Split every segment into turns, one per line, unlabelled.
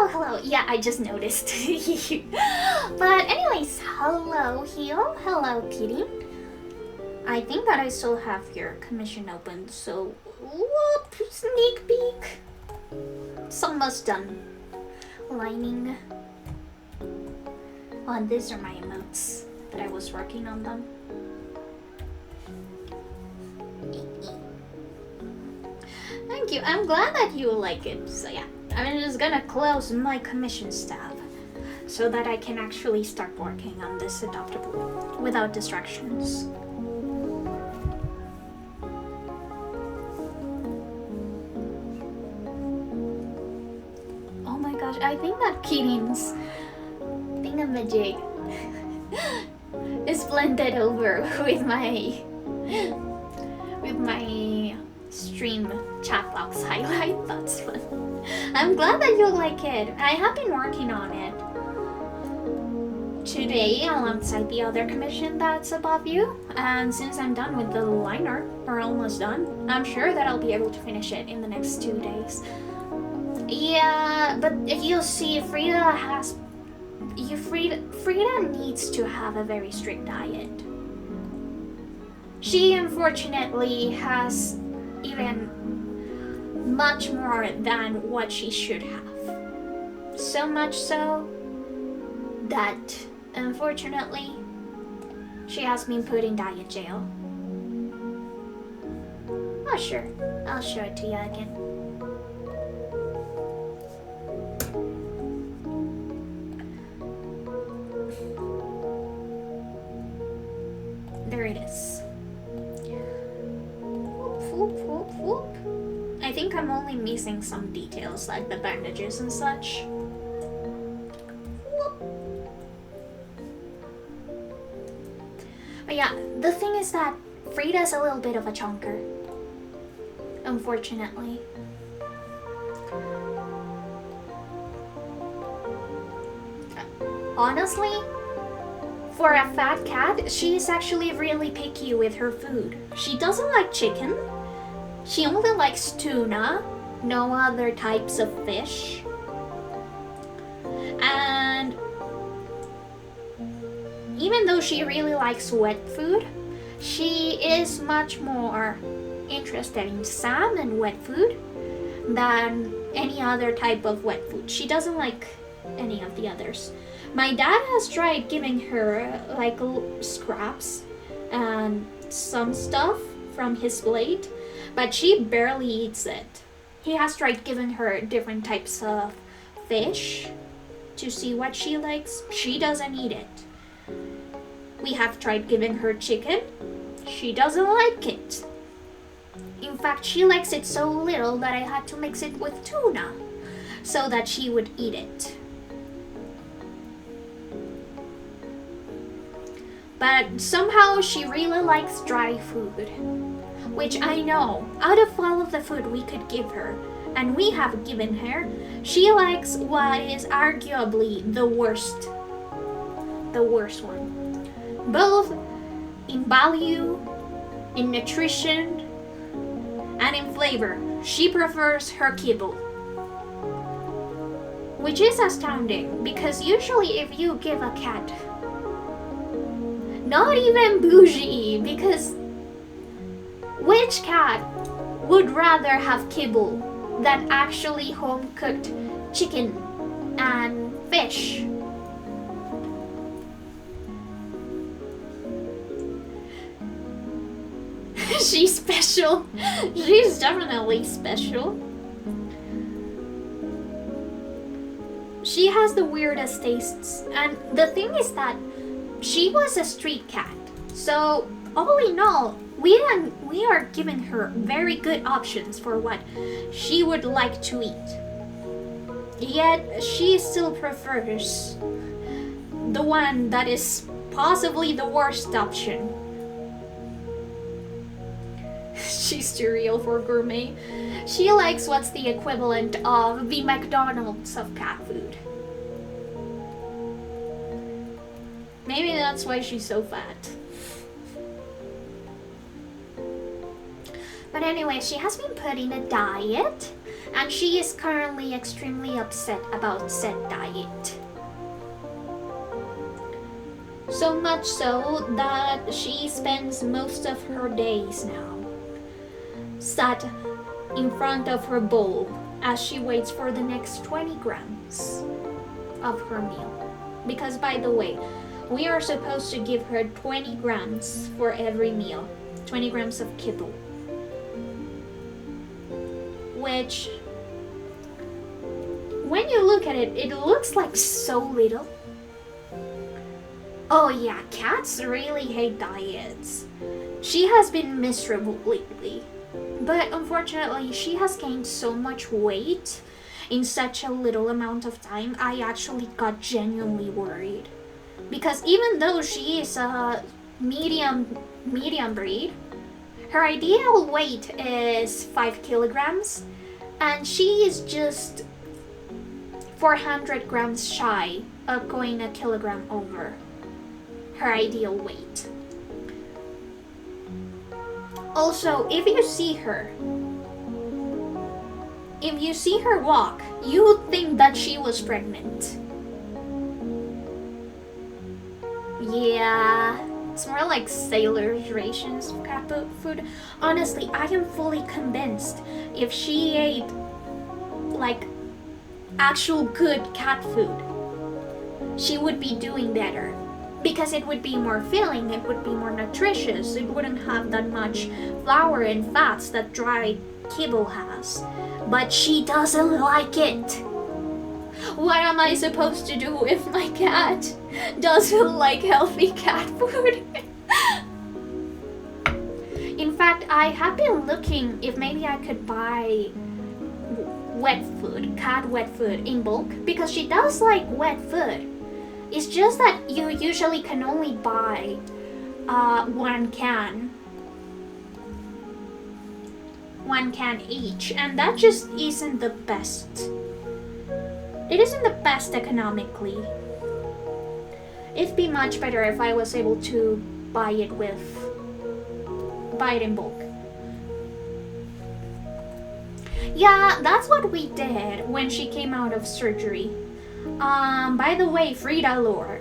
Hello, yeah, I just noticed. But anyways, hello here. Hello, Kitty. I think that I still have your commission open, so whoop, sneak peek. It's almost done. Lining. Oh, and these are my emotes that I was working on them. Thank you. I'm glad that you like it. So yeah, I'm just gonna close my commissions tab so that I can actually start working on this Adoptable without distractions. Oh my gosh, I think that Keating's thingamajig is blended over with my stream chat box highlight. That's fun. I'm glad that you like it. I have been working on it today alongside the other commission that's above you, and since I'm done with the liner, or almost done, I'm sure that I'll be able to finish it in the next 2 days. Yeah, but you'll see, Frida needs to have a very strict diet. She unfortunately has even much more than what she should have. So much so that, unfortunately, she has been put in diet jail. Oh sure, I'll show it to you again. There it is. Whoop, whoop, whoop. I think I'm only missing some details like the bandages and such. Whoop. But yeah, the thing is that Frida's a little bit of a chunker, unfortunately. Honestly, for a fat cat, she's actually really picky with her food. She doesn't like chicken. She only likes tuna, no other types of fish. And even though she really likes wet food, she is much more interested in salmon wet food than any other type of wet food. She doesn't like any of the others. My dad has tried giving her like scraps and some stuff from his plate, but she barely eats it. He has tried giving her different types of fish to see what she likes. She doesn't eat it. We have tried giving her chicken. She doesn't like it. In fact, she likes it so little that I had to mix it with tuna so that she would eat it. But somehow she really likes dry food, which I know, out of all of the food we could give her, and we have given her, she likes what is arguably the worst one. Both in value, in nutrition, and in flavor. She prefers her kibble. Which is astounding, because usually if you give a cat, not even bougie, because which cat would rather have kibble than actually home-cooked chicken and fish? She's special. She's definitely special. She has the weirdest tastes, and the thing is that she was a street cat, so all in all, we are giving her very good options for what she would like to eat. Yet she still prefers the one that is possibly the worst option. She's too real for gourmet. She likes what's the equivalent of the McDonald's of cat food. Maybe that's why she's so fat. But anyway, she has been put in a diet, and she is currently extremely upset about said diet. So much so that she spends most of her days now sat in front of her bowl as she waits for the next 20 grams of her meal. Because by the way, we are supposed to give her 20 grams for every meal. 20 grams of kibble. Which, when you look at it, it looks like so little. Oh yeah, cats really hate diets. She has been miserable lately. But unfortunately, she has gained so much weight in such a little amount of time, I actually got genuinely worried. Because even though she is a medium breed, her ideal weight is 5 kilograms, and she is just 400 grams shy of going a kilogram over her ideal weight. Also, if you see her walk, you would think that she was pregnant. Yeah, it's more like sailors' rations of cat food. Honestly, I am fully convinced if she ate like actual good cat food, she would be doing better. Because it would be more filling, it would be more nutritious, it wouldn't have that much flour and fats that dry kibble has. But she doesn't like it. What am I supposed to do if my cat doesn't like healthy cat food? In fact, I have been looking if maybe I could buy wet food, cat wet food in bulk, because she does like wet food. It's just that you usually can only buy one can each, and that just isn't the best. It isn't the best economically. It'd be much better if I was able to buy it in bulk. Yeah, that's what we did when she came out of surgery. By the way, Frida lore.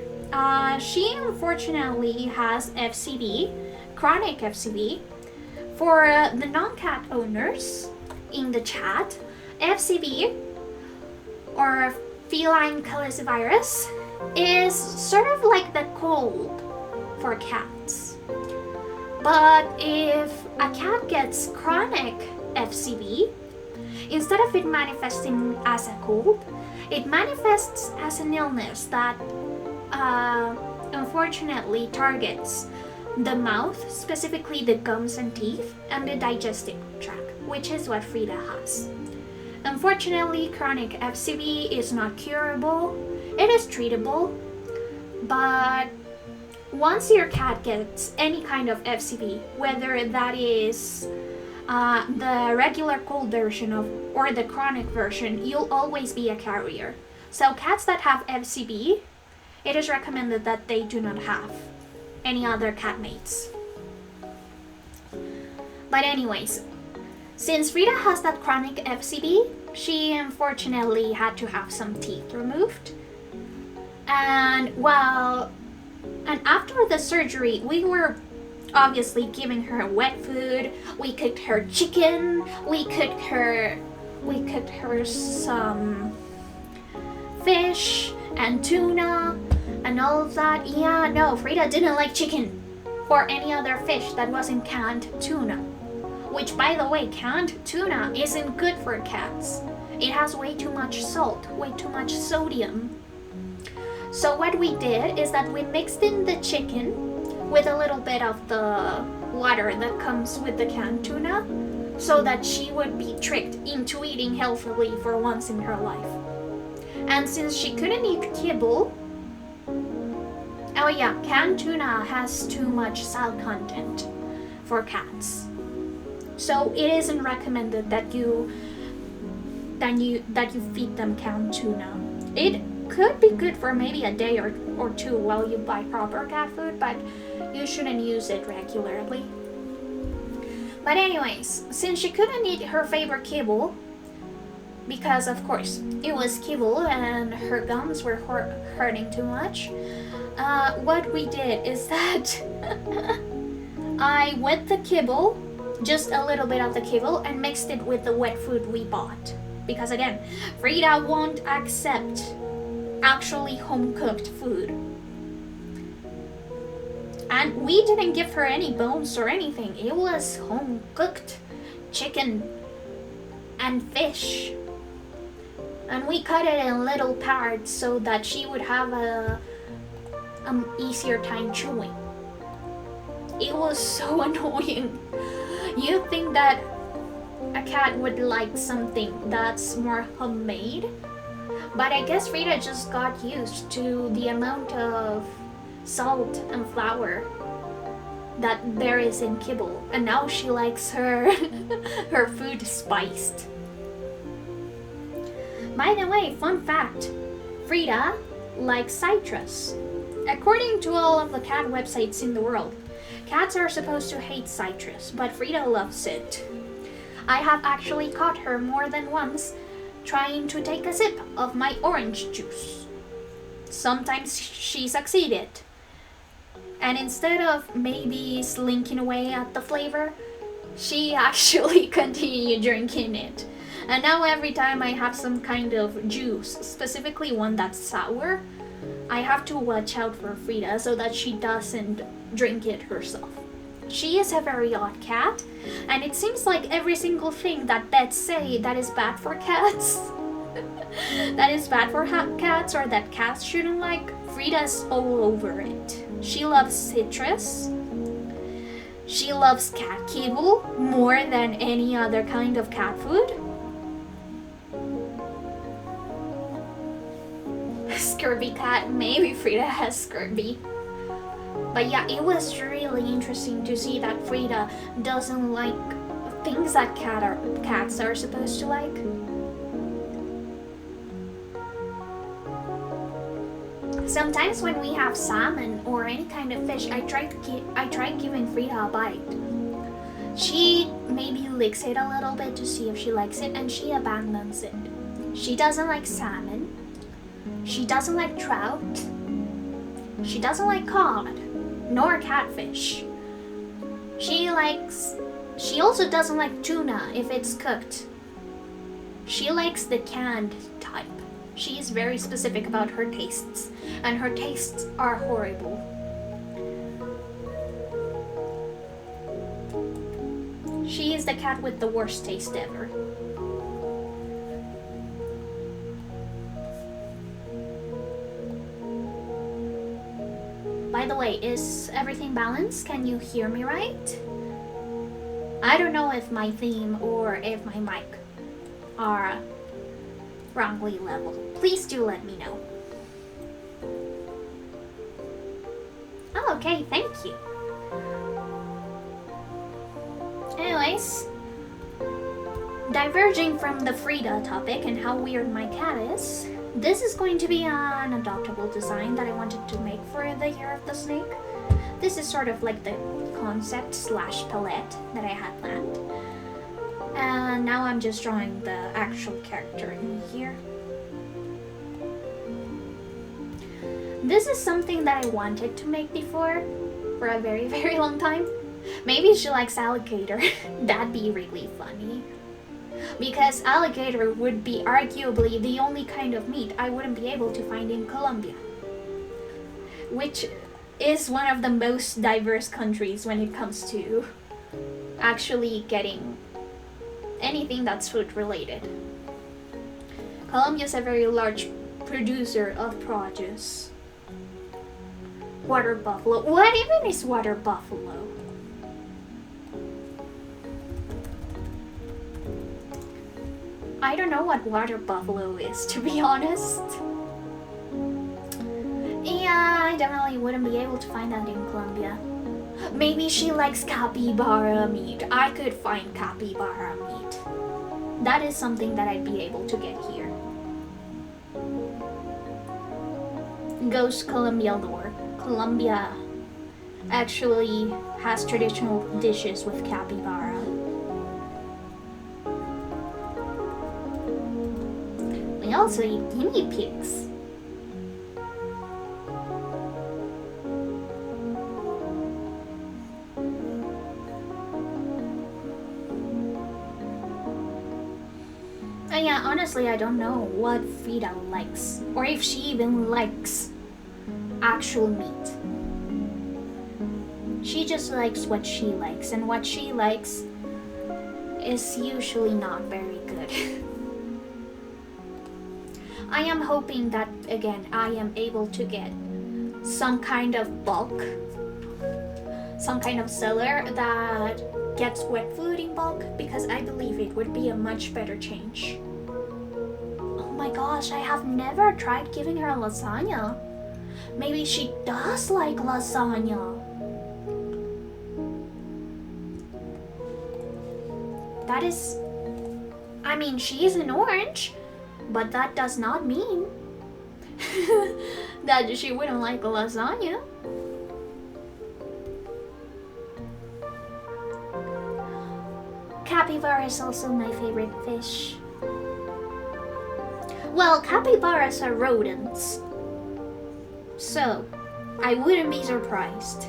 She unfortunately has FCD, chronic FCD. For the non-cat owners in the chat, FCD, or feline calicivirus, is sort of like the cold for cats. But if a cat gets chronic FCD, instead of it manifesting as a cold, it manifests as an illness that unfortunately targets the mouth, specifically the gums and teeth, and the digestive tract, which is what Frida has. Unfortunately, chronic FCD is not curable. It is treatable, but once your cat gets any kind of FCD, whether that is the regular cold version or the chronic version, you'll always be a carrier. So cats that have FCD, it is recommended that they do not have any other cat mates. But anyways, since Frida has that chronic FCD, she unfortunately had to have some teeth removed. And after the surgery, we were obviously giving her wet food. We cooked her chicken. We cooked her some fish and tuna and all of that. Yeah, no, Frida didn't like chicken or any other fish that wasn't canned tuna. Which, by the way, canned tuna isn't good for cats. It has way too much salt, way too much sodium. So what we did is that we mixed in the chicken with a little bit of the water that comes with the canned tuna, so that she would be tricked into eating healthily for once in her life. And since she couldn't eat kibble, oh yeah, canned tuna has too much salt content for cats. So it isn't recommended that you feed them canned tuna. It could be good for maybe a day or two while you buy proper cat food, but you shouldn't use it regularly. But anyways, since she couldn't eat her favorite kibble, because of course it was kibble and her gums were hurting too much, what we did is that I wet the kibble, just a little bit of the kibble, and mixed it with the wet food we bought. Because again, Frida won't accept actually home-cooked food. And we didn't give her any bones or anything. It was home-cooked chicken and fish. And we cut it in little parts so that she would have a easier time chewing. It was so annoying. You'd think that a cat would like something that's more homemade, but I guess Frida just got used to the amount of salt and flour that there is in kibble, and now she likes her her food spiced. By the way, fun fact, Frida likes citrus. According to all of the cat websites in the world, cats are supposed to hate citrus, but Frida loves it. I have actually caught her more than once trying to take a sip of my orange juice. Sometimes she succeeded, and instead of maybe slinking away at the flavor, she actually continued drinking it. And now every time I have some kind of juice, specifically one that's sour, I have to watch out for Frida so that she doesn't drink it herself. She is a very odd cat, and it seems like every single thing that vets say that is bad for cats, that is bad for cats, or that cats shouldn't like, Frida's all over it. She loves citrus. She loves cat kibble more than any other kind of cat food. Scurvy cat, maybe Frida has scurvy. But yeah, it was really interesting to see that Frida doesn't like things that cats are supposed to like. Sometimes when we have salmon or any kind of fish, I try giving Frida a bite. She maybe licks it a little bit to see if she likes it, and she abandons it. She doesn't like salmon. She doesn't like trout. She doesn't like cod, nor catfish. She also doesn't like tuna if it's cooked. She likes the canned type. She is very specific about her tastes, and her tastes are horrible. She is the cat with the worst taste ever. By the way, is everything balanced? Can you hear me right? I don't know if my theme or if my mic are wrongly leveled. Please do let me know. Oh, okay, thank you. Anyways, diverging from the Frida topic and how weird my cat is, this is going to be an adoptable design that I wanted to make for the Year of the Snake. This is sort of like the concept slash palette that I had planned. And now I'm just drawing the actual character in here. This is something that I wanted to make before for a very, very long time. Maybe she likes alligator. That'd be really funny. Because alligator would be arguably the only kind of meat I wouldn't be able to find in Colombia, which is one of the most diverse countries when it comes to actually getting anything that's food related. Colombia is a very large producer of produce. Water buffalo. What even is water buffalo? I don't know what water buffalo is, to be honest. Yeah, I definitely wouldn't be able to find that in Colombia. Maybe she likes capybara meat. I could find capybara meat. That is something that I'd be able to get here. Goes Colombia lore. Colombia actually has traditional dishes with capybara. We also eat guinea pigs. And yeah, honestly, I don't know what Frida likes, or if she even likes actual meat. She just likes what she likes, and what she likes is usually not very good. I am hoping that, again, I am able to get some kind of bulk, some kind of seller that gets wet food in bulk, because I believe it would be a much better change. Oh my gosh, I have never tried giving her lasagna. Maybe she does like lasagna. That is... I mean, she is an orange, but that does not mean that she wouldn't like lasagna. Capybara is also my favorite fish. Well, capybaras are rodents, so I wouldn't be surprised.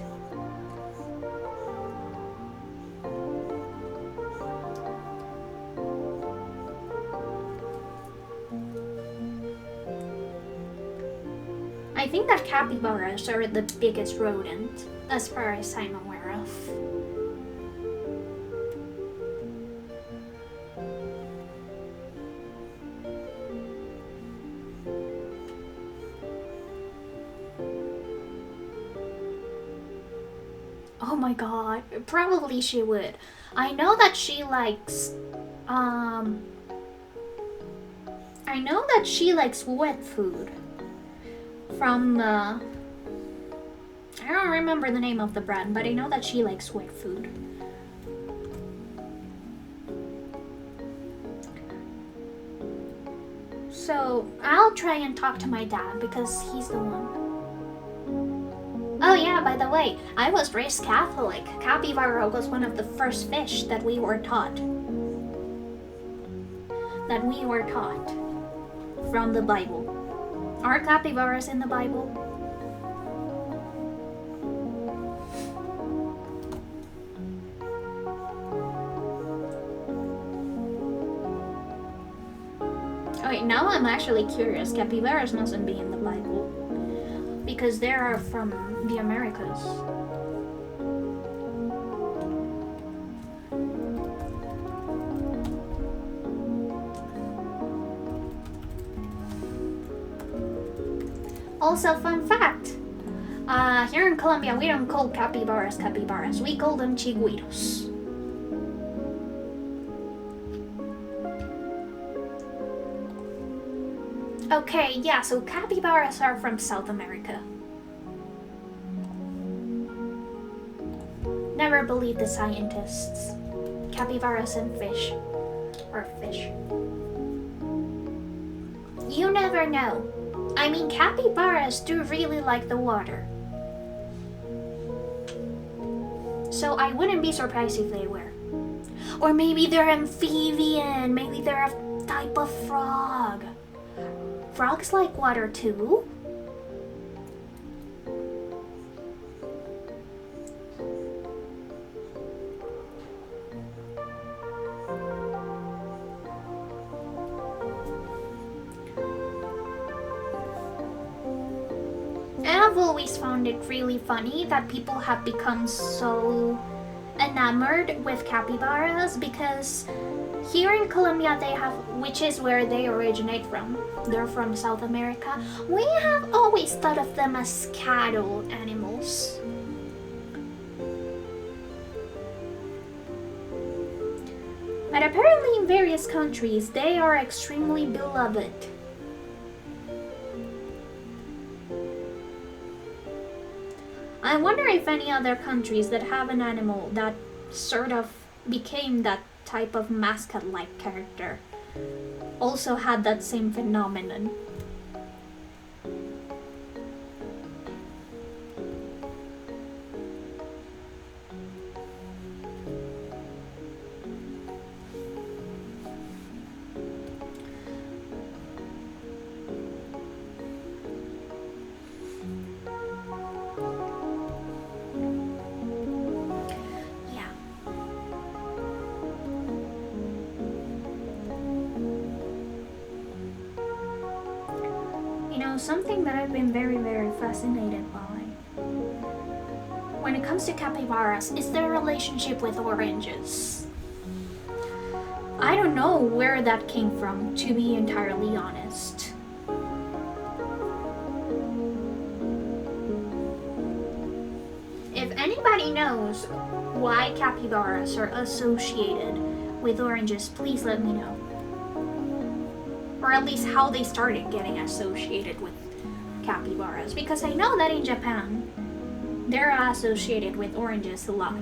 I think that capybaras are the biggest rodent, as far as I'm aware of. Oh my god, probably she would. I know that she likes, wet food. From the... I don't remember the name of the brand, but I know that she likes wet food. So, I'll try and talk to my dad because he's the one. Oh yeah, by the way, I was raised Catholic. Capybara was one of the first fish that we were taught. From the Bible. Are capybaras in the Bible? Oh wait, now I'm actually curious. Capybaras mustn't be in the Bible because they are from the Americas. Also, fun fact, here in Colombia, we don't call capybaras capybaras. We call them chigüiros. Okay, yeah, so capybaras are from South America. Never believe the scientists. Capybaras and fish. Or fish. You never know. I mean, capybaras do really like the water. So I wouldn't be surprised if they were. Or maybe they're amphibian. Maybe they're a type of frog. Frogs like water too? I've always found it really funny that people have become so enamored with capybaras because here in Colombia they have, which is where they originate from, they're from South America, we have always thought of them as cattle animals. But apparently in various countries they are extremely beloved. I wonder if any other countries that have an animal that sort of became that type of mascot-like character also had that same phenomenon. Something that I've been very, very fascinated by when it comes to capybaras is their relationship with oranges. I don't know where that came from, to be entirely honest. If anybody knows why capybaras are associated with oranges, please let me know. Or at least how they started getting associated with capybaras because I know that in Japan they're associated with oranges a lot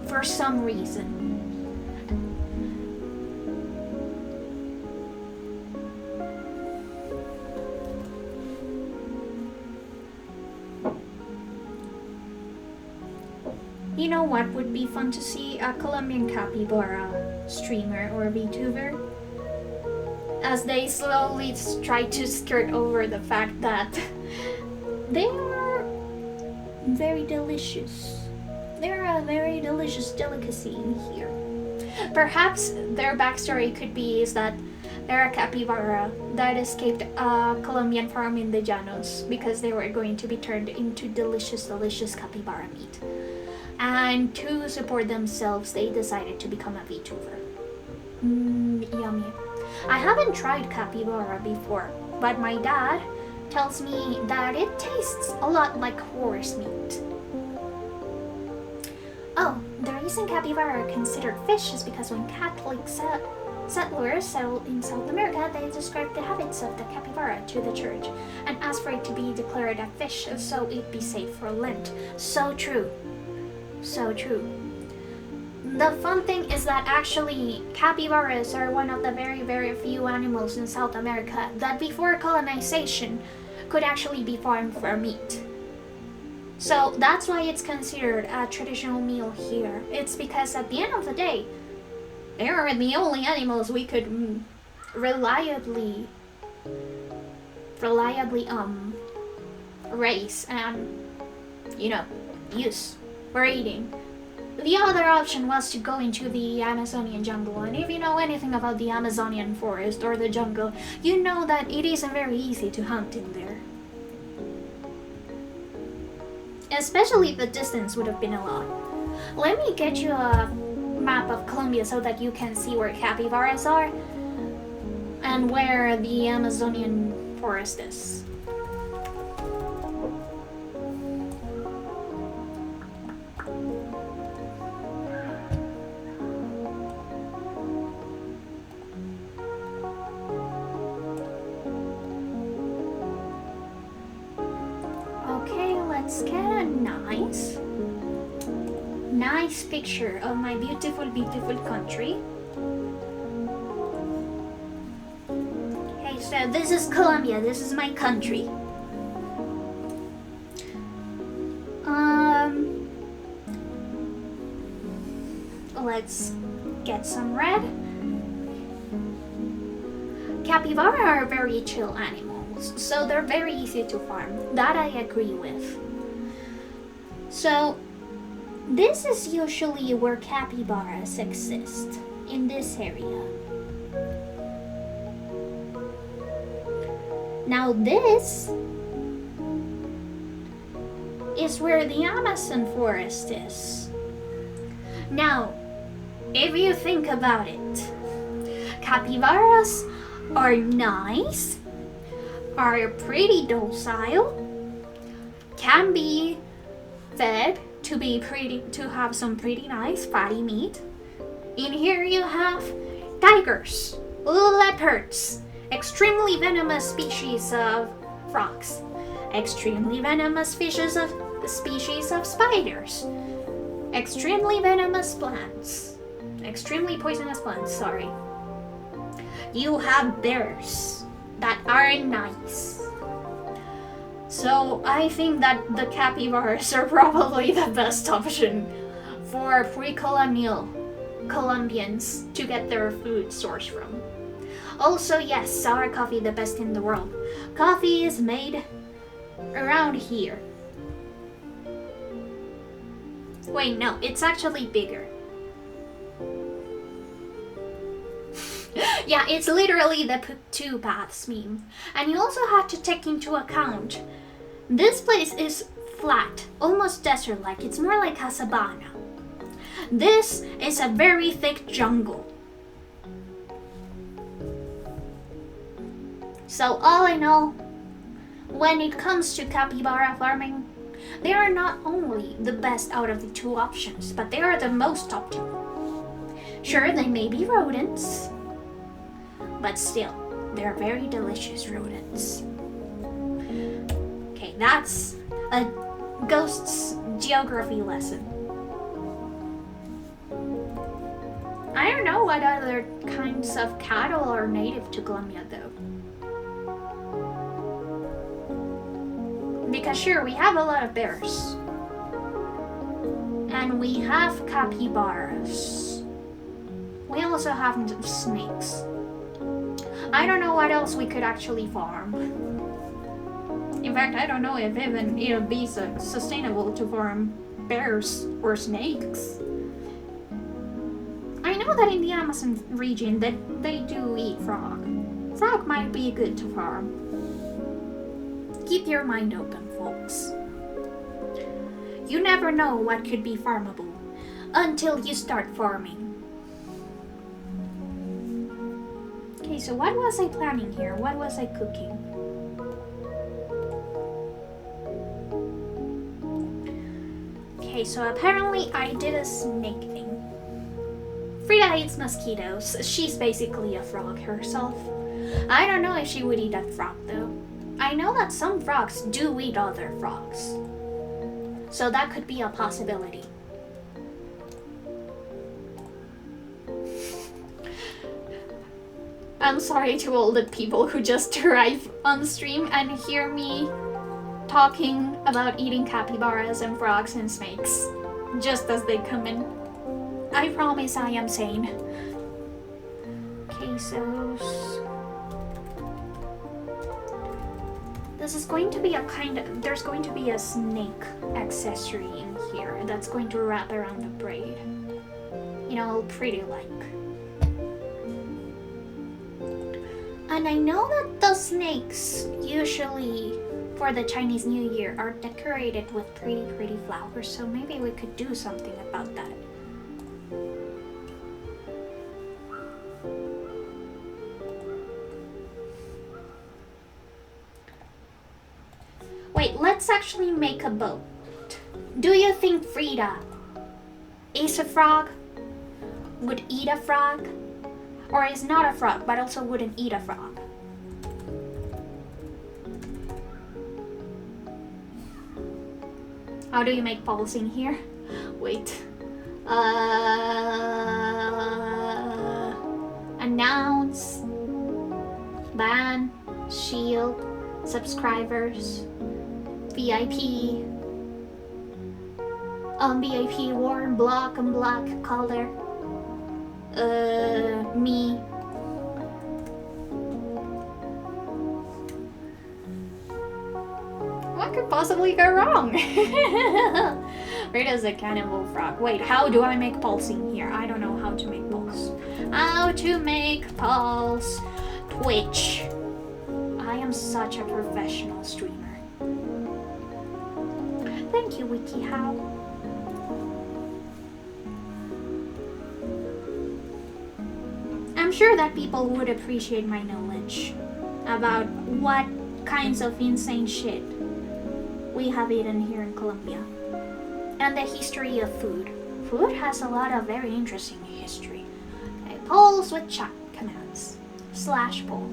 for some reason. You know what would be fun to see? A Colombian capybara streamer or VTuber, as they slowly try to skirt over the fact that they are very delicious. They're a very delicious delicacy in here. Perhaps their backstory could be is that they're a capybara that escaped a Colombian farm in the Llanos because they were going to be turned into delicious capybara meat. And to support themselves, they decided to become a VTuber. Yummy. I haven't tried capybara before, but my dad tells me that it tastes a lot like horse meat. Oh, the reason capybara are considered fish is because when Catholic settlers settled in South America, they described the habits of the capybara to the church and asked for it to be declared a fish so it'd be safe for Lent. So true. So true. The fun thing is that actually capybaras are one of the very few animals in South America that before colonization could actually be farmed for meat. So that's why it's considered a traditional meal here. It's because at the end of the day, they are the only animals we could reliably raise and, you know, use for eating. The other option was to go into the Amazonian jungle, and if you know anything about the Amazonian forest or the jungle, you know that it isn't very easy to hunt in there. Especially the distance would have been a lot. Let me get you a map of Colombia so that you can see where capybaras are and where the Amazonian forest is. Let's get a nice picture of my beautiful country. Okay, so this is Colombia. This is my country. Let's get some red. Capybara are very chill animals, so they're very easy to farm. That I agree with. So, this is usually where capybaras exist, in this area. Now this is where the Amazon forest is. Now, if you think about it, capybaras are nice, are pretty docile, can be fed to have some pretty nice fatty meat. In here you have tigers, leopards, extremely venomous species of frogs, extremely venomous species of spiders, extremely venomous plants, extremely poisonous plants, sorry. You have bears that are nice. So I think that the capybaras are probably the best option for pre-colonial Colombians to get their food sourced from. Also, yes, sour coffee, the best in the world. Coffee is made around here. Wait, no, it's actually bigger. Yeah, it's literally the two paths meme. And you also have to take into account, this place is flat, almost desert-like. It's more like a savanna. This is a very thick jungle. So all in all, when it comes to capybara farming, they are not only the best out of the two options, but they are the most optimal. Sure, they may be rodents, but still, they're very delicious rodents. Okay, that's a ghost's geography lesson. I don't know what other kinds of cattle are native to Colombia though. Because sure, we have a lot of bears. And we have capybaras. We also have snakes. I don't know what else we could actually farm. In fact, I don't know if even it'll be sustainable to farm bears or snakes. I know that in the Amazon region that they do eat frog. Frog might be good to farm. Keep your mind open, folks. You never know what could be farmable until you start farming. Okay, so what was I planning here? What was I cooking? Okay, so apparently I did a snake thing. Frida hates mosquitoes. She's basically a frog herself. I don't know if she would eat that frog though. I know that some frogs do eat other frogs. So that could be a possibility. I'm sorry to all the people who just arrive on stream and hear me talking about eating capybaras and frogs and snakes just as they come in. I promise I am sane. Quesos. This is going to be a there's going to be a snake accessory in here that's going to wrap around the braid. You know, pretty like. And I know that the snakes usually for the Chinese New Year are decorated with pretty flowers, so maybe we could do something about that. Wait, let's actually make a boat. Do you think Frida is a frog? Would eat a frog? Or is not a frog, but also wouldn't eat a frog? How do you make balls in here? Wait. Announce. Ban. Shield. Subscribers. VIP. VIP warm block and black color. Me. What could possibly go wrong? Rita's a cannibal frog. Wait, how do I make pulsing here? I don't know how to make pulse. How to make pulse. Twitch. I am such a professional streamer. Thank you, WikiHow. I'm sure that people would appreciate my knowledge about what kinds of insane shit we have eaten here in Colombia. And the history of food. Food has a lot of very interesting history. Okay, polls with chat commands. /poll.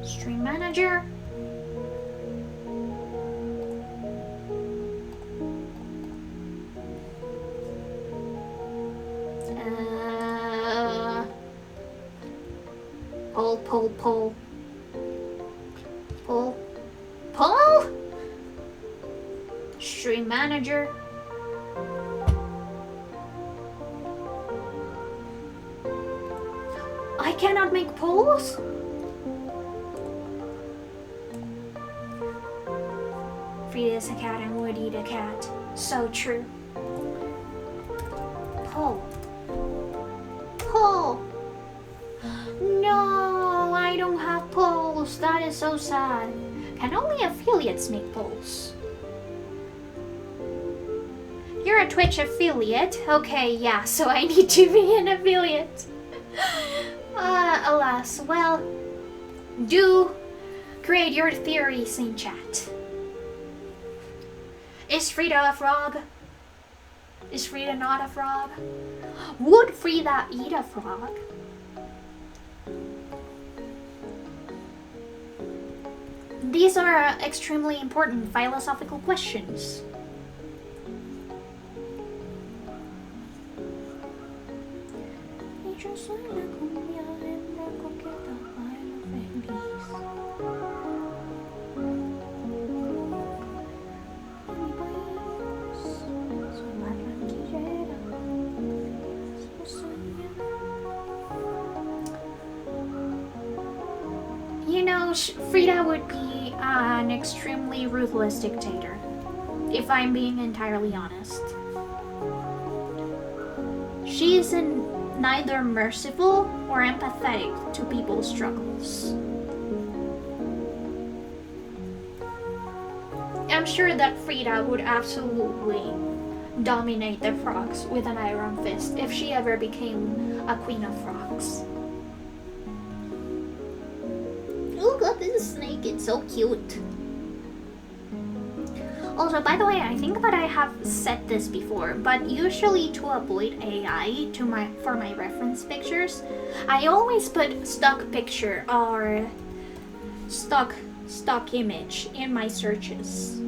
Stream manager. Poll. Stream manager. I cannot make polls? Frida's a cat and would eat a cat. So true. Poll. No, I don't have polls. That is so sad. Can only affiliates make polls? You're a Twitch affiliate? Okay, yeah, so I need to be an affiliate. Alas, well, do create your theories in chat. Is Frida a frog? Is Frida not a frog? Would Frida eat a frog? These are extremely important philosophical questions. You know, Frida would be an extremely ruthless dictator, if I'm being entirely honest. She is neither merciful or empathetic to people's struggles. I'm sure that Frida would absolutely dominate the frogs with an iron fist if she ever became a queen of frogs. Oh god, this is a snake, it's so cute. Also, by the way, I think that I have said this before, but usually to avoid AI for my reference pictures, I always put stock picture or stock image in my searches.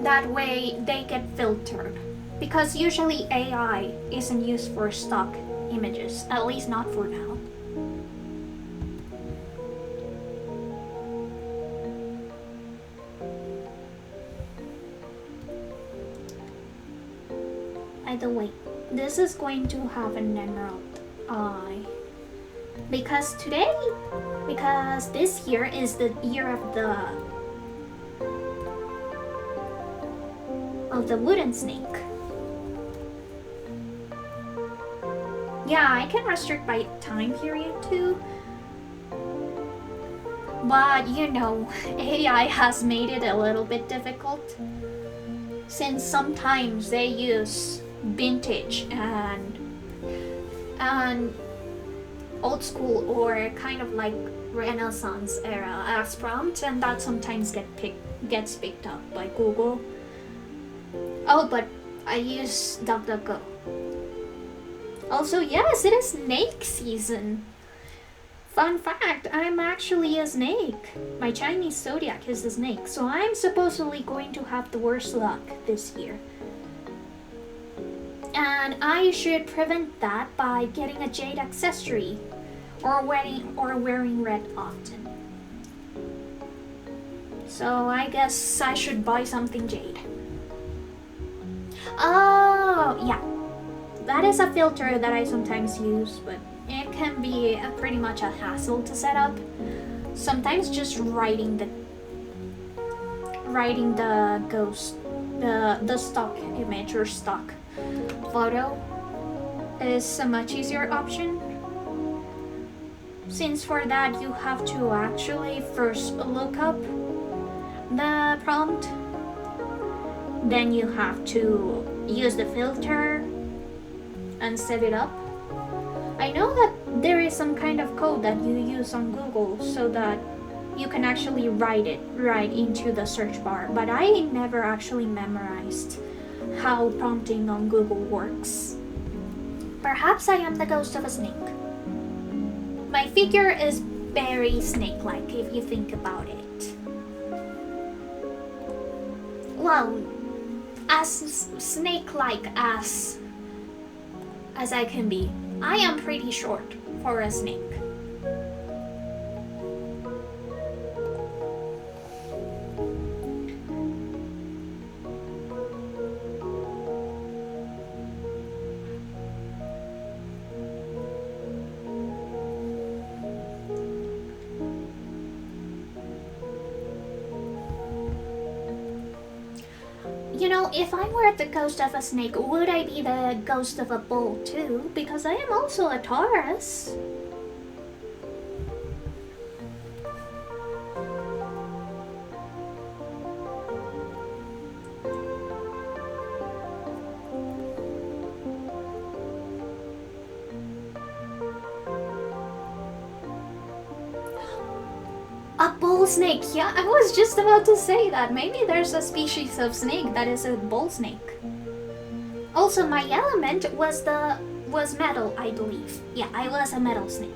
That way they get filtered, because usually AI isn't used for stock images, at least not for now. By the way, this is going to have an emerald eye, because this year is the year of the wooden snake. Yeah, I can restrict by time period too. But you know, AI has made it a little bit difficult, since sometimes they use vintage and old school or kind of like Renaissance era as prompts, and that sometimes gets picked up by Google. Oh, but I use DuckDuckGo. Also, yes, it is snake season. Fun fact, I'm actually a snake. My Chinese zodiac is a snake, so I'm supposedly going to have the worst luck this year. And I should prevent that by getting a jade accessory or wearing red often. So I guess I should buy something jade. Oh, yeah. That is a filter that I sometimes use, but it can be pretty much a hassle to set up. Sometimes just writing the ghost, the stock image or stock photo is a much easier option. Since for that you have to actually first look up the prompt, then you have to use the filter and set it up. I know that there is some kind of code that you use on Google so that you can actually write it right into the search bar, but I never actually memorized how prompting on Google works. Perhaps I am the ghost of a snake. My figure is very snake-like if you think about it. Well, as snake-like as I can be. I am pretty short for a snake. You know, if I were the ghost of a snake, would I be the ghost of a bull too? Because I am also a Taurus. snake. Yeah, I was just about to say that. Maybe there's a species of snake that is a bull snake. Also, my element was metal, I believe. Yeah, I was a metal snake.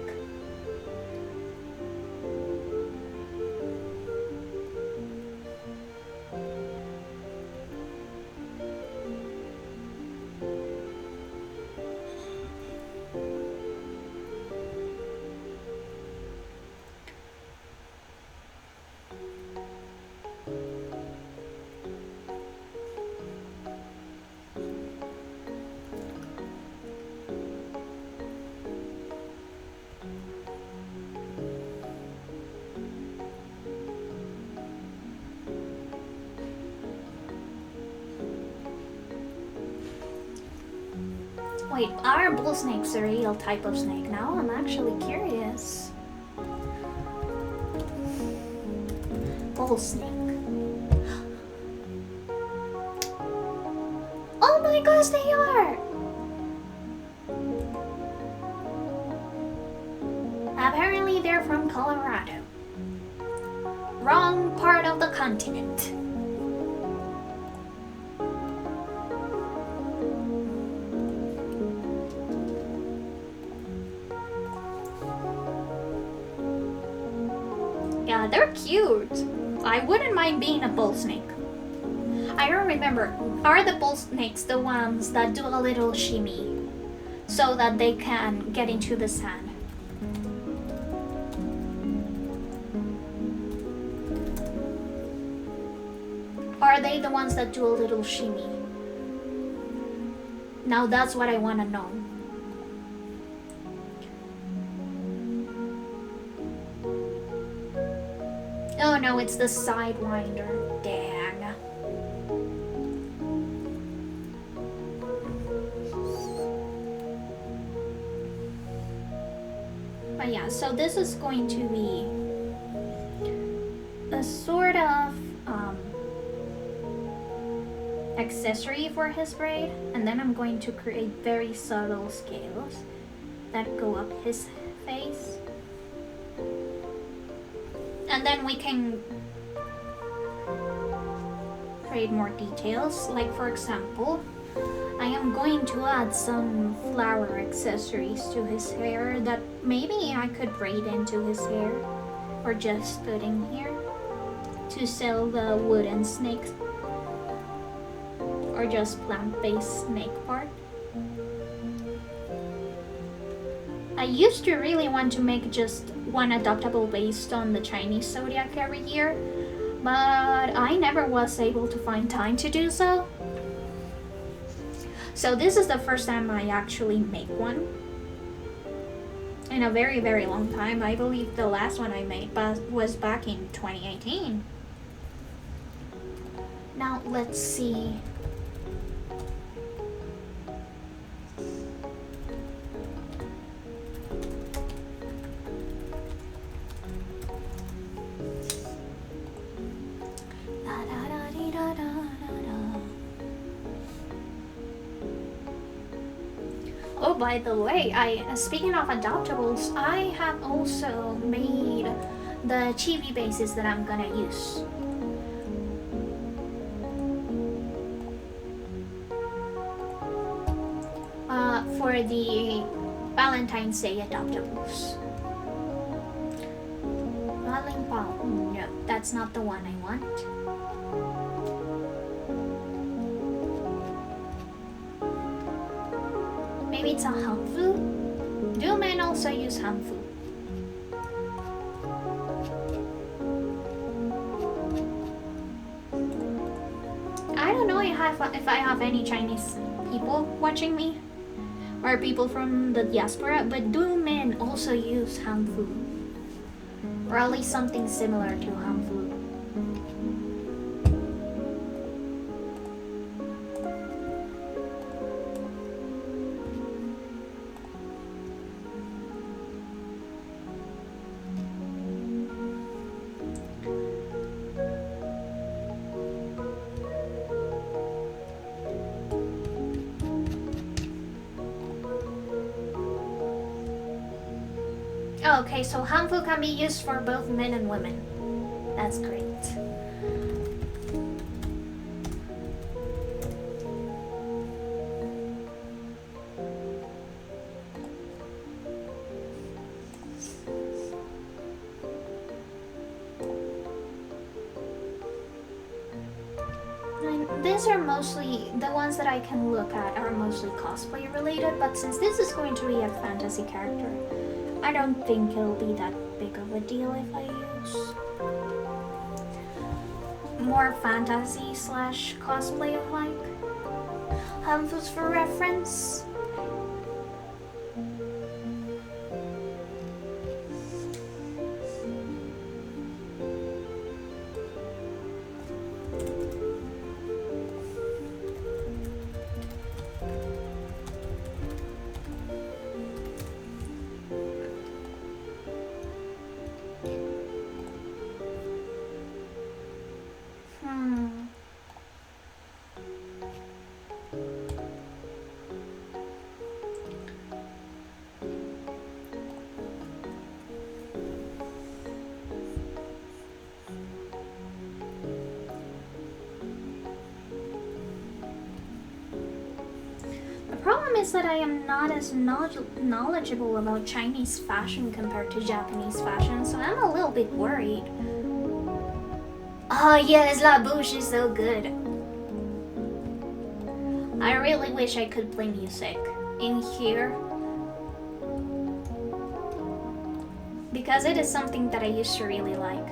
Wait, are bull snakes a real type of snake? Now I'm actually curious. Bull snake. Oh my gosh, they are! Apparently they're from Colorado. Wrong part of the continent. Yeah, they're cute. I wouldn't mind being a bull snake. I don't remember. Are the bull snakes the ones that do a little shimmy so that they can get into the sand? Are they the ones that do a little shimmy? Now that's what I want to know. Oh no, it's the Sidewinder. Dang. But yeah, so this is going to be a sort of accessory for his braid, and then I'm going to create very subtle scales that go up his face. And then we can create more details. Like for example, I am going to add some flower accessories to his hair that maybe I could braid into his hair or just put in here to sell the wooden snake or just plant-based snake part. I used to really want to make just one adoptable based on the Chinese zodiac every year, but I never was able to find time to do so. So this is the first time I actually make one in a very, very long time. I believe the last one I made was back in 2018. Now let's see. Oh, by the way, speaking of adoptables, I have also made the chibi bases that I'm gonna use. For the Valentine's Day adoptables. No, that's not the one I want. Maybe it's a hanfu? Do men also use hanfu? I don't know if I have any Chinese people watching me or people from the diaspora, but do men also use hanfu? Or at least something similar to hanfu? Okay, so hanfu can be used for both men and women. That's great. These are mostly, the ones that I can look at are mostly cosplay related, but since this is going to be a fantasy character, I don't think it'll be that big of a deal if I use more fantasy slash cosplay alike handfuls for reference. Is that I am not as knowledgeable about Chinese fashion compared to Japanese fashion, so I'm a little bit worried. Oh yes, La Bouche is so good. I really wish I could play music in here, because it is something that I used to really like.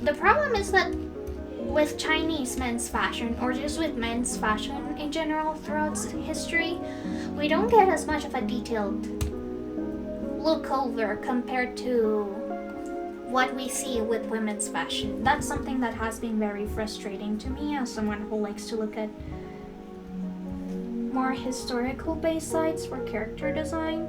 The problem is that with Chinese men's fashion, or just with men's fashion in general throughout history, we don't get as much of a detailed look over compared to what we see with women's fashion. That's something that has been very frustrating to me as someone who likes to look at more historical based sites for character design.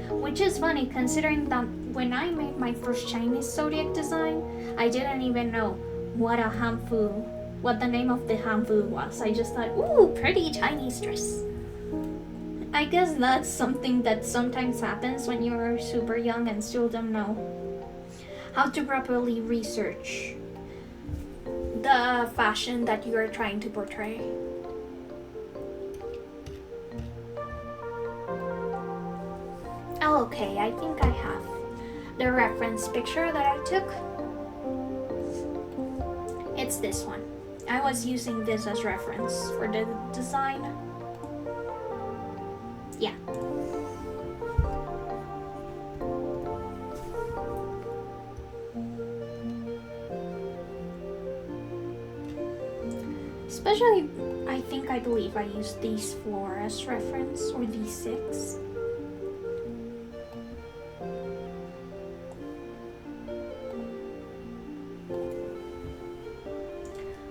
Which is funny considering that when I made my first Chinese zodiac design, I didn't even know what the name of the hanfu was. I just thought, ooh, pretty Chinese dress. I guess that's something that sometimes happens when you're super young and still don't know how to properly research the fashion that you are trying to portray. Oh, okay, I think I have the reference picture that I took. It's this one. I was using this as reference for the design. Yeah. Especially, I believe I used these 4 as reference, or these 6.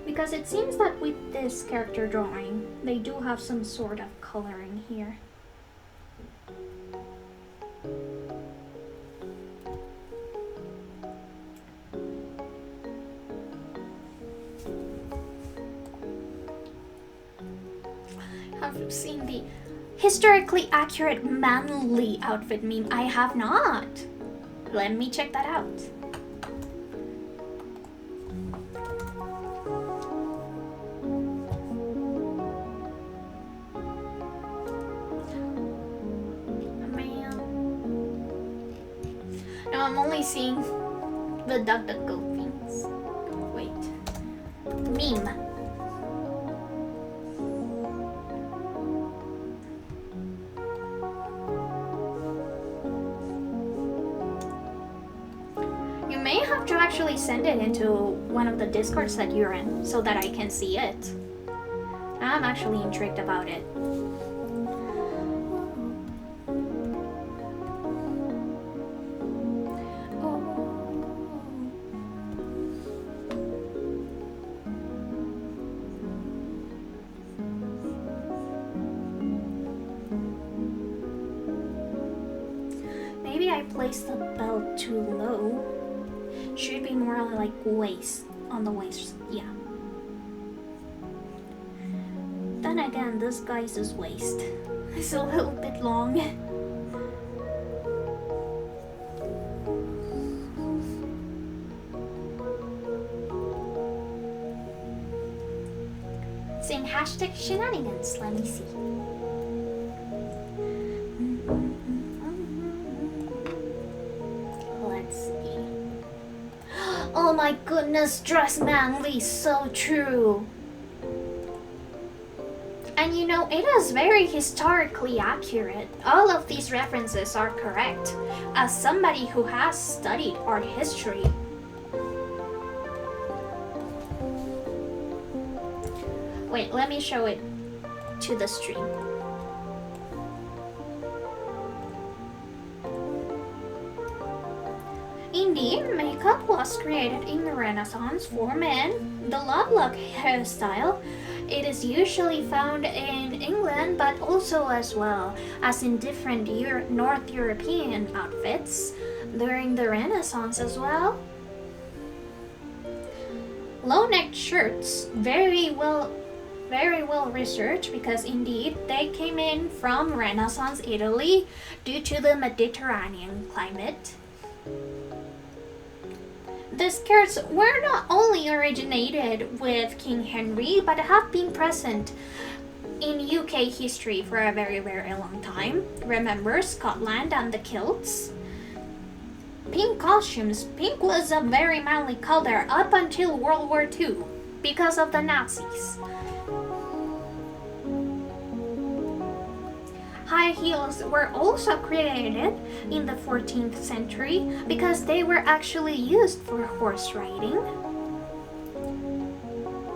Because it seems that with this character drawing, they do have some sort of coloring here. Have you seen the historically accurate manly outfit meme? I have not. Let me check that out. No, I'm only seeing the DuckDuckGo things. Wait. Meme. You may have to actually send it into one of the Discords that you're in so that I can see it. I'm actually intrigued about it. placed the belt too low. Should be more like waist, on the waist, yeah. Then again, this guy's waist is a little bit long. Saying hashtag shenanigans, let me see. Let's see. Oh my goodness, dress manly, so true. And you know, it is very historically accurate. All of these references are correct. As somebody who has studied art history, wait, let me show it to the stream. Indeed, makeup was created in the Renaissance for men. The lovelock hairstyle, it is usually found in England, but also as well as in different North European outfits during the Renaissance as well. Low-necked shirts, very well researched, because indeed they came in from Renaissance Italy due to the Mediterranean climate. The skirts were not only originated with King Henry, but have been present in UK history for a very, very long time. Remember Scotland and the kilts? Pink costumes. Pink was a very manly color up until World War II because of the Nazis. High heels were also created in the 14th century because they were actually used for horse riding.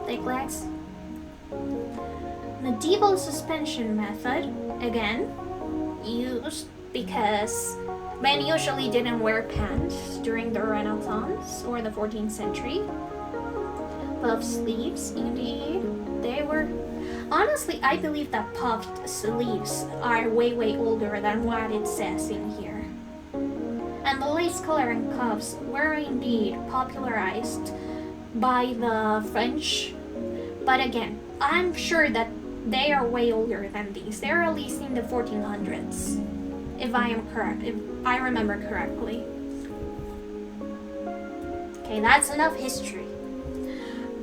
Thick legs. Medieval suspension method, again, used because men usually didn't wear pants during the Renaissance or the 14th century. Puff sleeves, indeed, they were. Honestly, I believe that puffed sleeves are way older than what it says in here. And the lace collar and cuffs were indeed popularized by the French. But again, I'm sure that they are way older than these. They're at least in the 1400s, if I am correct, if I remember correctly. Okay, that's enough history.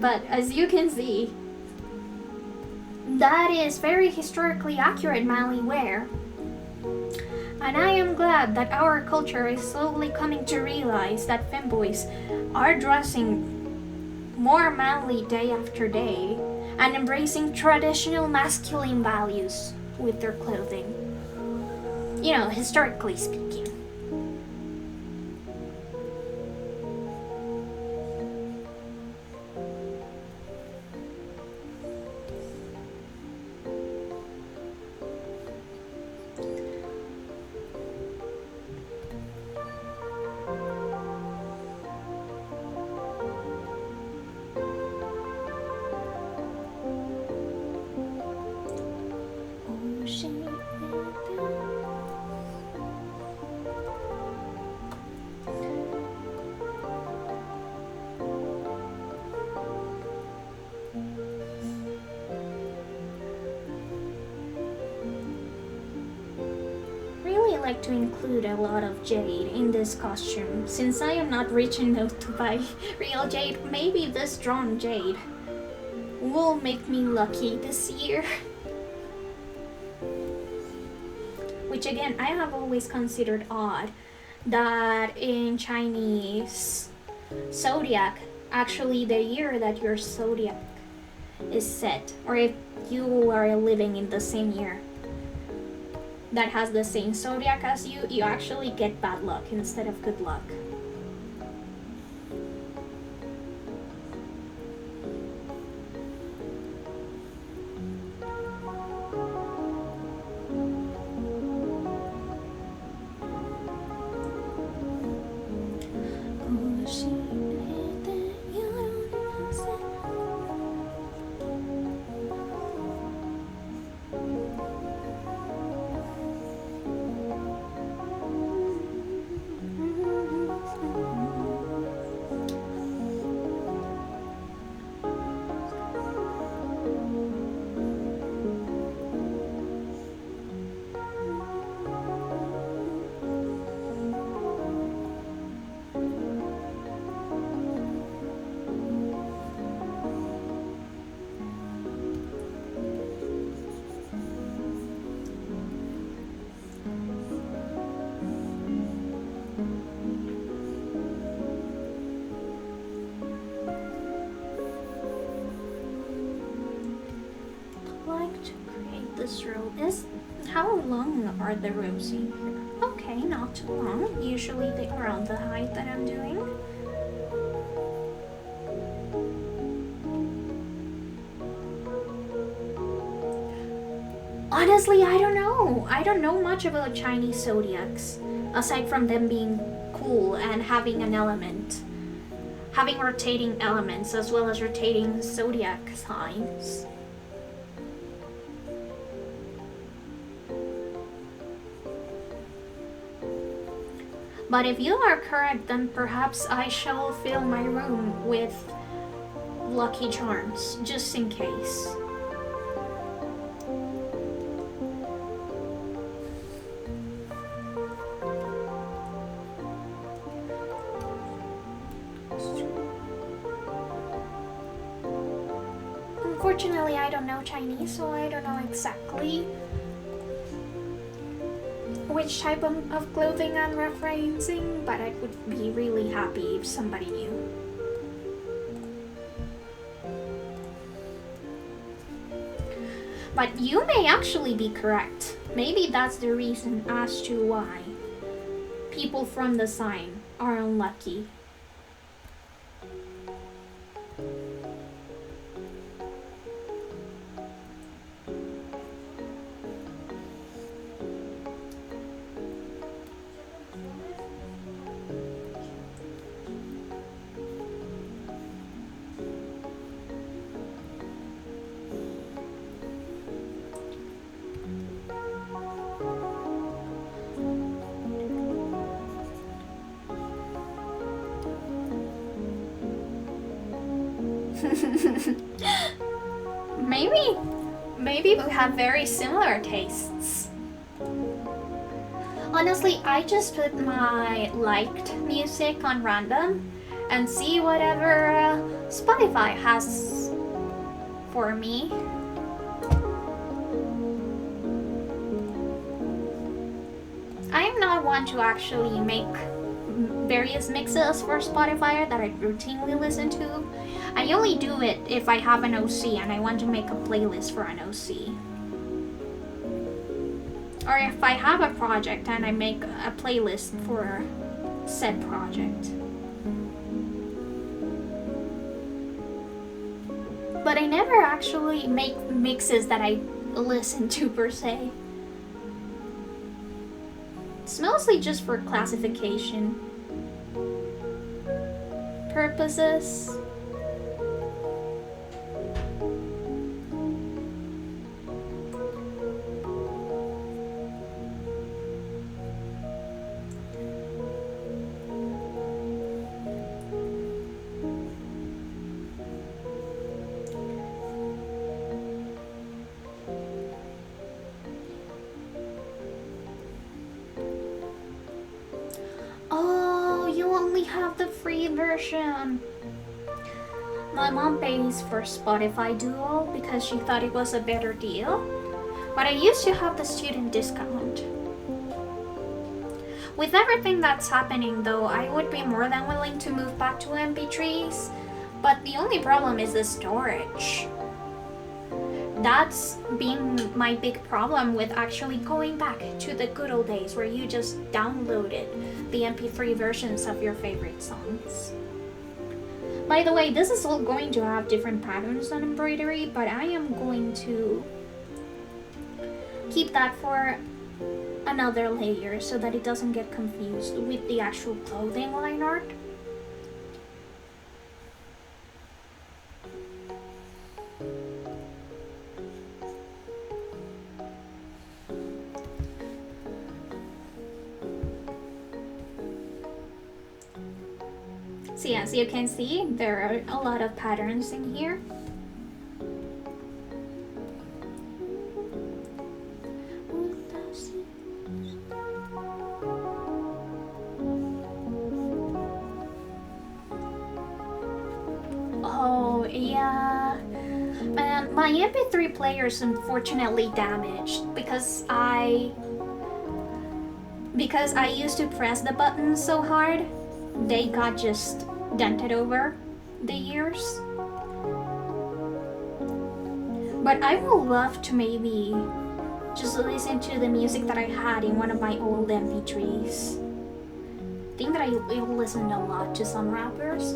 But as you can see, that is very historically accurate manly wear. And I am glad that our culture is slowly coming to realize that femboys are dressing more manly day after day and embracing traditional masculine values with their clothing. You know, historically speaking. Like to include a lot of jade in this costume. Since I am not rich enough to buy real jade, maybe this drawn jade will make me lucky this year. Which again, I have always considered odd that in Chinese zodiac, actually the year that your zodiac is set, or if you are living in the same year that has the same zodiac as you, you actually get bad luck instead of good luck. this row is... How long are the rows in here? Okay, not too long. Usually they are around the height that I'm doing. Honestly, I don't know. I don't know much about Chinese zodiacs, aside from them being cool and having an element. Having rotating elements as well as rotating zodiac signs. But if you are correct, then perhaps I shall fill my room with lucky charms, just in case. Unfortunately, I don't know Chinese, so I don't know exactly which type of clothing I'm referencing, but I would be really happy if somebody knew. But you may actually be correct. Maybe that's the reason as to why people from the sign are unlucky. Maybe we have very similar tastes. Honestly, I just put my liked music on random and see whatever Spotify has for me. I'm not one to actually make various mixes for Spotify that I routinely listen to. I only do it if I have an OC and I want to make a playlist for an OC. Or if I have a project and I make a playlist for said project. But I never actually make mixes that I listen to per se. It's mostly just for classification purposes. Version. My mom pays for Spotify Duo because she thought it was a better deal, but I used to have the student discount. With everything that's happening though, I would be more than willing to move back to MP3s, but the only problem is the storage. That's been my big problem with actually going back to the good old days where you just downloaded the MP3 versions of your favorite songs. By the way, this is all going to have different patterns on embroidery, but I am going to keep that for another layer so that it doesn't get confused with the actual clothing line art. So as you can see, there are a lot of patterns in here. Oh yeah, man, my MP3 player is unfortunately damaged because I used to press the buttons so hard. They got just dented over the years. But I would love to maybe just listen to the music that I had in one of my old MP3s. I think that I listened a lot to some rappers.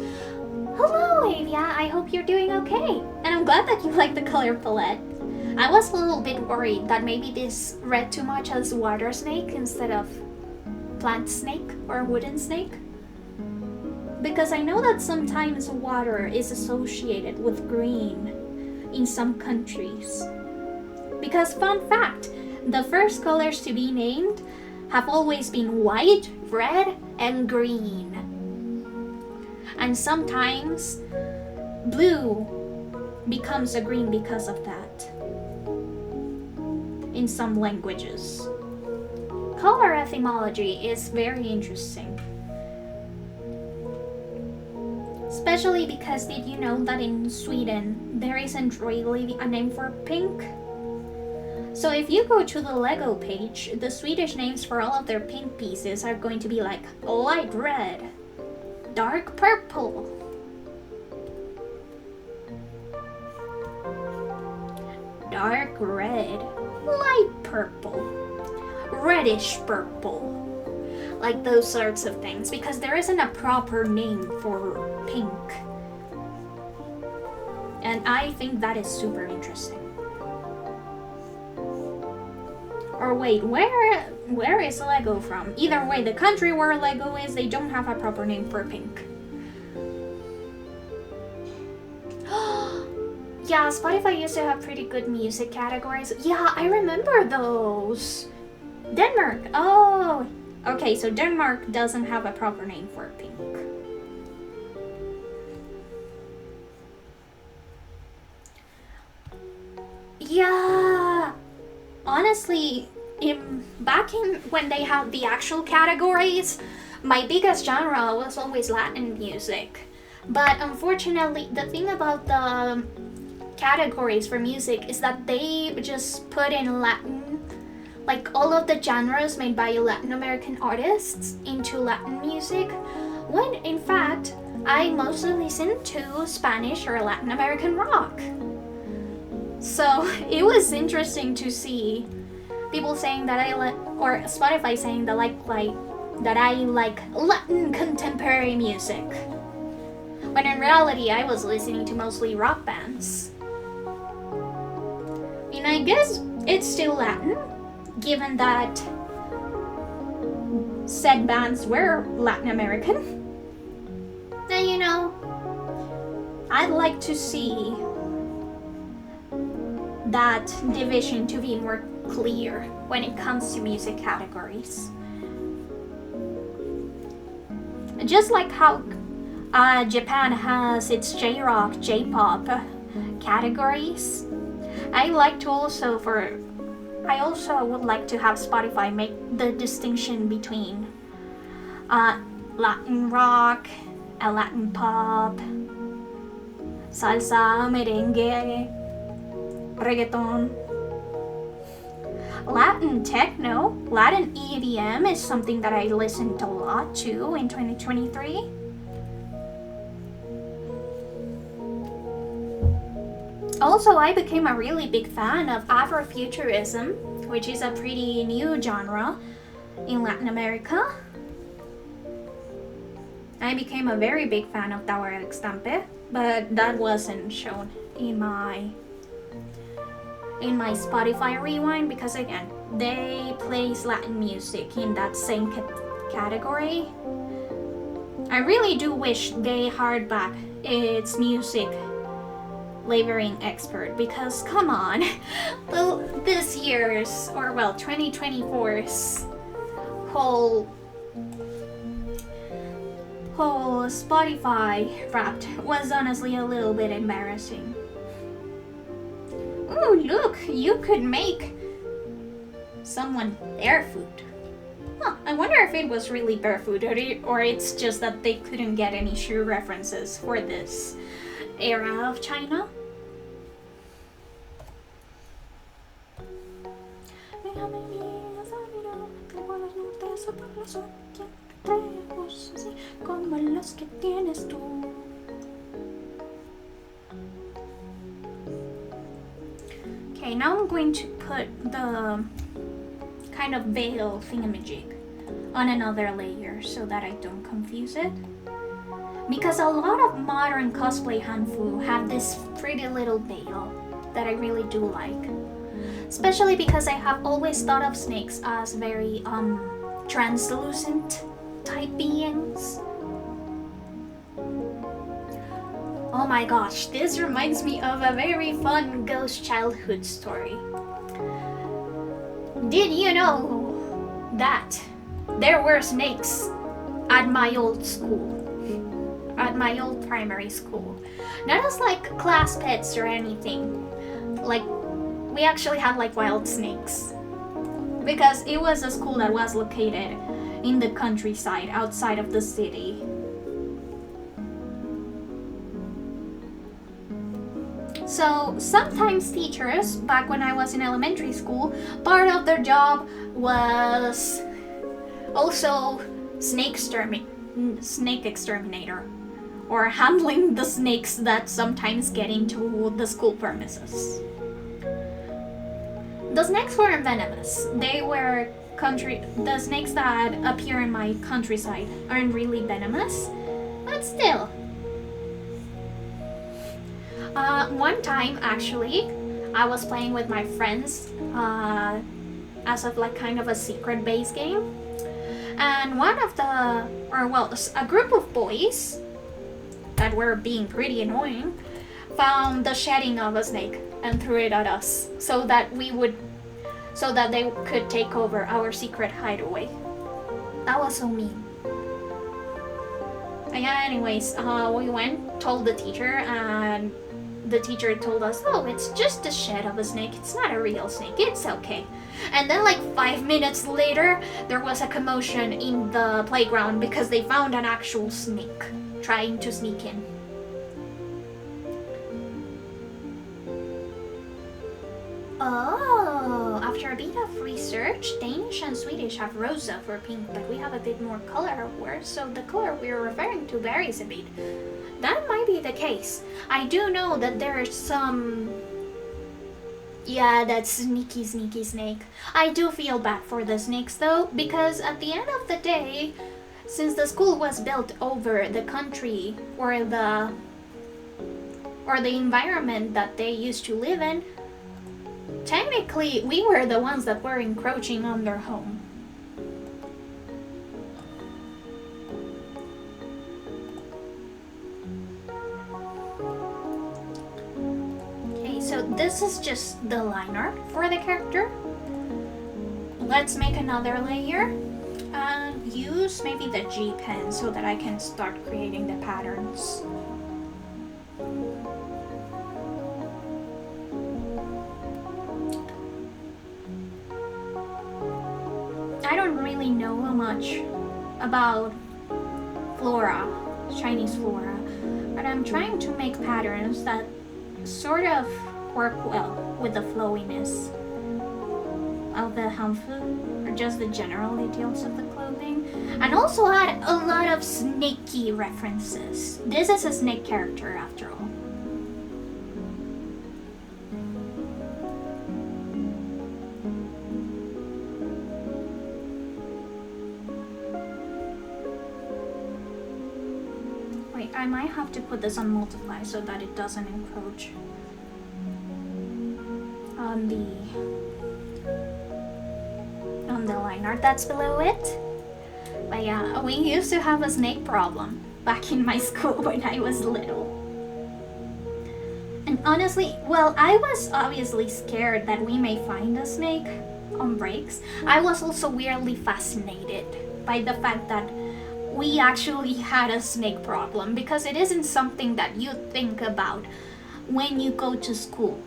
Hello, Avia. I hope you're doing okay. And I'm glad that you like the color palette. I was a little bit worried that maybe this read too much as water snake instead of plant snake or wooden snake. Because I know that sometimes water is associated with green in some countries. Because fun fact, the first colors to be named have always been white, red, and green. And sometimes blue becomes a green because of that in some languages. Color etymology is very interesting. Especially because did you know that in Sweden there isn't really a name for pink? So if you go to the Lego page, the Swedish names for all of their pink pieces are going to be like light red, dark purple, dark red, light purple, reddish purple, like those sorts of things, because there isn't a proper name for pink. And I think that is super interesting. Or wait, where is Lego from? Either way, the country where Lego is, they don't have a proper name for pink. Yeah, Spotify used to have pretty good music categories. Yeah, I remember those. Denmark. Oh, okay, so Denmark doesn't have a proper name for pink. Yeah. Honestly, back in when they had the actual categories, my biggest genre was always Latin music. But unfortunately, the thing about the categories for music is that they just put in Latin, like all of the genres made by Latin American artists into Latin music, when in fact, I mostly listen to Spanish or Latin American rock. So it was interesting to see people saying that or Spotify saying that that I like Latin contemporary music, when in reality I was listening to mostly rock bands. And I guess it's still Latin, given that said bands were Latin American. Then you know, I'd like to see that division to be more clear when it comes to music categories. Just like how Japan has its J-rock, J-pop categories, I also would like to have Spotify make the distinction between Latin rock, Latin pop, salsa, merengue, reggaeton, Latin techno, Latin EDM is something that I listened a lot to in 2023. Also, I became a really big fan of Afrofuturism, which is a pretty new genre in Latin America. I became a very big fan of Tower Extampe, but that wasn't shown in my Spotify rewind because again, they place Latin music in that same category. I really do wish they hired back its music labeling expert, because come on, this year's, or well, 2024's whole Spotify Wrapped was honestly a little bit embarrassing. Ooh, look, you could make someone barefoot. Huh, I wonder if it was really barefoot or it's just that they couldn't get any shoe references for this era of China. Okay, now I'm going to put the kind of veil thingamajig on another layer so that I don't confuse it. Because a lot of modern cosplay hanfu have this pretty little veil that I really do like. Especially because I have always thought of snakes as very translucent type beings. Oh my gosh, this reminds me of a very fun ghost childhood story. Did you know that there were snakes at my old school? At my old primary school. Not as like class pets or anything. Like, we actually had like wild snakes. Because it was a school that was located in the countryside outside of the city. So sometimes teachers, back when I was in elementary school, part of their job was also snake exterminator, or handling the snakes that sometimes get into the school premises. The snakes weren't venomous. They were the snakes that appear in my countryside aren't really venomous, but still. One time, actually, I was playing with my friends as of like kind of a secret base game, and a group of boys that were being pretty annoying found the shedding of a snake and threw it at us so that they could take over our secret hideaway. That was so mean. Yeah, anyways, we went, told the teacher, and the teacher told us, oh, it's just the shed of a snake, it's not a real snake, it's okay. And then like 5 minutes later, there was a commotion in the playground because they found an actual snake trying to sneak in. Oh, after a bit of research, Danish and Swedish have rosa for pink, but we have a bit more color words, so the color we're referring to varies a bit. That might be the case. I do know that there's some... Yeah, that sneaky snake. I do feel bad for the snakes though, because at the end of the day, since the school was built over the country or the environment that they used to live in, technically we were the ones that were encroaching on their home. Okay, so this is just the line art for the character. Let's make another layer and use maybe the G pen so that I can start creating the patterns. I don't really know much about flora, Chinese flora, but I'm trying to make patterns that sort of work well with the flowiness of the hanfu, or just the general details of the clothing, and also add a lot of snaky references. This is a snake character after all. Wait, I might have to put this on multiply so that it doesn't encroach on the line art that's below it. But yeah, we used to have a snake problem back in my school when I was little. And honestly, well, I was obviously scared that we may find a snake on breaks. I was also weirdly fascinated by the fact that we actually had a snake problem, because it isn't something that you think about when you go to school.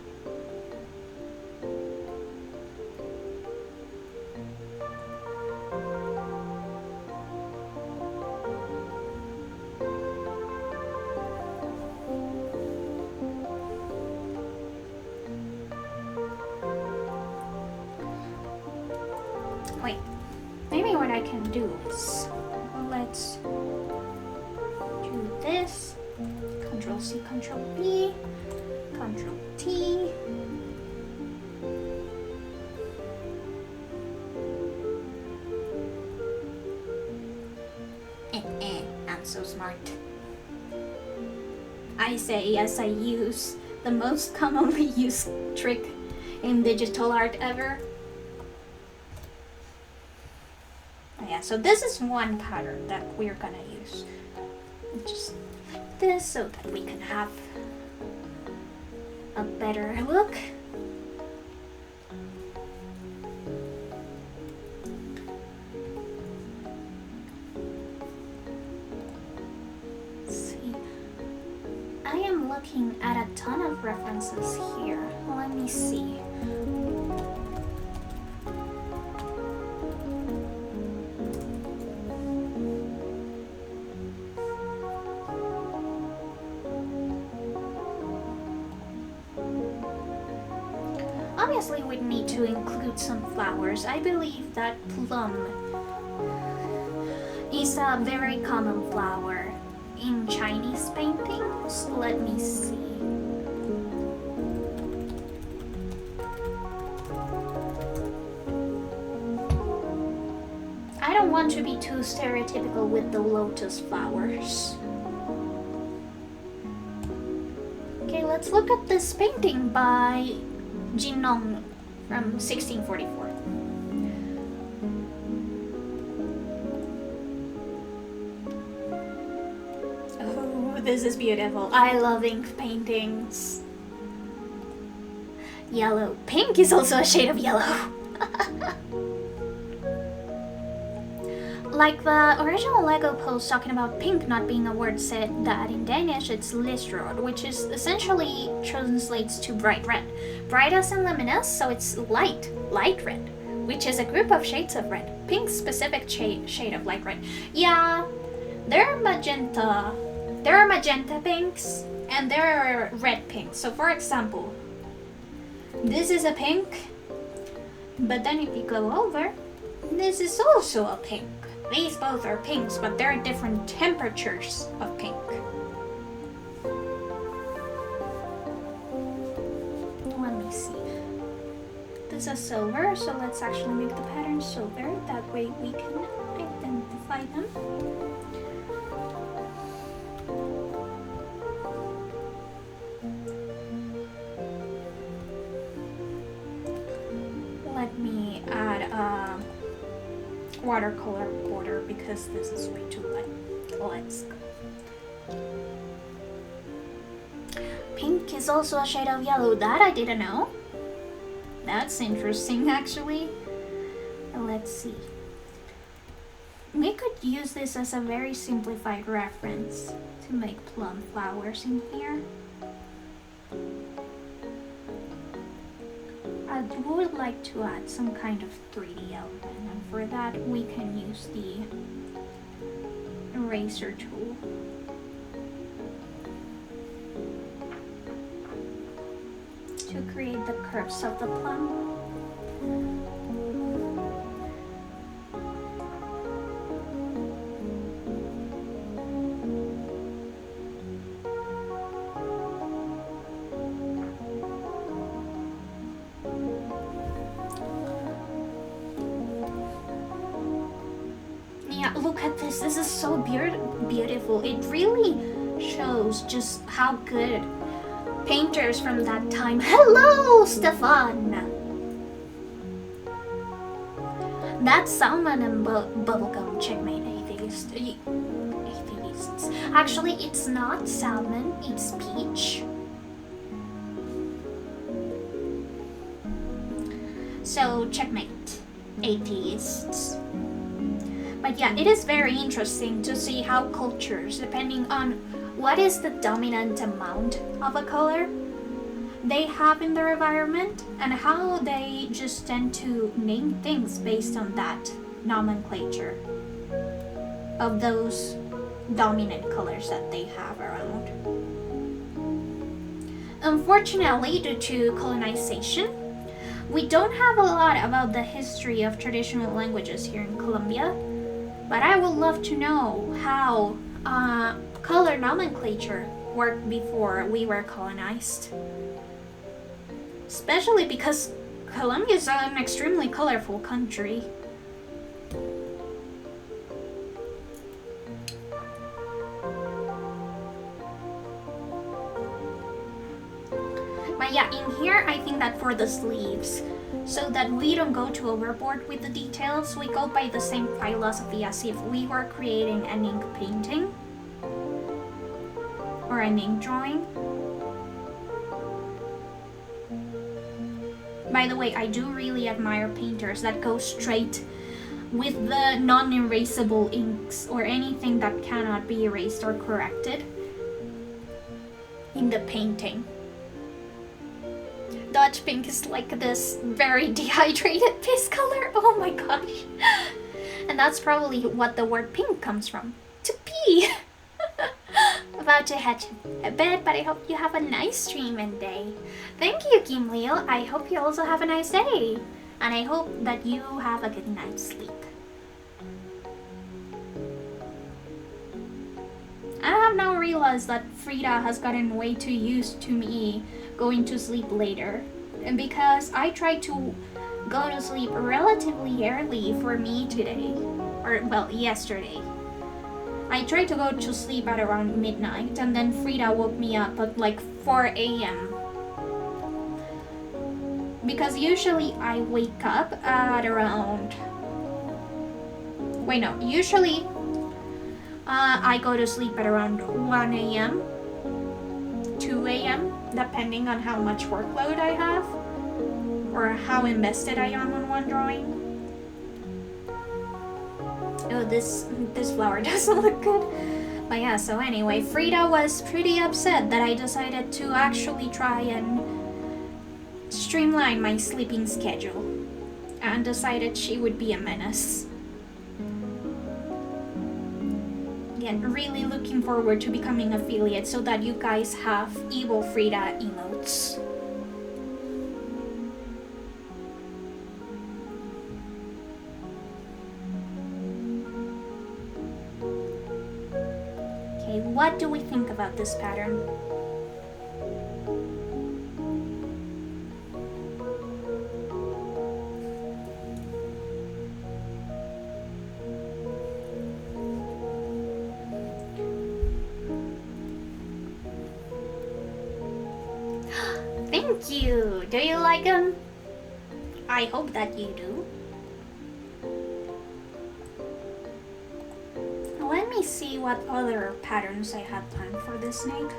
Wait, maybe what I can do is, let's do this, Control C, Control V, Control T, art. I say as I use the most commonly used trick in digital art ever. Yeah, so this is one pattern that we're gonna use. Just like this so that we can have a better look. Let's see. I am looking at a ton of references here. Let me see. Obviously, we'd need to include some flowers. I believe that plum is a very common flower in Chinese paintings. Let me see. I don't want to be too stereotypical with the lotus flowers. Okay, let's look at this painting by Jinnong from 1644. Oh, this is beautiful. I love ink paintings. Yellow. Pink is also a shade of yellow. Like the original Lego post talking about pink not being a word, said that in Danish it's lyserød, which is essentially translates to bright red. Bright as in luminous, so it's light red, which is a group of shades of red. Pink's specific shade of light red. Yeah, there are magenta pinks, and there are red pinks. So for example, this is a pink, but then if you go over, this is also a pink. These both are pinks, but they're different temperatures of pink. Let me see. This is silver, so let's actually make the pattern silver. That way we can identify them. Let me add a watercolor border because this is way too light. Let's go. Pink is also a shade of yellow. That I didn't know. That's interesting, actually. Let's see. We could use this as a very simplified reference to make plum flowers in here. I would like to add some kind of 3D element, and for that we can use the eraser tool. To create the curves of the plum. Look at this. This is so beautiful. It really shows just how good painters from that time. Hello, Stefan. That's salmon and bubblegum. Checkmate, atheists. Actually, it's not salmon. It's peach. So checkmate, atheists. But yeah, it is very interesting to see how cultures, depending on what is the dominant amount of a color they have in their environment, and how they just tend to name things based on that nomenclature of those dominant colors that they have around. Unfortunately, due to colonization, we don't have a lot about the history of traditional languages here in Colombia. But I would love to know how color nomenclature worked before we were colonized. Especially because Colombia is an extremely colorful country. But yeah, in here, I think that for the sleeves, so that we don't go too overboard with the details, we go by the same philosophy as if we were creating an ink painting or an ink drawing. By the way, I do really admire painters that go straight with the non-erasable inks or anything that cannot be erased or corrected in the painting. Dutch pink is like this very dehydrated piss color. Oh my gosh. And that's probably what the word pink comes from. To pee. About to head to bed, but I hope you have a nice stream and day. Thank you, Kim Leo. I hope you also have a nice day. And I hope that you have a good night's sleep. I have now realized that Frida has gotten way too used to me going to sleep later. And because I tried to go to sleep relatively early for me today, or well, yesterday. I tried to go to sleep at around midnight, and then Frida woke me up at like 4 a.m. Because usually I wake up at around... Wait, no. Usually I go to sleep at around 1 a.m. 2 a.m. depending on how much workload I have or how invested I am on one drawing. Oh, this flower doesn't look good. But yeah, so anyway, Frida was pretty upset that I decided to actually try and streamline my sleeping schedule and decided she would be a menace. Again, really looking forward to becoming affiliate so that you guys have evil Frida emotes. Okay, what do we think about this pattern? Thank you! Do you like them? I hope that you do. Let me see what other patterns I have planned for this night.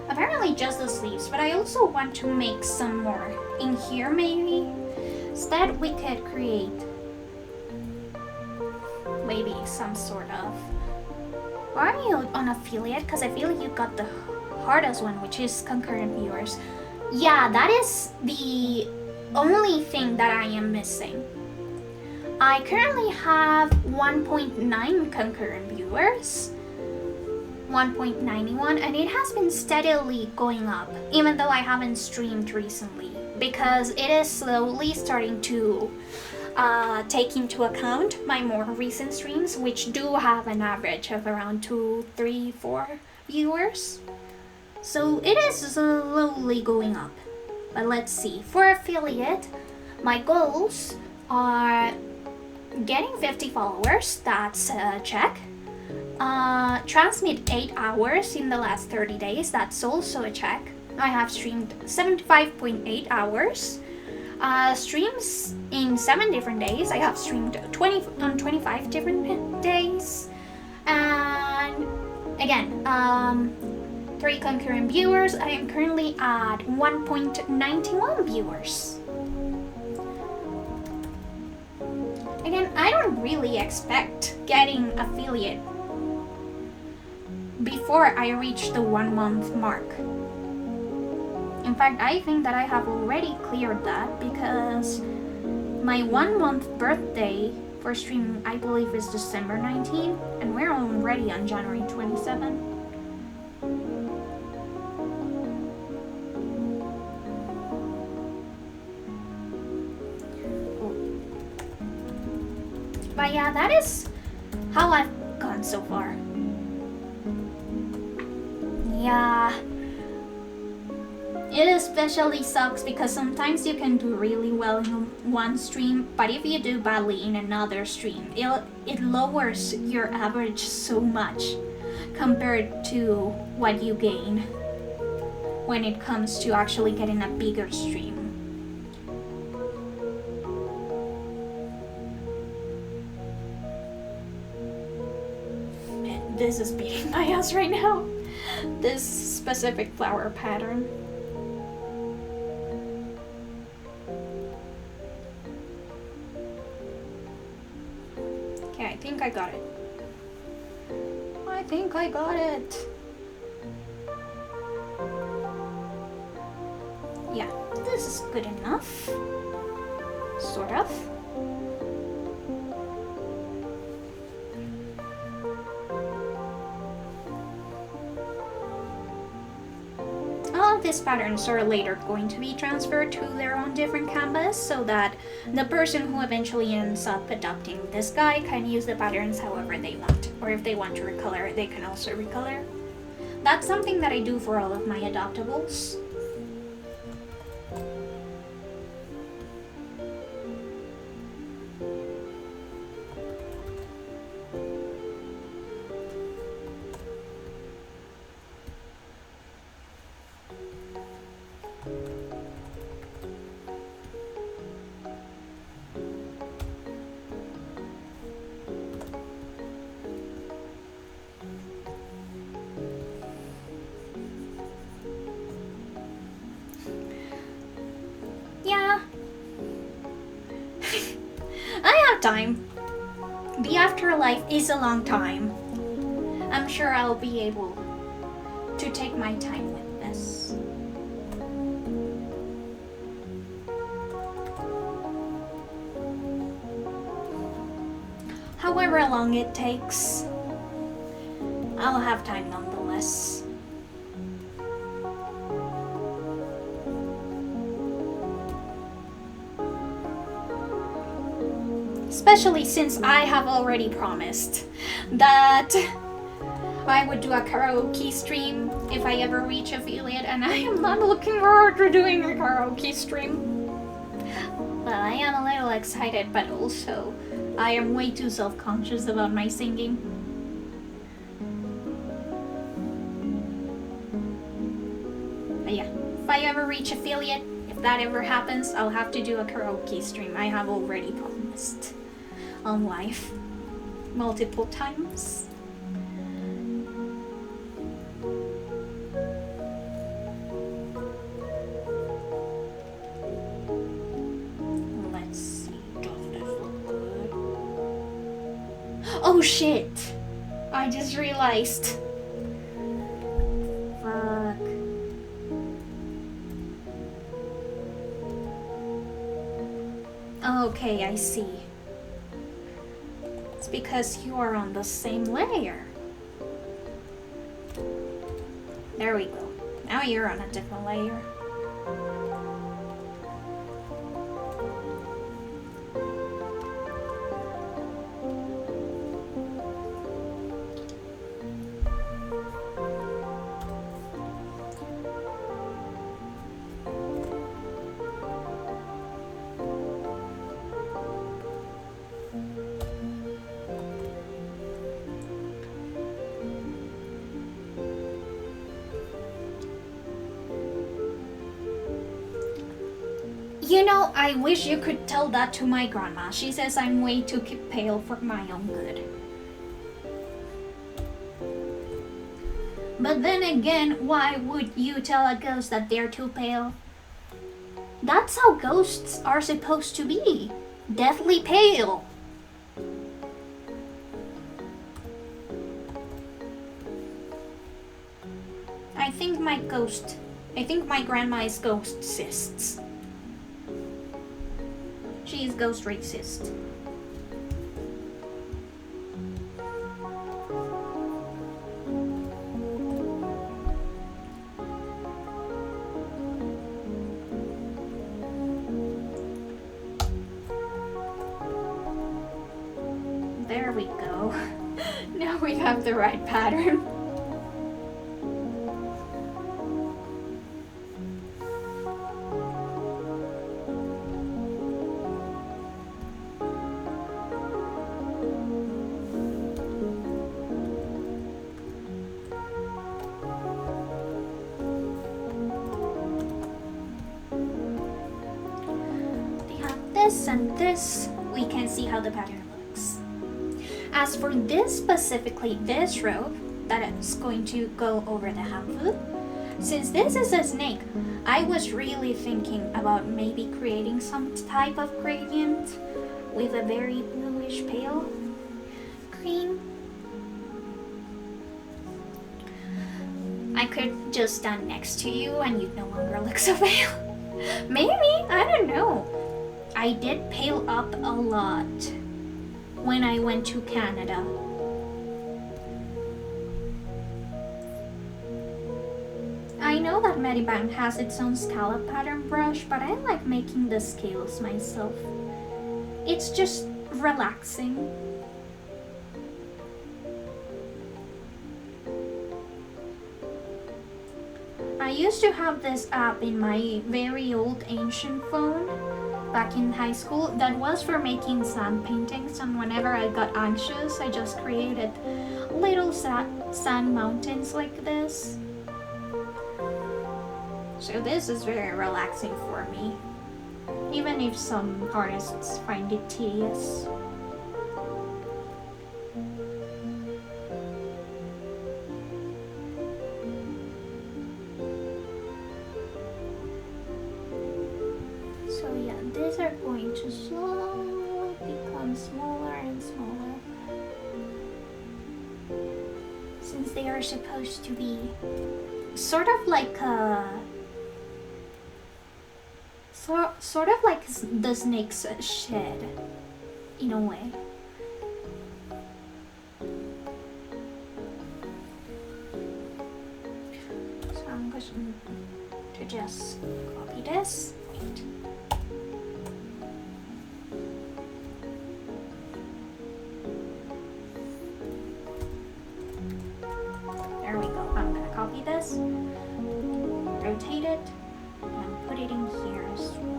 Apparently just the sleeves, but I also want to make some more in here maybe. Instead we could create maybe some sort of... Are you on affiliate? Because I feel like you got the hardest one, which is concurrent viewers. Yeah, that is the only thing that I am missing. I currently have 1.9 concurrent viewers, 1.91, and it has been steadily going up, even though I haven't streamed recently, because it is slowly starting to take into account my more recent streams, which do have an average of around 2, 3, 4 viewers. So it is slowly going up. But let's see. For affiliate, my goals are getting 50 followers, that's a check. Transmit 8 hours in the last 30 days, that's also a check. I have streamed 75.8 hours. Streams in 7 different days. I have streamed 25 different days. And again, 3 concurrent viewers. I am currently at 1.91 viewers. Again, I don't really expect getting affiliate before I reach the 1 month mark. In fact, I think that I have already cleared that because my 1 month birthday for streaming, I believe, is December 19, and we're already on January 27. But yeah, that is how I've gone so far. Yeah. It especially sucks because sometimes you can do really well in one stream, but if you do badly in another stream, it lowers your average so much compared to what you gain. when it comes to actually getting a bigger stream. This is beating my ass right now. This specific flower pattern. Okay, I think I got it. I think I got it. Yeah, this is good enough. Sort of. All of these patterns are later going to be transferred to their own different canvas so that the person who eventually ends up adopting this guy can use the patterns however they want. Or if they want to recolor, they can also recolor. That's something that I do for all of my adoptables. Time. The afterlife is a long time. I'm sure I'll be able to take my time with this. However long it takes, I'll have time nonetheless. Especially since I have already promised that I would do a karaoke stream if I ever reach affiliate, and I am not looking forward to doing a karaoke stream. Well, I am a little excited, but also I am way too self-conscious about my singing. But yeah, if I ever reach affiliate, if that ever happens, I'll have to do a karaoke stream. I have already promised on live multiple times. Let's see, does this look good? Oh shit! I just realized. Fuck. Okay, I see. Because you are on the same layer. There we go. Now you're on a different layer. You know, I wish you could tell that to my grandma. She says I'm way too pale for my own good. But then again, why would you tell a ghost that they're too pale? That's how ghosts are supposed to be. Deathly pale. I think my grandma is ghost cysts. She is ghost racist. There we go. Now we have the right pattern. this, we can see how the pattern looks. As for this specifically, this rope that is going to go over the hamfu, since this is a snake, I was really thinking about maybe creating some type of gradient with a very bluish pale green. I could just stand next to you and you'd no longer look so pale. Maybe, I don't know. I did pale up a lot when I went to Canada. I know that Medibang has its own scallop pattern brush, but I like making the scales myself. It's just relaxing. I used to have this app in my very old ancient phone back in high school that was for making sand paintings, and whenever I got anxious I just created little sand mountains like this. So this is very relaxing for me, even if some artists find it tedious. So yeah, these are going to slowly become smaller and smaller, since they are supposed to be sort of like the snake's shed, in a way. So I'm going to just copy this. Wait. There we go. I'm gonna copy this, rotate it, and put it in here as well.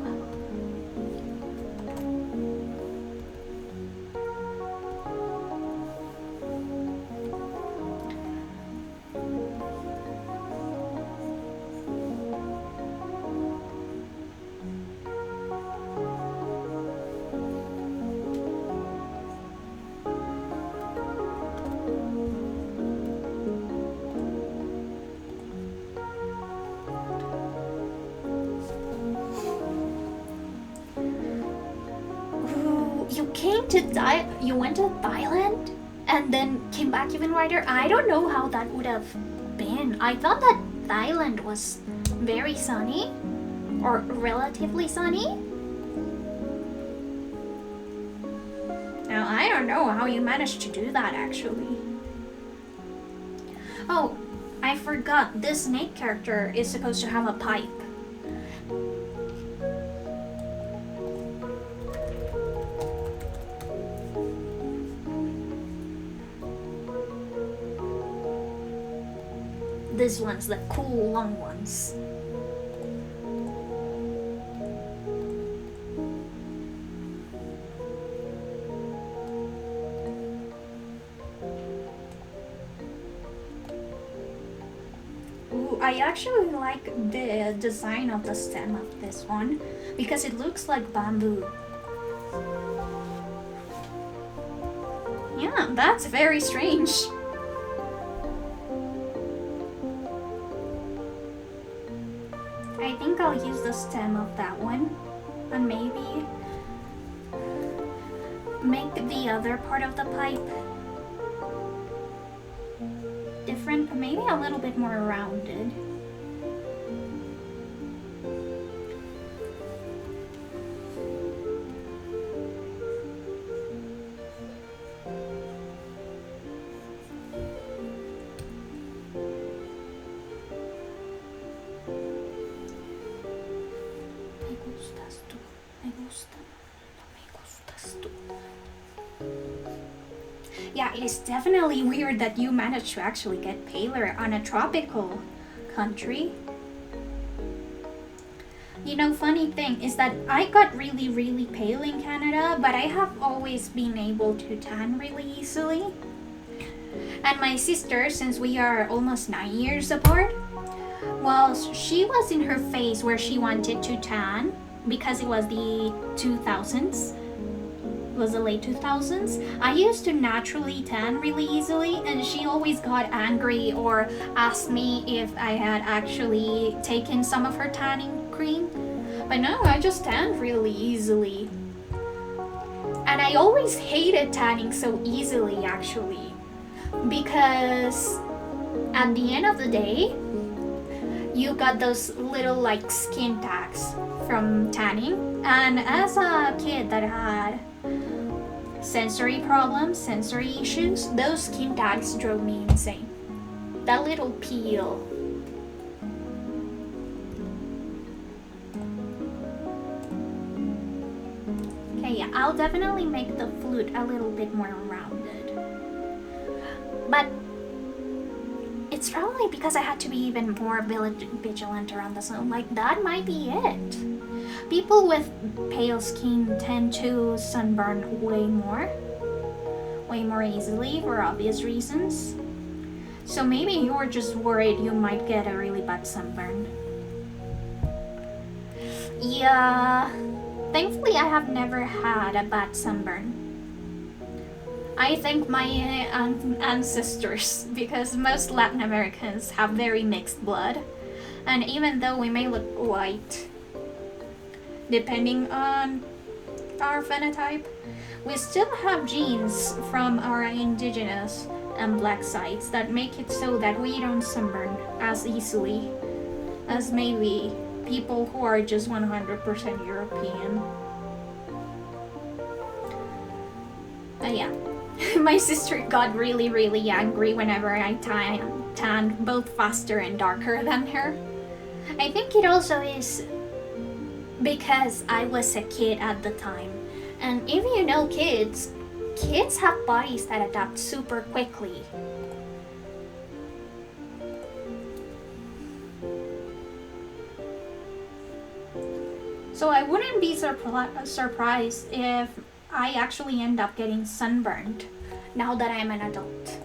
You went to Thailand and then came back even wider? I don't know how that would have been. I thought that Thailand was very sunny, or relatively sunny. Now I don't know how you managed to do that actually. Oh, I forgot, this snake character is supposed to have a pipe. These ones, the cool long ones. Ooh, I actually like the design of the stem of this one because it looks like bamboo. Yeah, that's very strange. I think I'll use the stem of that one and maybe make the other part of the pipe different, maybe a little bit more rounded. Yeah, it is definitely weird that you managed to actually get paler on a tropical country. You know, funny thing is that I got really pale in Canada, but I have always been able to tan really easily. And my sister, since we are almost 9 years apart, well, she was in her phase where she wanted to tan, because it was the 2000s. It was the late 2000s. I used to naturally tan really easily, and she always got angry or asked me if I had actually taken some of her tanning cream. But no, I just tanned really easily. And I always hated tanning so easily, actually, because at the end of the day, you got those little like skin tags from tanning. And as a kid that had sensory problems, sensory issues, those skin tags drove me insane. That little peel. Okay, yeah, I'll definitely make the flute a little bit more rounded. But it's probably because I had to be even more vigilant around the sun. Like, that might be it. People with pale skin tend to sunburn way more easily for obvious reasons. So maybe you're just worried you might get a really bad sunburn. Yeah, thankfully I have never had a bad sunburn. I thank my ancestors, because most Latin Americans have very mixed blood, and even though we may look white depending on our phenotype, we still have genes from our indigenous and black sides that make it so that we don't sunburn as easily as maybe people who are just 100% European. Yeah. My sister got really angry whenever I tanned both faster and darker than her. I think it also is because I was a kid at the time. And if you know kids have bodies that adapt super quickly. So I wouldn't be surprised if I actually end up getting sunburned now that I'm an adult.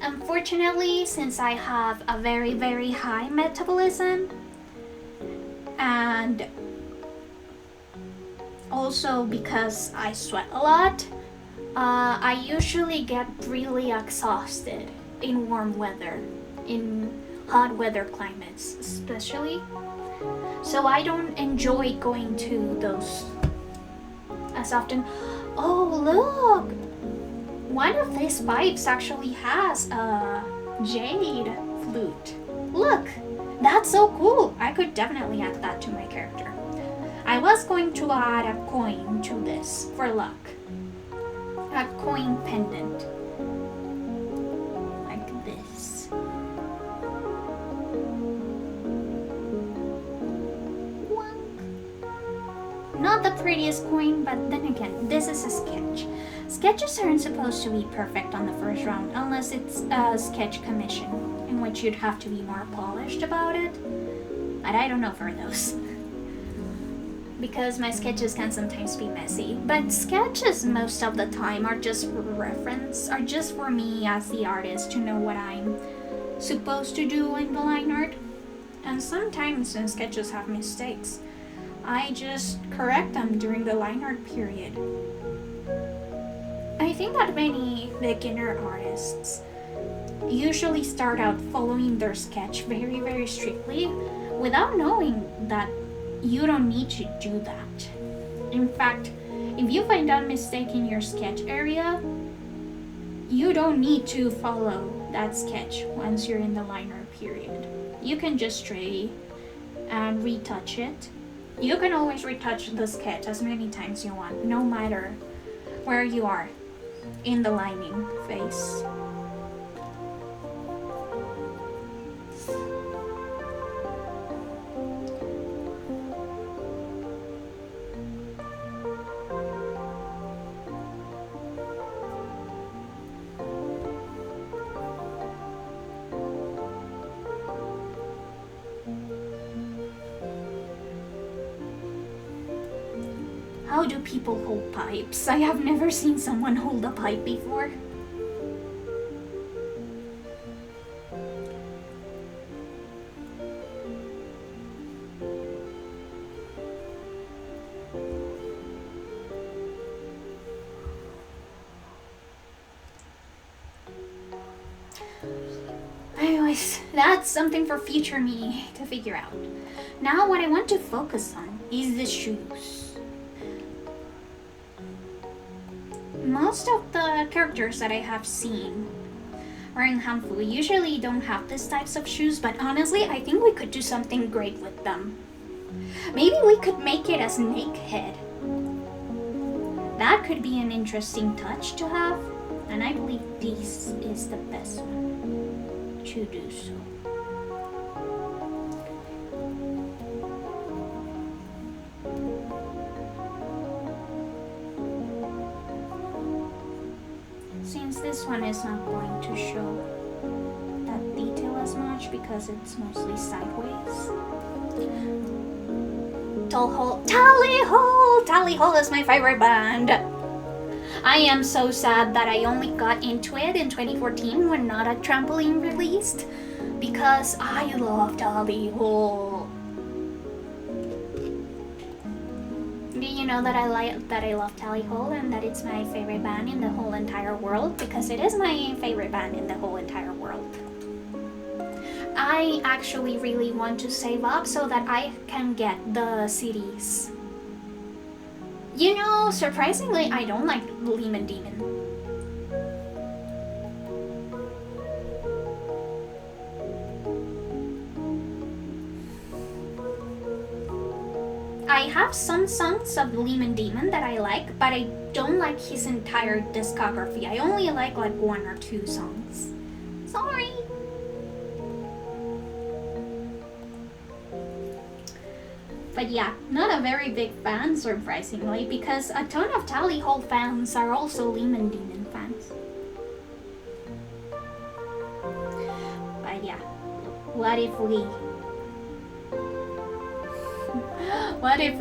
Unfortunately, since I have a very high metabolism, and also because I sweat a lot, I usually get really exhausted in warm weather, in hot weather climates especially. So I don't enjoy going to those as often. Oh, look! One of these pipes actually has a jade flute. Look! That's so cool! I could definitely add that to my character. I was going to add a coin to this for luck. A coin pendant. Like this. Not the prettiest coin, but then again, this is a sketch. Sketches aren't supposed to be perfect on the first round unless it's a sketch commission, in which you'd have to be more polished about it. But I don't know for those. Because my sketches can sometimes be messy. But sketches most of the time are just for me as the artist to know what I'm supposed to do in the line art. And sometimes when sketches have mistakes, I just correct them during the line art period. I think that many beginner artists usually start out following their sketch very strictly without knowing that you don't need to do that. In fact, if you find a mistake in your sketch area, you don't need to follow that sketch once you're in the line art period. You can just stray and retouch it. You can always retouch the sketch as many times you want, no matter where you are in the lining phase. How do people hold pipes? I have never seen someone hold a pipe before. anyways, that's something for future me to figure out. Now what I want to focus on is the shoes. Most of the characters that I have seen wearing hanfu usually don't have these types of shoes, but honestly, I think we could do something great with them. Maybe we could make it a snake head. That could be an interesting touch to have, and I believe this is the best one to do so. Since this one is not going to show that detail as much because it's mostly sideways. Tally Hole is my favorite band. I am so sad that I only got into it in 2014 when Not a Trampoline released, because I love Tally Hole. Do you know that I love Tally Hole and that it's my favorite band in the whole entire world? Because it is my favorite band in the whole entire world. I actually really want to save up so that I can get the CDs. You know, surprisingly, I don't like Lemon Demon. I have some songs of Lemon Demon that I like, but I don't like his entire discography. I only like one or two songs. Sorry. But yeah, not a very big fan, surprisingly, because a ton of Tally Hole fans are also Lemon Demon fans. But yeah, what if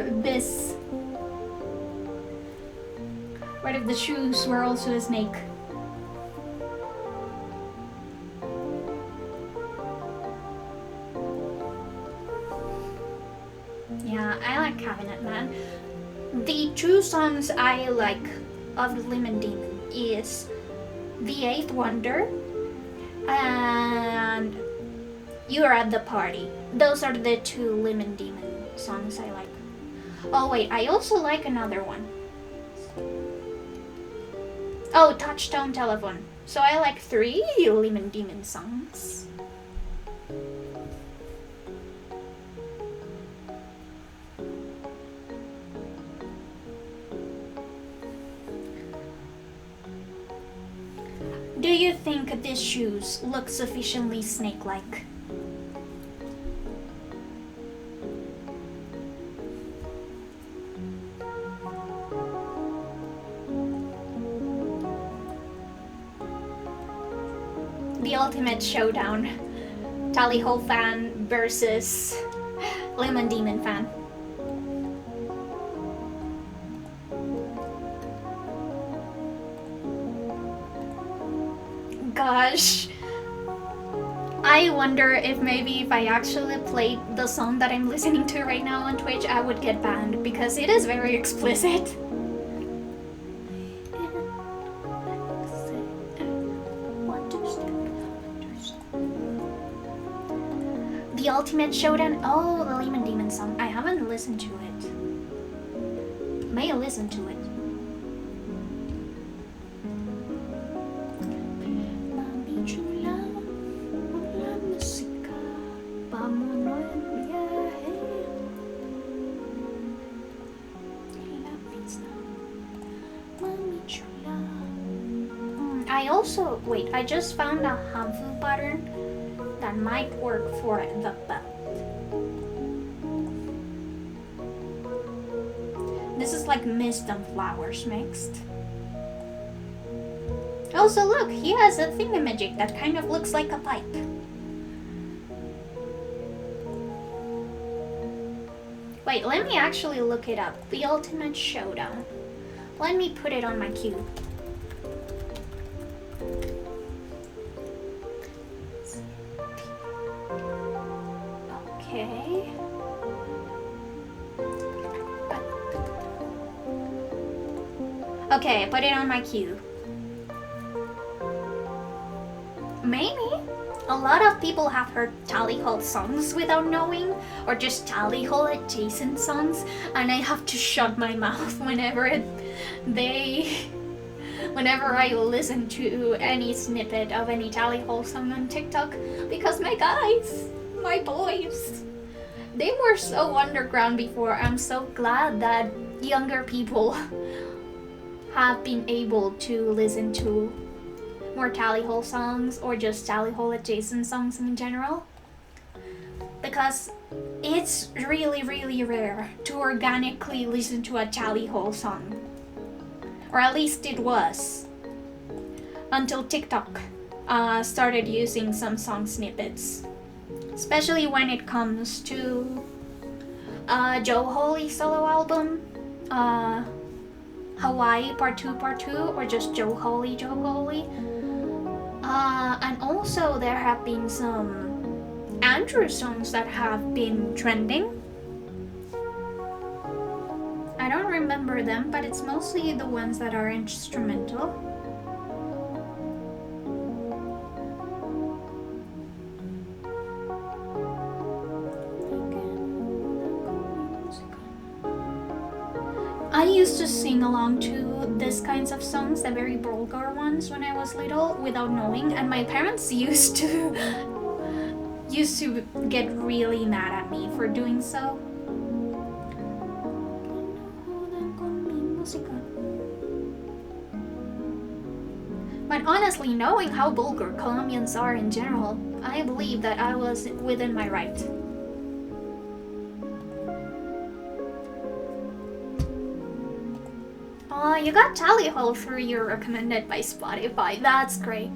the shoes were also a snake? Yeah, I like Cabinet Man. The two songs I like of Lemon Demon is The Eighth Wonder and You're at the Party. Those are the two Lemon Demon songs I like. Oh wait, I also like another one. Oh, Touchtone Telephone. So I like 3 Lemon Demon songs. Do you think these shoes look sufficiently snake-like? The ultimate showdown. Tally Hole fan versus Lemon Demon fan. Gosh, I wonder if maybe if I actually played the song that I'm listening to right now on Twitch, I would get banned because it is very explicit. The Ultimate Showdown. Oh, the Lemon Demon song. I haven't listened to it. May listen to it. I also, wait, I just found a hanfu pattern that might work for the belt. This is like mist and flowers mixed. Also look, he has a thingamajig that kind of looks like a pipe. Wait, let me actually look it up. The Ultimate Showdown. Let me put it on my queue. Okay. Okay, put it on my queue. Maybe. a lot of people have heard Tally Hall songs without knowing, or just Tally Hall adjacent songs, and I have to shut my mouth whenever I listen to any snippet of any Tally Hall song on TikTok, because my guys, my boys, they were so underground before. I'm so glad that younger people have been able to listen to more Tally Hall songs, or just Tally Hall adjacent songs in general, because it's really, really rare to organically listen to a Tally Hall song, or at least it was, until TikTok started using some song snippets, especially when it comes to Joe Holy's solo album, Hawaii Part 2 Part 2, or just Joe Holy. And also there have been some Andrew songs that have been trending. I don't remember them, but it's mostly the ones that are instrumental. I used to sing along to these kinds of songs, the very vulgar ones, when I was little, without knowing, and my parents used to get really mad at me for doing so. But honestly, knowing how vulgar Colombians are in general, I believe that I was within my right. Oh, you got Tally Hall through your recommended by Spotify. That's great.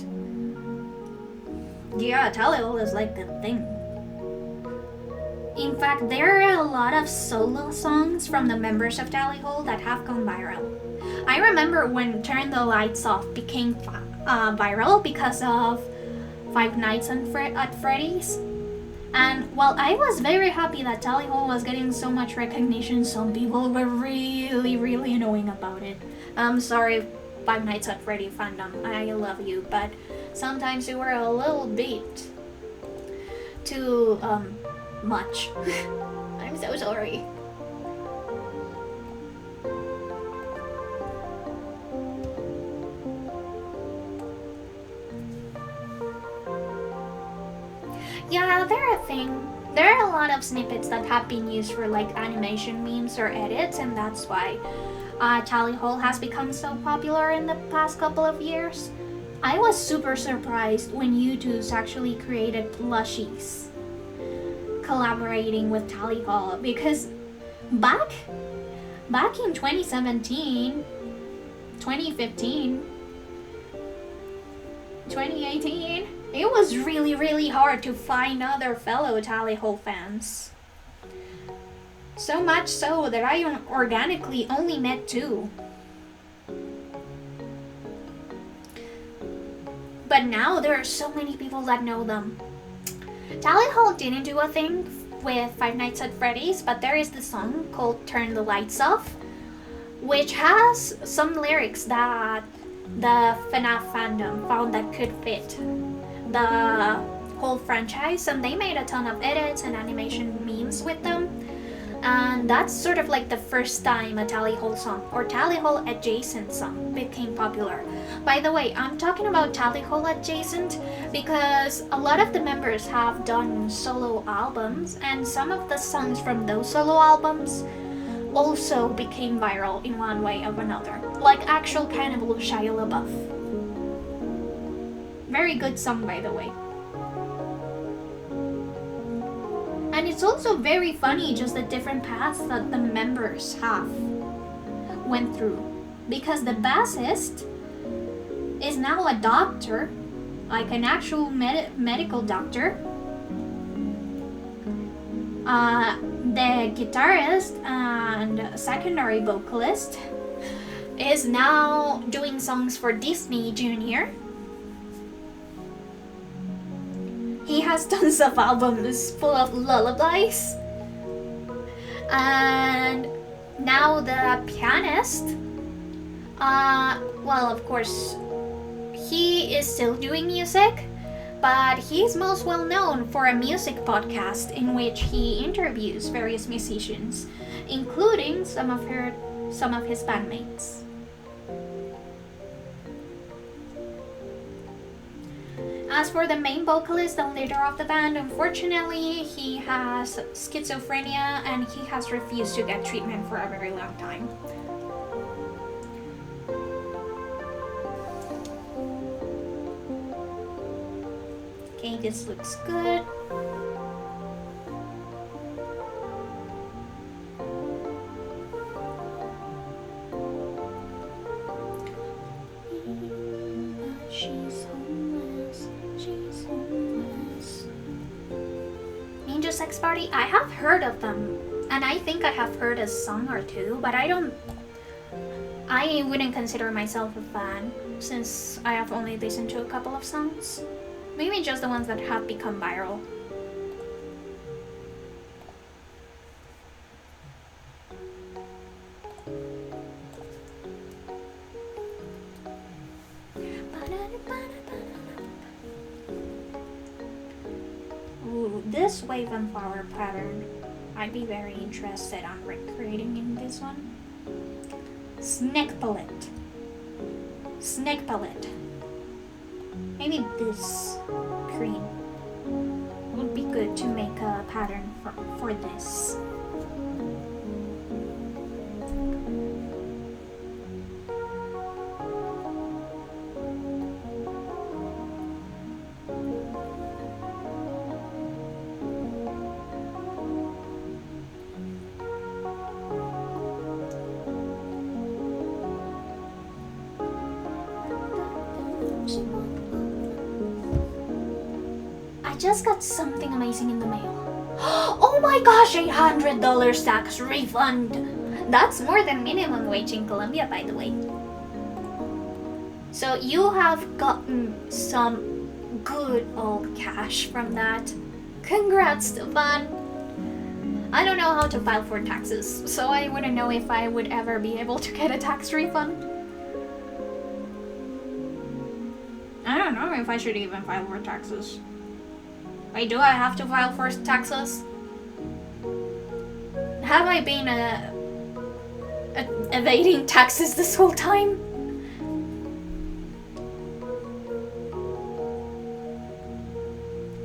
Yeah, Tally Hall is like the thing. In fact, there are a lot of solo songs from the members of Tally Hall that have gone viral. I remember when Turn the Lights Off became viral because of Five Nights at Freddy's. And while I was very happy that Tally Hall was getting so much recognition, some people were really, really annoying about it. I'm sorry, Five Nights at Freddy fandom, I love you, but sometimes you were a little bit too, much. I'm so sorry. Yeah, there are a lot of snippets that have been used for like animation memes or edits, and that's why Tally Hall has become so popular in the past couple of years. I was super surprised when YouTube's actually created plushies collaborating with Tally Hall, because back in 2017, 2015, 2018, it was really, really hard to find other fellow Tally Hall fans. So much so that I organically only met 2. But now there are so many people that know them. Tally Hall didn't do a thing with Five Nights at Freddy's, but there is the song called Turn the Lights Off, which has some lyrics that the FNAF fandom found that could fit the whole franchise, and they made a ton of edits and animation memes with them. And that's sort of like the first time a Tally Hall song, or Tally Hall adjacent song, became popular. By the way, I'm talking about Tally Hall adjacent because a lot of the members have done solo albums, and some of the songs from those solo albums also became viral in one way or another, like actual Cannibal Shia LaBeouf. Very good song, by the way. And it's also very funny just the different paths that the members have went through, because the bassist is now a doctor, like an actual medical doctor. The guitarist and secondary vocalist is now doing songs for Disney Junior. He has tons of albums full of lullabies. And now the pianist, well, of course, he is still doing music, but he's most well known for a music podcast in which he interviews various musicians, including some of his bandmates. As for the main vocalist and leader of the band, unfortunately, he has schizophrenia and he has refused to get treatment for a very long time. Okay, this looks good. Ninja Sex Party, I have heard of them, and I think I have heard a song or two, but I wouldn't consider myself a fan since I have only listened to a couple of songs. Maybe just the ones that have become viral. Ooh, this wave and flower pattern, I'd be very interested on recreating in this one. Snake palette. Snake palette. Maybe this green would be good to make a pattern for this. I just got something amazing in the mail. Oh my gosh, $800 tax refund! That's more than minimum wage in Colombia, by the way. So you have gotten some good old cash from that. Congrats, Stefan! I don't know how to file for taxes, so I wouldn't know if I would ever be able to get a tax refund. I don't know if I should even file for taxes. Wait, do I have to file for taxes? Have I been evading taxes this whole time?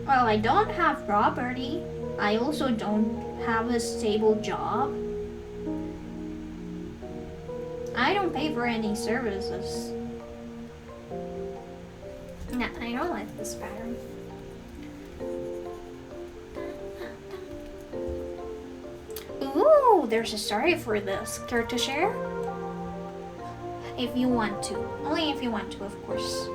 Well, I don't have property. I also don't have a stable job. I don't pay for any services. Nah, I don't like this pattern. Ooh, there's a story for this. Care to share? If you want to. Only if you want to, of course.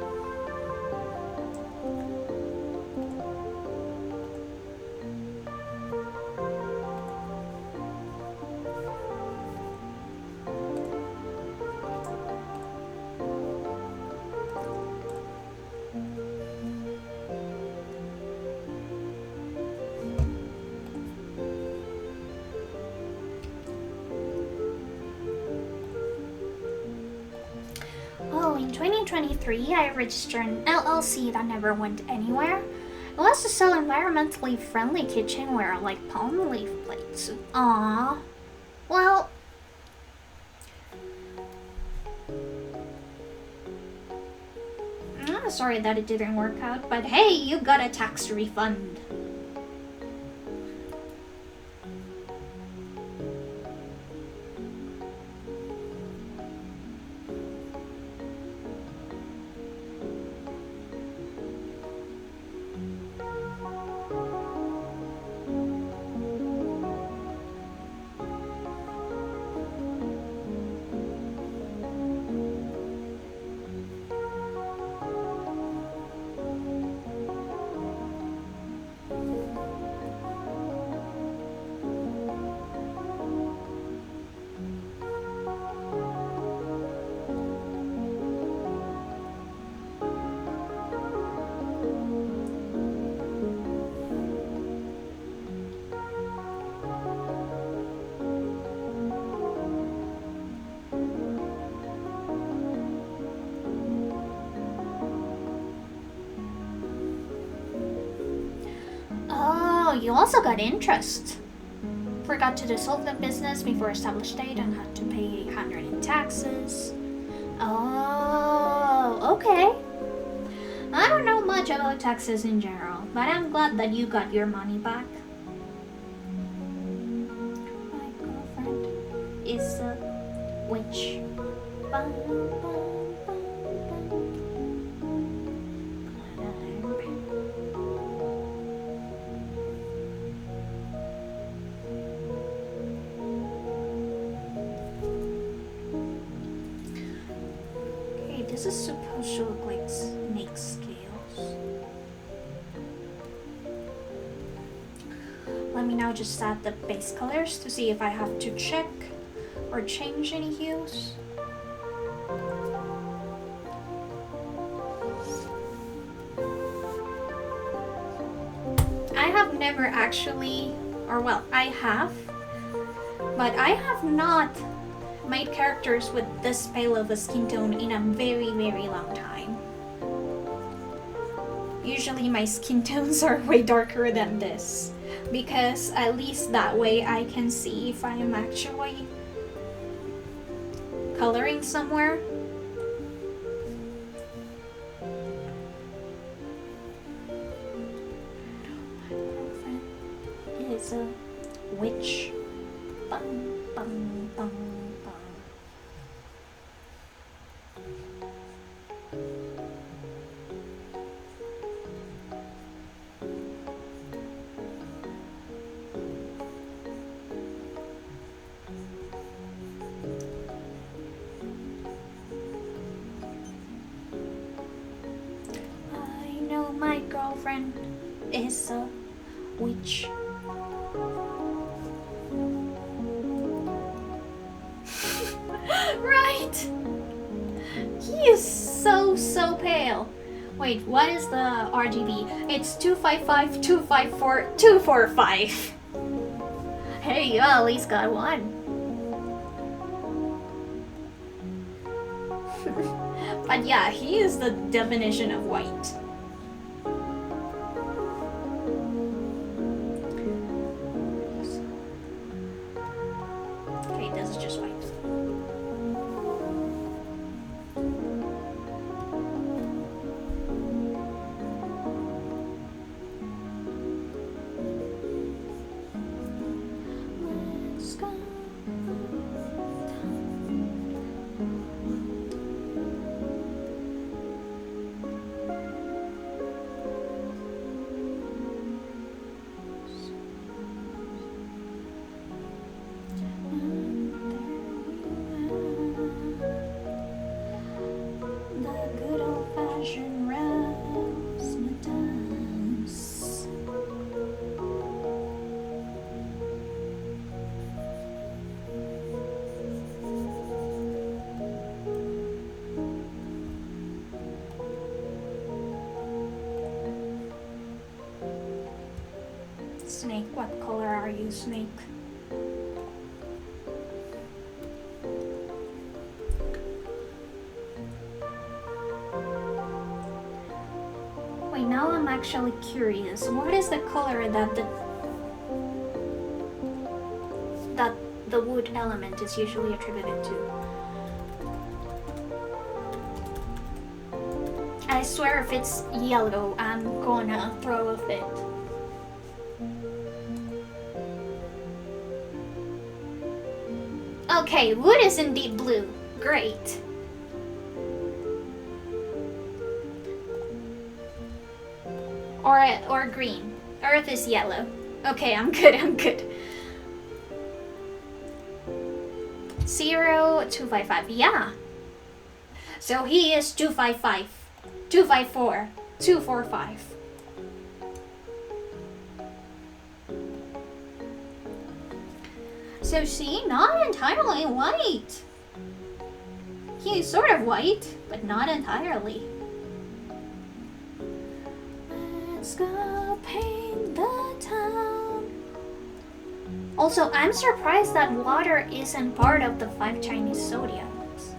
In 2023, I registered an LLC that never went anywhere. It was to sell environmentally friendly kitchenware like palm leaf plates. Aww. Well, I'm sorry that it didn't work out, but hey, you got a tax refund. Oh, you also got interest. Forgot to dissolve the business before established date and had to pay 100 in taxes. Oh, okay. I don't know much about taxes in general, but I'm glad that you got your money back. My girlfriend is a witch. Bum, bum, bum, okay, this is supposed to look like snake scales. Let me now just add the base colors to see if I have to check or change any hues. I have never actually, or well, I have, but I have not made characters with this pale of a skin tone in a very, very long time. Usually my skin tones are way darker than this, because at least that way I can see if I am actually coloring somewhere. My girlfriend is a witch. Bum, bum, bum, bum. I know my girlfriend is a witch. Right? He is so pale. Wait, what is the RGB? It's 255, 254, 245. Hey, you at least got one. But yeah, he is the definition of white. Okay, this is just white. Let's go. The good old-fashioned razzmatazz. Snake, what color are you, Snake? Wait, now I'm actually curious. What is the color that the wood element is usually attributed to? I swear if it's yellow, I'm gonna throw a fit. Okay, wood is indeed blue. Great. Or green. Earth is yellow. Okay, I'm good. 0255, yeah. So he is 255, 254, 245. So see, not entirely white. He's sort of white, but not entirely. Let's go paint the town. Also, I'm surprised that water isn't part of the 5 Chinese zodiacs.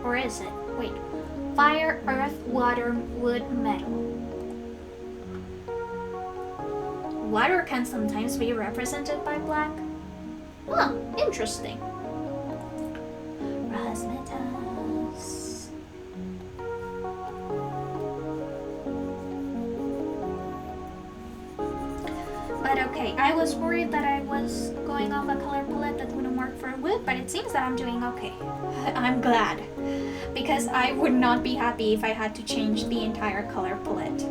Or is it? Wait. Fire, earth, water, wood, metal. water can sometimes be represented by black. Huh, interesting. Razzmatazz. But okay, I was worried that I was going off a color palette that wouldn't work for wood, but it seems that I'm doing okay. I'm glad, because I would not be happy if I had to change the entire color palette.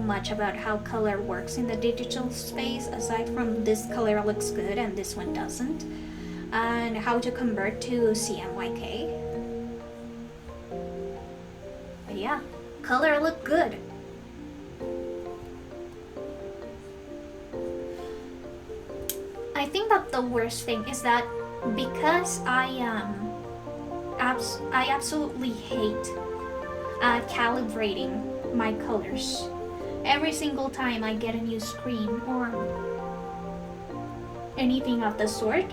Much about how color works in the digital space, aside from this color looks good and this one doesn't, and how to convert to CMYK. But yeah, color look good. I think that the worst thing is that because I absolutely hate calibrating my colors. Every single time I get a new screen or anything of the sort,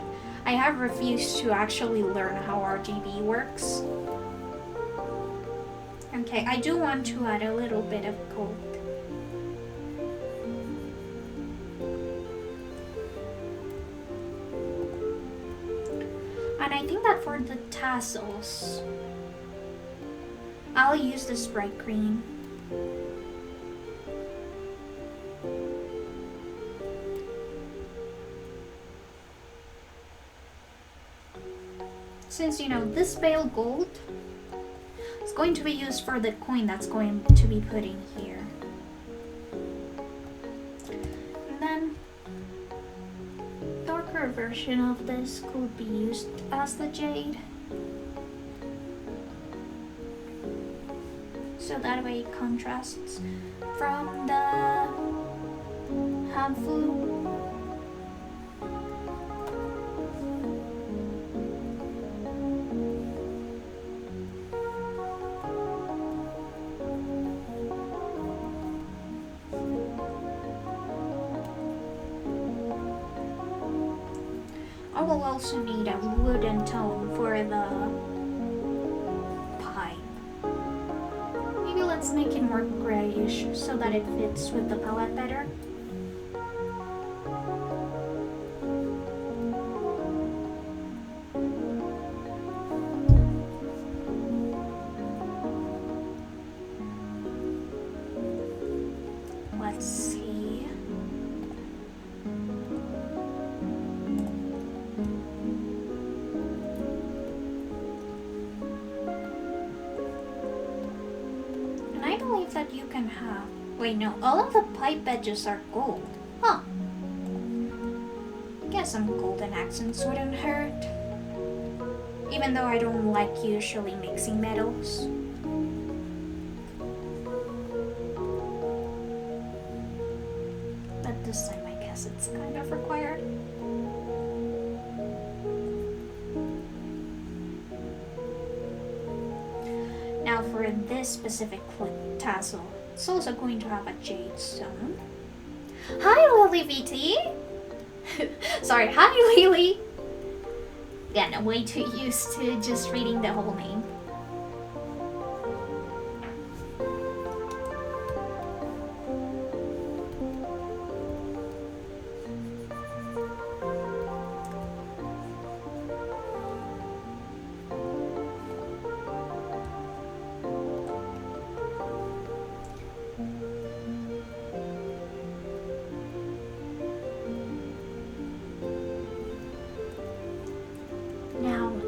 I have refused to actually learn how RGB works. Okay, I do want to add a little bit of gold. And I think that for the tassels, I'll use this bright green. Since, you know, this pale gold is going to be used for the coin that's going to be put in here. And then darker version of this could be used as the jade. So that way it contrasts from the Hanfu. I will also need a wooden tone for the pipe. Maybe let's make it more grayish so that it fits with the palette better. Let's see. That you can have. Wait, no, all of the pipe edges are gold. Huh. I guess some golden accents wouldn't hurt. Even though I don't like usually mixing metals. But this time I guess it's kind of required. Now for this specific tassel, it's also going to have a jade stone. Hi Lily VT! Sorry, hi Lily! Yeah, no, way too used to just reading the whole name.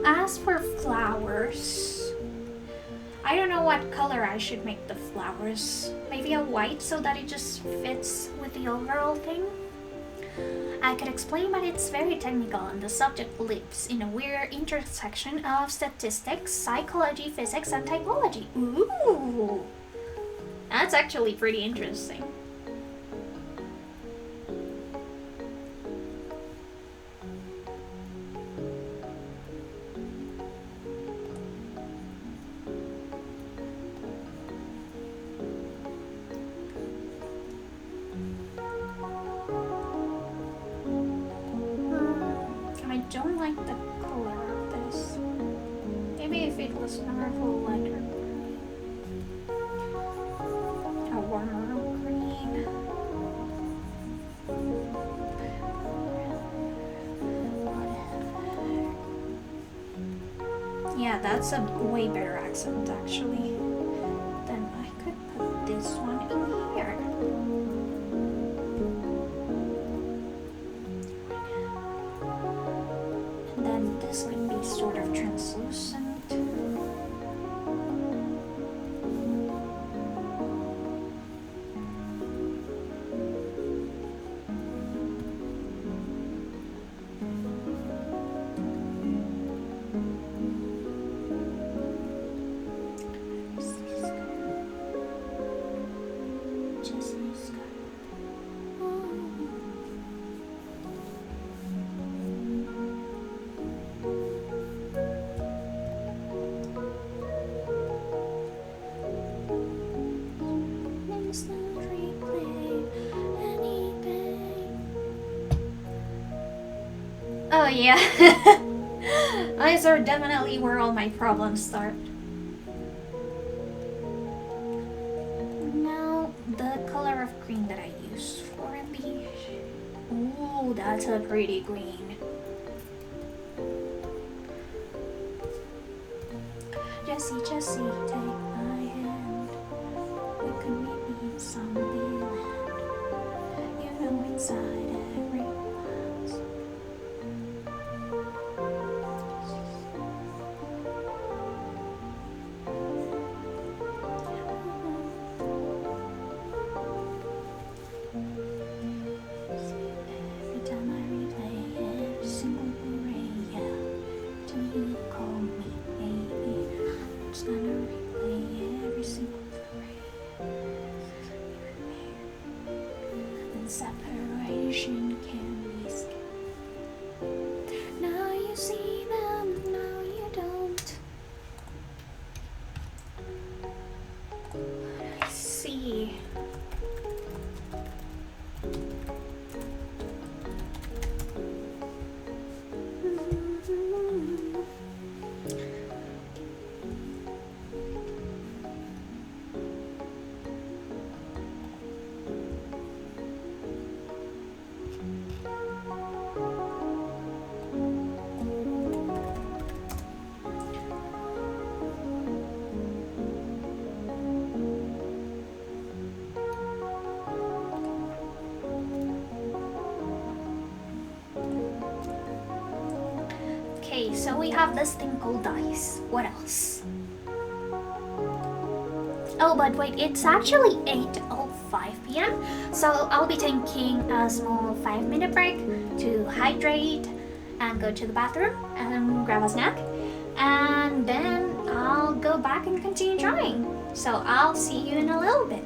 As for flowers, I don't know what color I should make the flowers. Maybe a white so that it just fits with the overall thing. I could explain, but it's very technical, and the subject lives in a weird intersection of statistics, psychology, physics, and typology. Ooh! That's actually pretty interesting. I don't like the color of this. Maybe if it was normal lighter. A warmer green. Yeah, that's a way better accent actually. Then I could put this one in here. And then this could be sort of translucent. Oh yeah, eyes are definitely where all my problems start. Now, the color of green that I use for the... Ooh, that's a pretty green. Jessie, Jessie, take my hand. We could meet me in some land. You know inside every house. Every time I replay every single Blu-ray, yeah, till you call me baby, I'm just gonna replay every single Blu-ray. And separation can be scary. Now you see them, now you don't. I see. Okay, so we have this thing called dice. What else? Oh, but wait, it's actually 8:05 p.m. So I'll be taking a small 5-minute break to hydrate and go to the bathroom and grab a snack. And then I'll go back and continue drawing. So I'll see you in a little bit.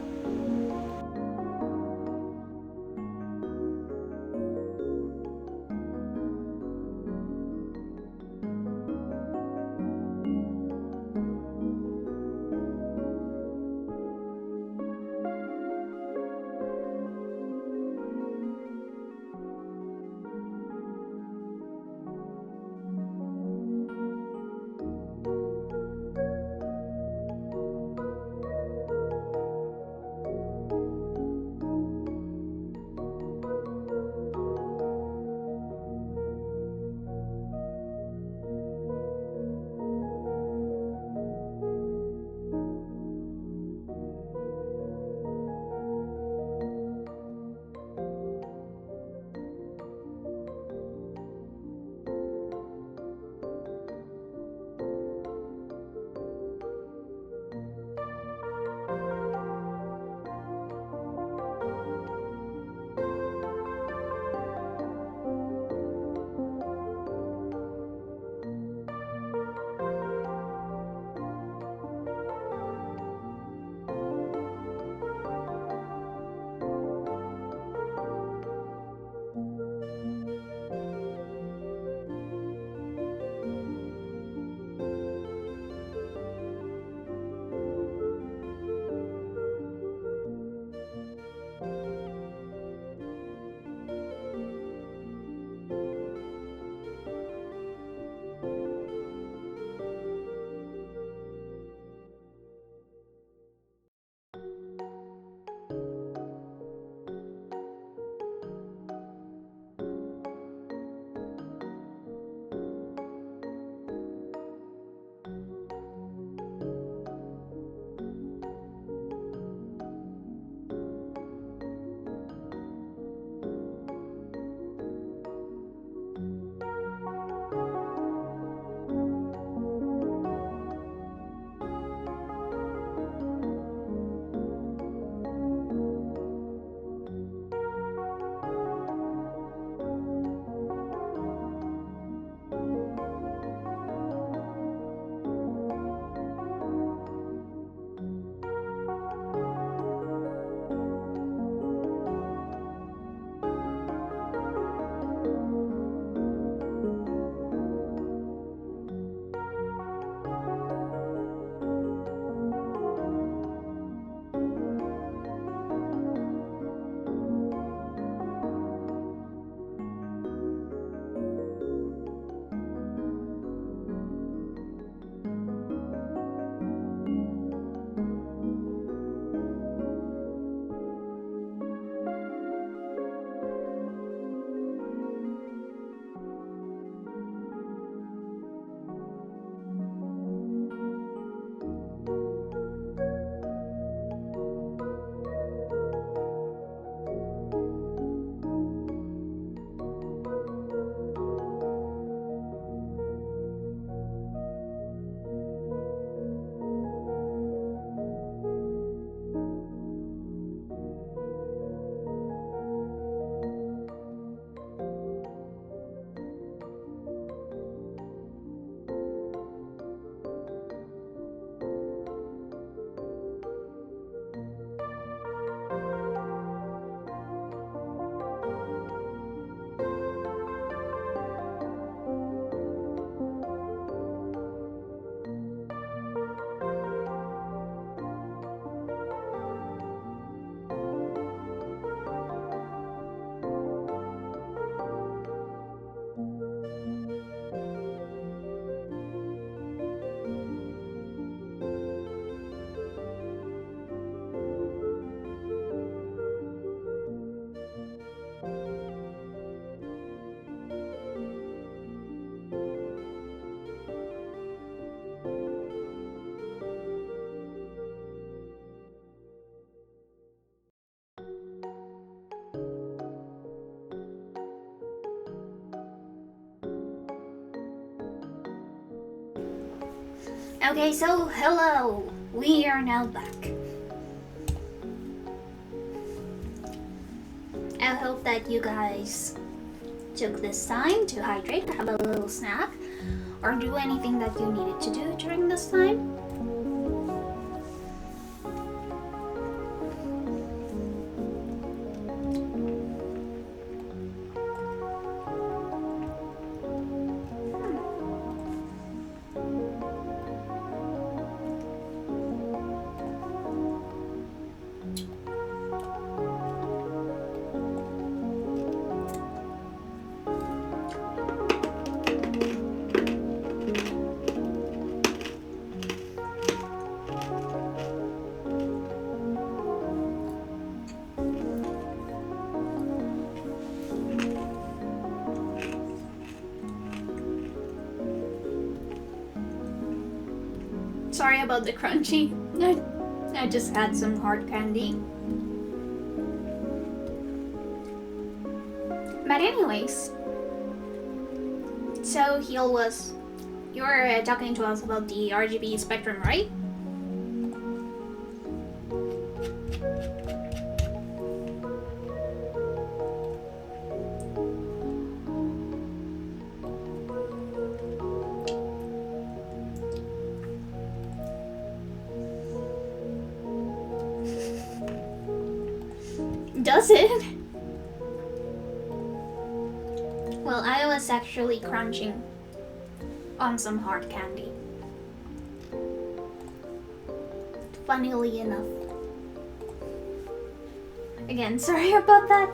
Okay, so hello, we are now back. I hope that you guys took this time to hydrate, have a little snack, or do anything that you needed to do during this time. Sorry about the crunchy. I just had some hard candy. But anyways, so you were talking to us about the RGB spectrum, right? Does it? Well, I was actually crunching on some hard candy. Funnily enough. Again, sorry about that.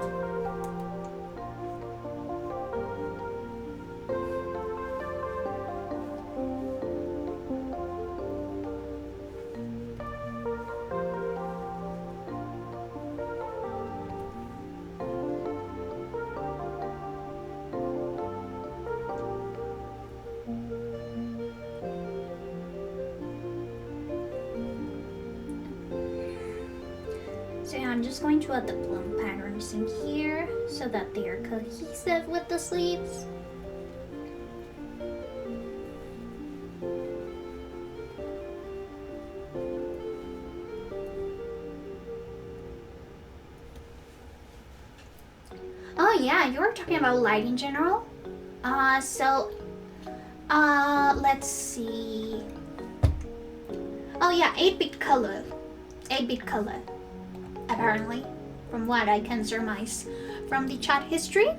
So yeah, I'm just going to add the plum patterns in here so that they are cohesive with the sleeves. Oh yeah, you were talking about light in general. Let's see. Oh yeah, 8-bit color. 8-bit color. Apparently, from what I can surmise from the chat history.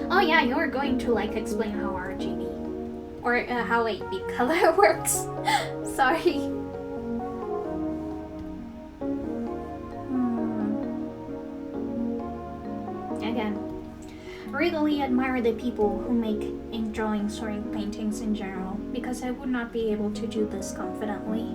Oh yeah, you're going to like explain how RGB or how 8-bit color works. Sorry. Again, really admire the people who make ink drawings or ink paintings in general, because I would not be able to do this confidently.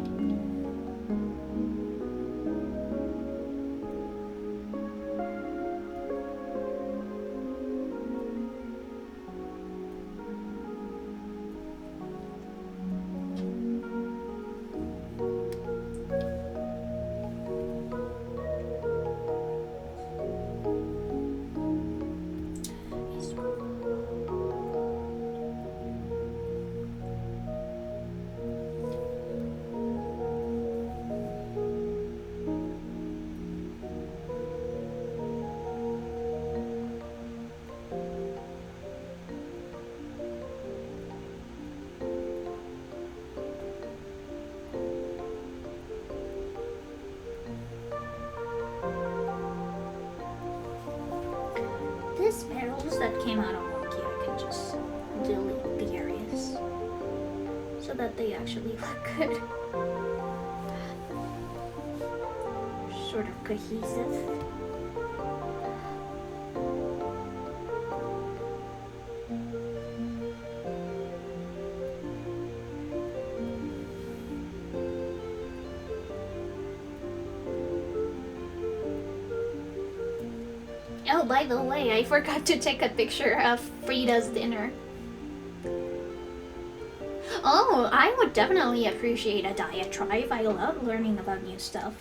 These petals that came out of Monkey, I can just delete the areas so that they actually look good. Sort of cohesive. Oh, by the way, I forgot to take a picture of Frida's dinner. Oh, I would definitely appreciate a diatribe. I love learning about new stuff.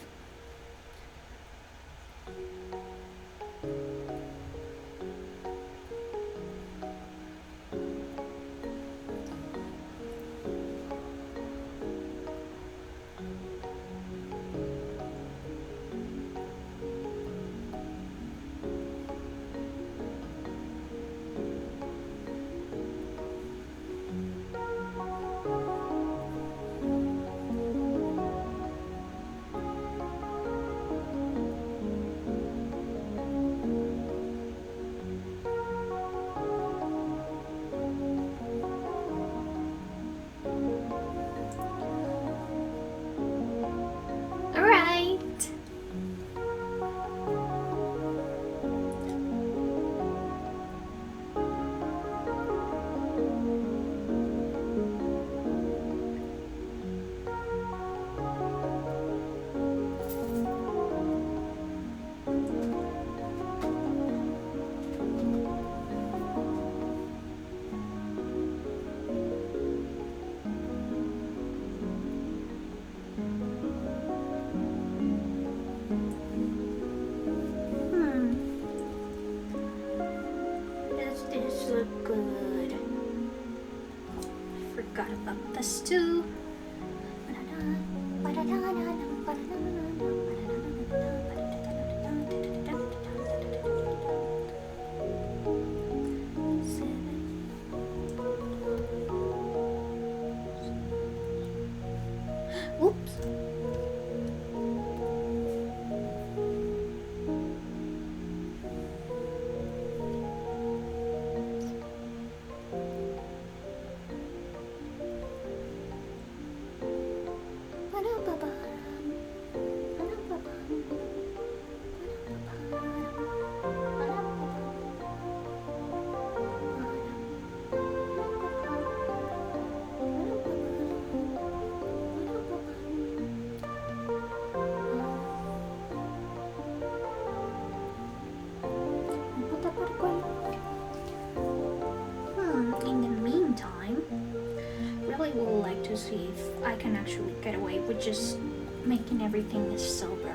To see if I can actually get away with just making everything silver.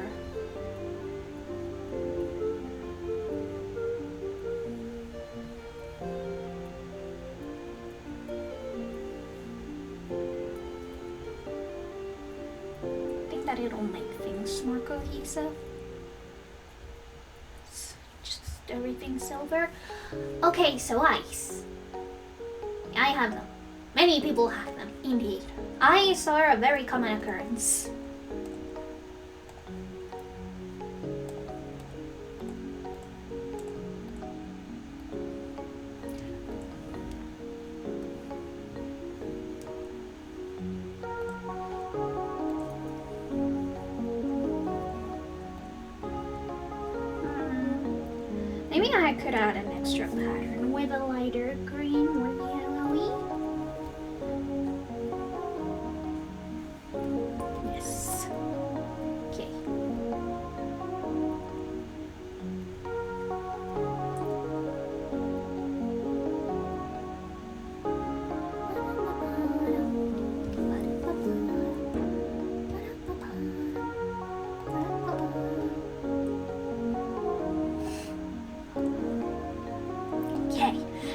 I think that it'll make things more cohesive. Just everything silver. Okay, so ice. I have them. Many people have them, indeed. Ice are a very common occurrence. Maybe I could add an extra pattern with a lighter green or yellowy.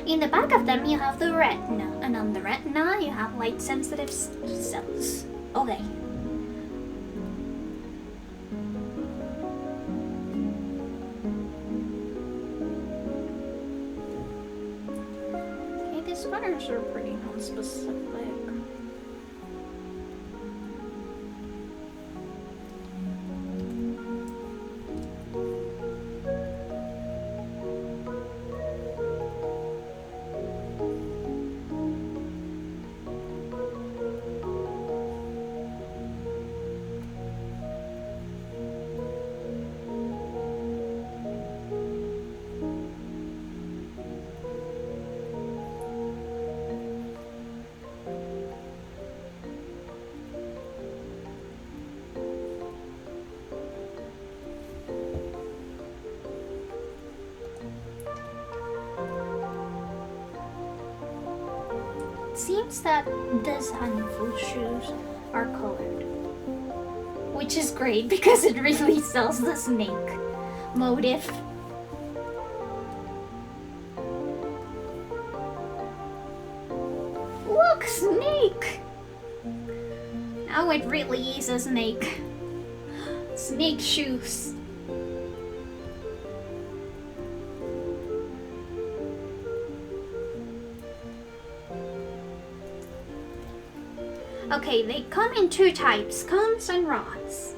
In the back of them you have the retina, and on the retina you have light sensitive cells. Okay. Okay, these sweaters are pretty non-specific. it seems that these honeyful shoes are colored. Which is great because it really sells the snake motif. Look, snake! Now it really is a snake. Snake shoes. Okay, they come in two types, cones and rods.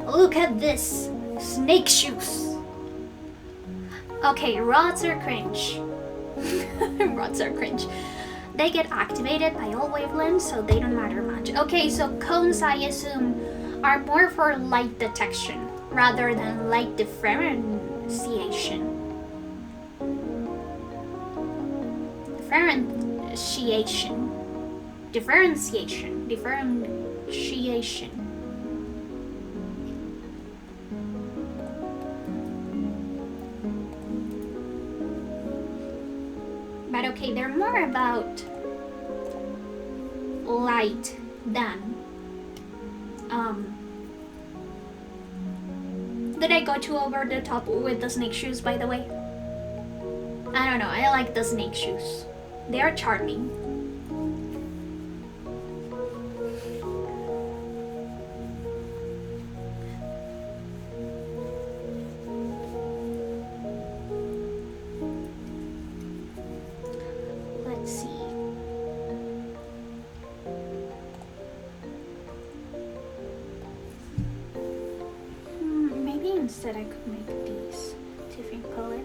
Look at this! Snake shoes! Okay, rods are cringe. Rods are cringe. They get activated by all wavelengths, so they don't matter much. Okay, so cones, I assume, are more for light detection rather than light differentiation. Differentiation. But okay, they're more about light than did I go too over the top with the snake shoes, by the way? I don't know, I like the snake shoes. They are charming. Let's see. Maybe instead I could make these different color.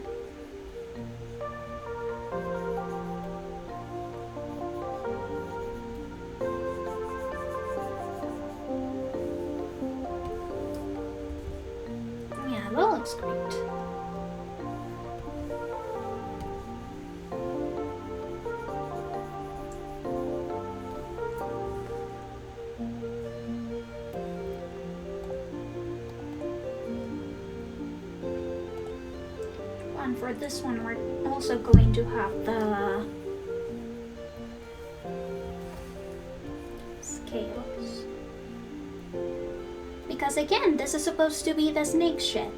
Yeah, that looks great. And for this one, we're also going to have the scales. Because again, this is supposed to be the snake shed.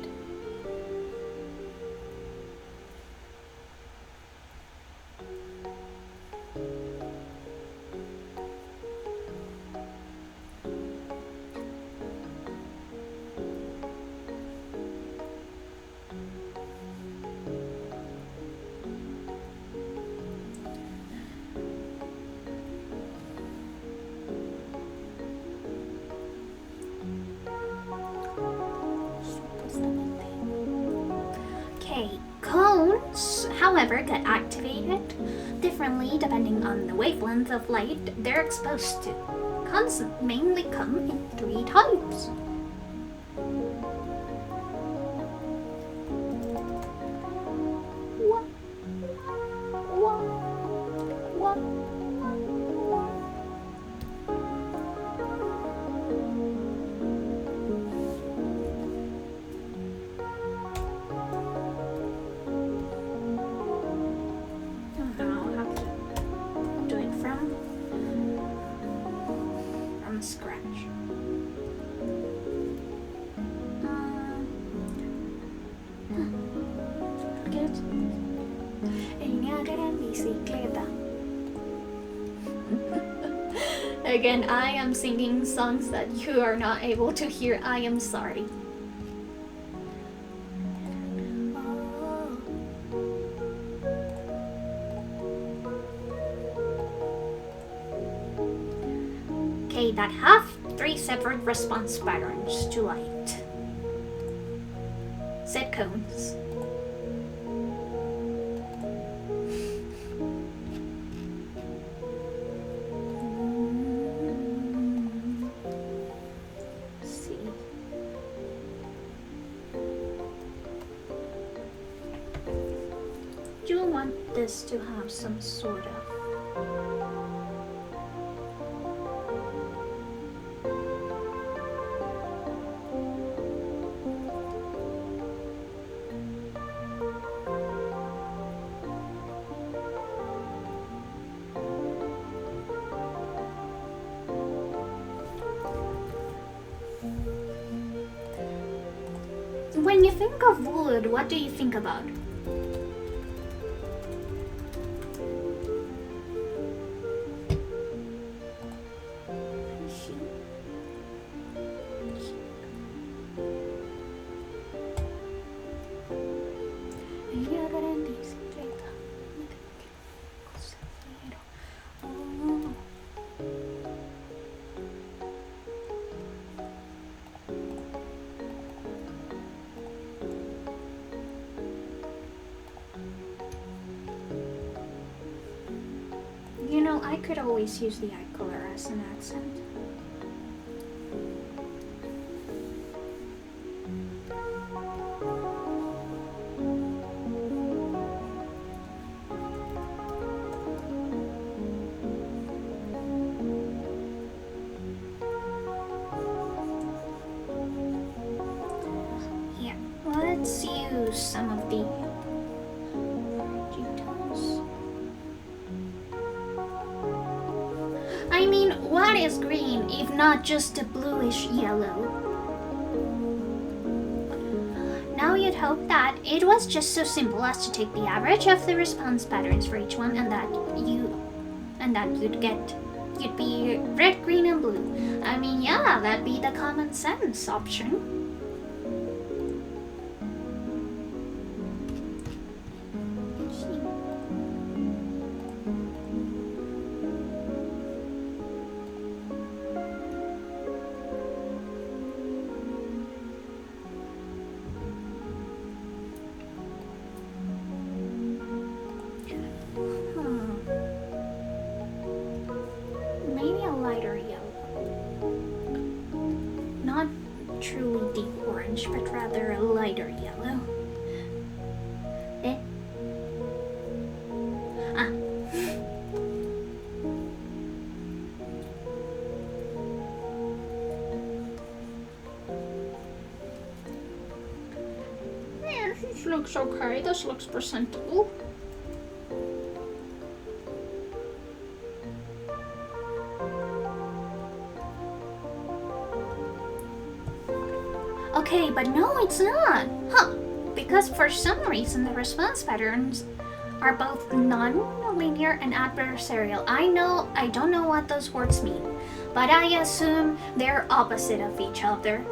However, get activated differently depending on the wavelength of light they're exposed to. Cones mainly come in three types. Again, I am singing songs that you are not able to hear. I am sorry. okay, that have 3 separate response patterns to light. Set cones. This to have some sort of when you think of wood, what do you think about? You know, I could always use the eye color as an accent. Yeah, let's use some of the I mean, what is green if not just a bluish yellow? Now you'd hope that it was just so simple as to take the average of the response patterns for each one and that you'd be red, green, and blue. I mean, yeah, that'd be the common sense option. Maybe a lighter yellow. Not truly deep orange, but rather a lighter yellow. Eh? Ah. Yeah, this looks okay. This looks presentable. Okay, but no, it's not. Huh. Because for some reason the response patterns are both non-linear and adversarial. I don't know what those words mean, but I assume they're opposite of each other.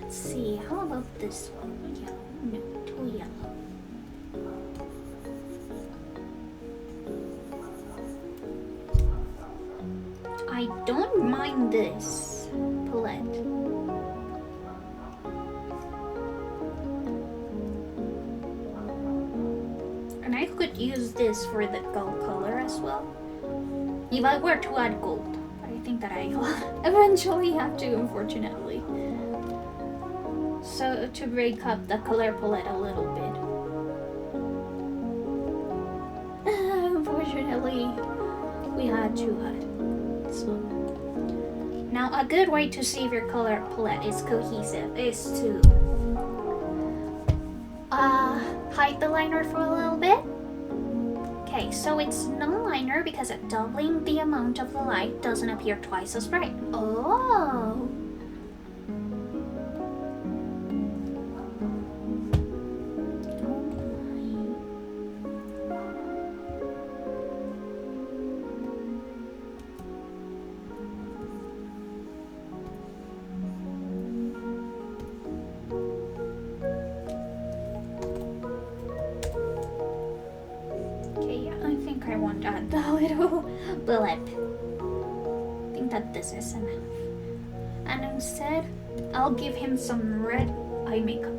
See, how about this one? Yellow? No, too yellow. I don't mind this palette. And I could use this for the gold color as well. If I were to add gold. But I think that I eventually have to, unfortunately. So to break up the color palette a little bit. Unfortunately, we had to add. So now a good way to see if your color palette is cohesive is to hide the liner for a little bit. Okay, so it's no liner because doubling the amount of the light doesn't appear twice as bright. Oh. Blip. I think that this is enough. And instead, I'll give him some red eye makeup.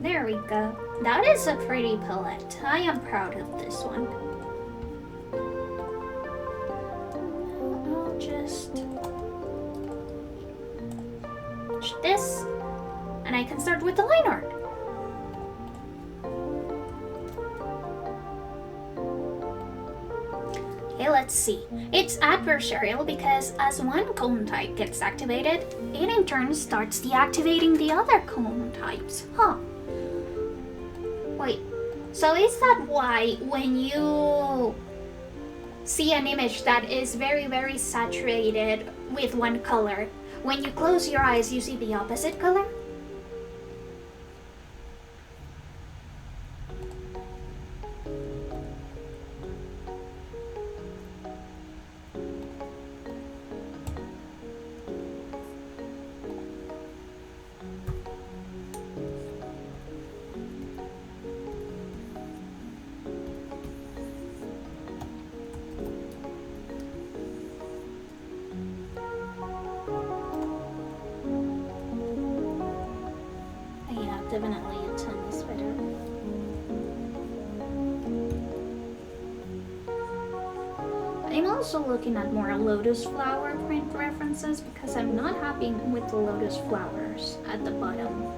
There we go. That is a pretty palette. I am proud of this one. This, and I can start with the line art. Okay, let's see. It's adversarial because as one cone type gets activated, it in turn starts deactivating the other cone types. Huh. Wait, so is that why when you see an image that is very, very saturated with one color, when you close your eyes, you see the opposite color? Definitely a ton is better. I'm also looking at more lotus flower print references because I'm not happy with the lotus flowers at the bottom.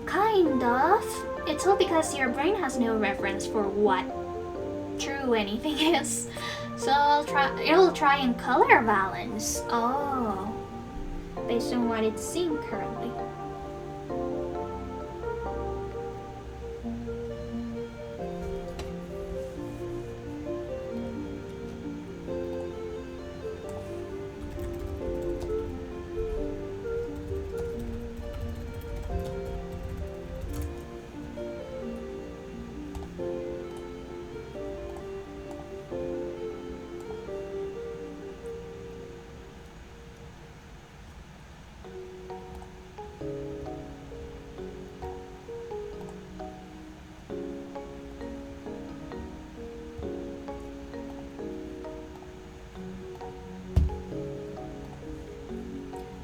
Kind of. It's all because your brain has no reference for what true anything is. So it'll try and color balance. Oh. Based on what it's seeing currently.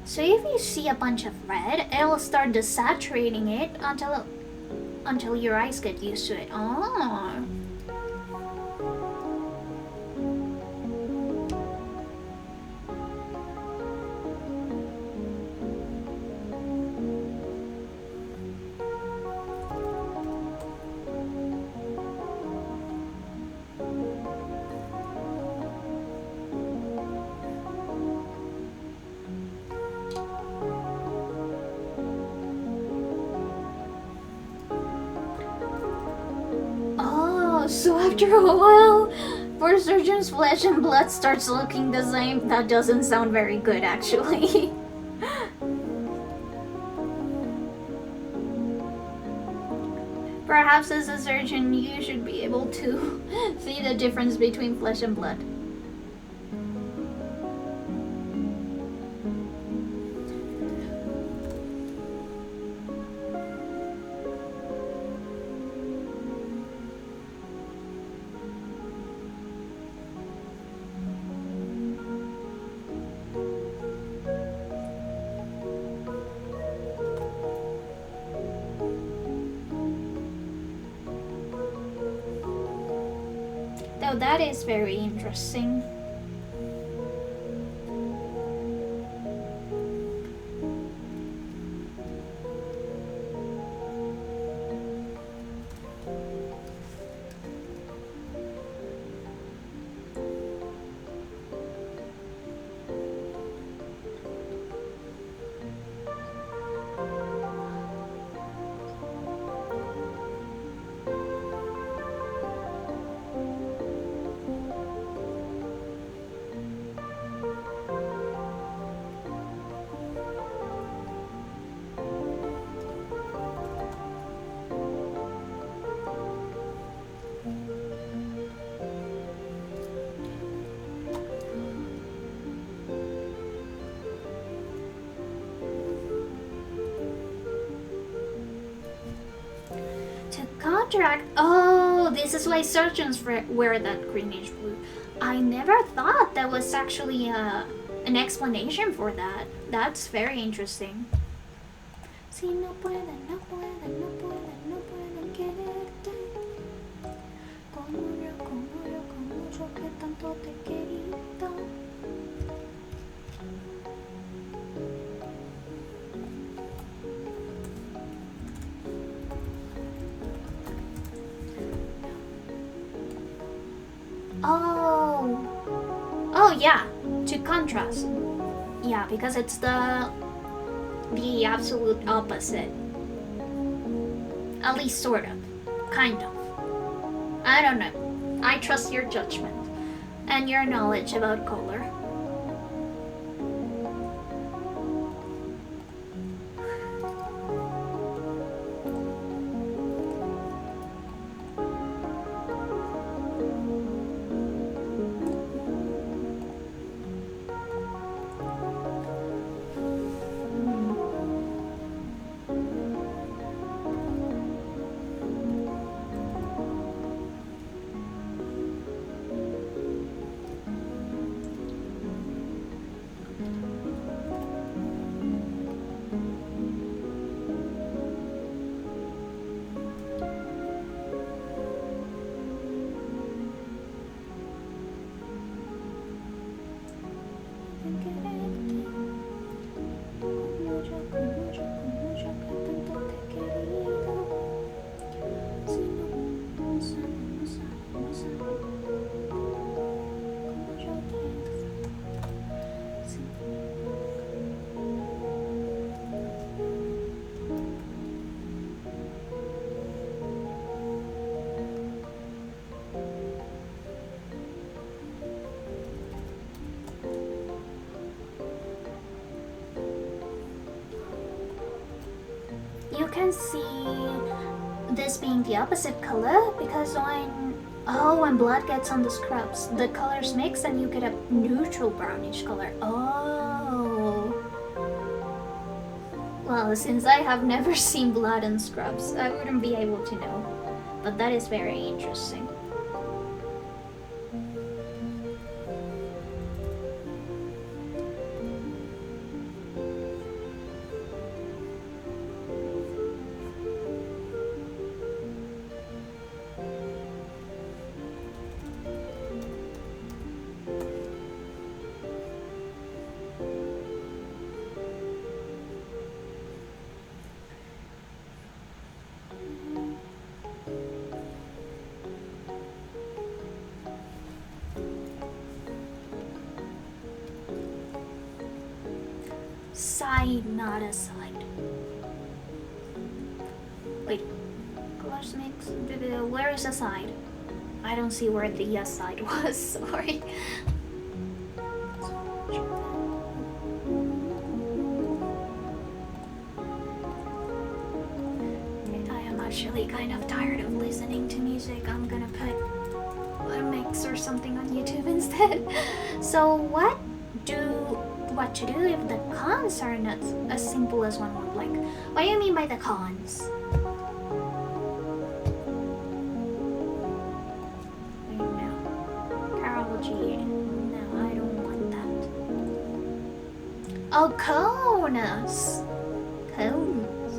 So if you see a bunch of red, it'll start desaturating it until your eyes get used to it. Oh. after a while, for surgeons, flesh and blood starts looking the same. That doesn't sound very good, actually. Perhaps as a surgeon, you should be able to see the difference between flesh and blood. Though that is very interesting. Oh, this is why surgeons wear that greenish blue. I never thought that was actually an explanation for that. That's very interesting. Si no puede, no puede, no puede, no puede quererte. Como yo que tanto te he querido. Oh yeah, to contrast. Yeah, because it's the absolute opposite. At least sort of. Kind of. I don't know. I trust your judgment and your knowledge about color. You can see this being the opposite color because when blood gets on the scrubs, the colors mix and you get a neutral brownish color. Oh. Well, since I have never seen blood in scrubs, I wouldn't be able to know. But that is very interesting. Side, not a side. Wait, colors mix. Where is the side? I don't see where the yes side was, sorry. I am actually kind of tired of listening to music. I'm gonna put a mix or something on YouTube instead. So what to do if the cons are not as simple as one would like? What do you mean by the cons? No. Carology. No, I don't want that. Oh, cones! Cones.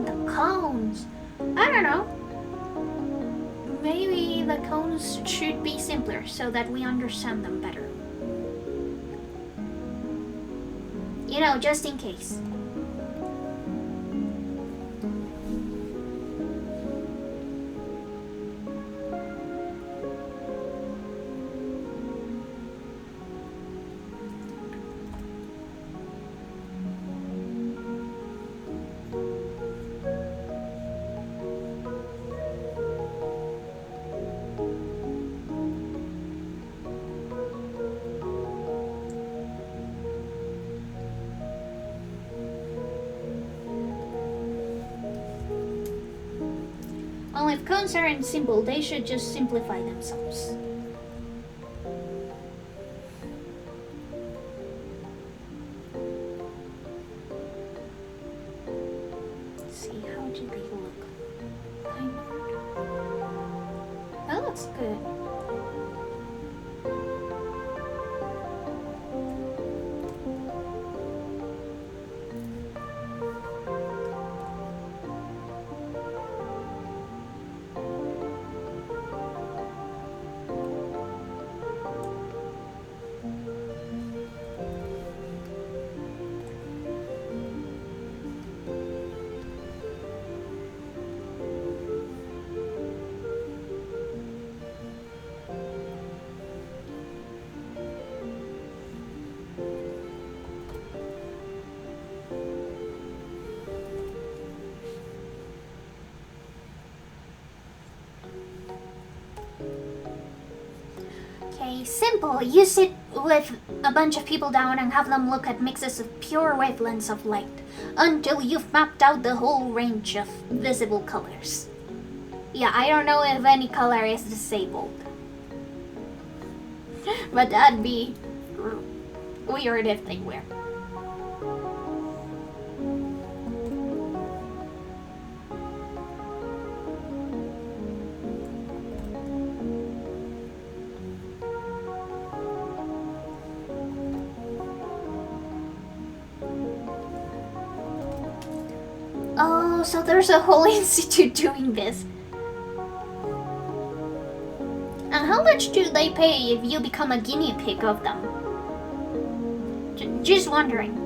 The cones. I don't know. Maybe the cones should be simpler so that we understand them better. You know, just in case. Well, if cones aren't simple, they should just simplify themselves. Let's see, how do they look? That looks good. Okay, simple. You sit with a bunch of people down and have them look at mixes of pure wavelengths of light until you've mapped out the whole range of visible colors. Yeah, I don't know if any color is disabled. But that'd be weird if they were. Oh, so there's a whole institute doing this. And how much do they pay if you become a guinea pig of them? Just wondering.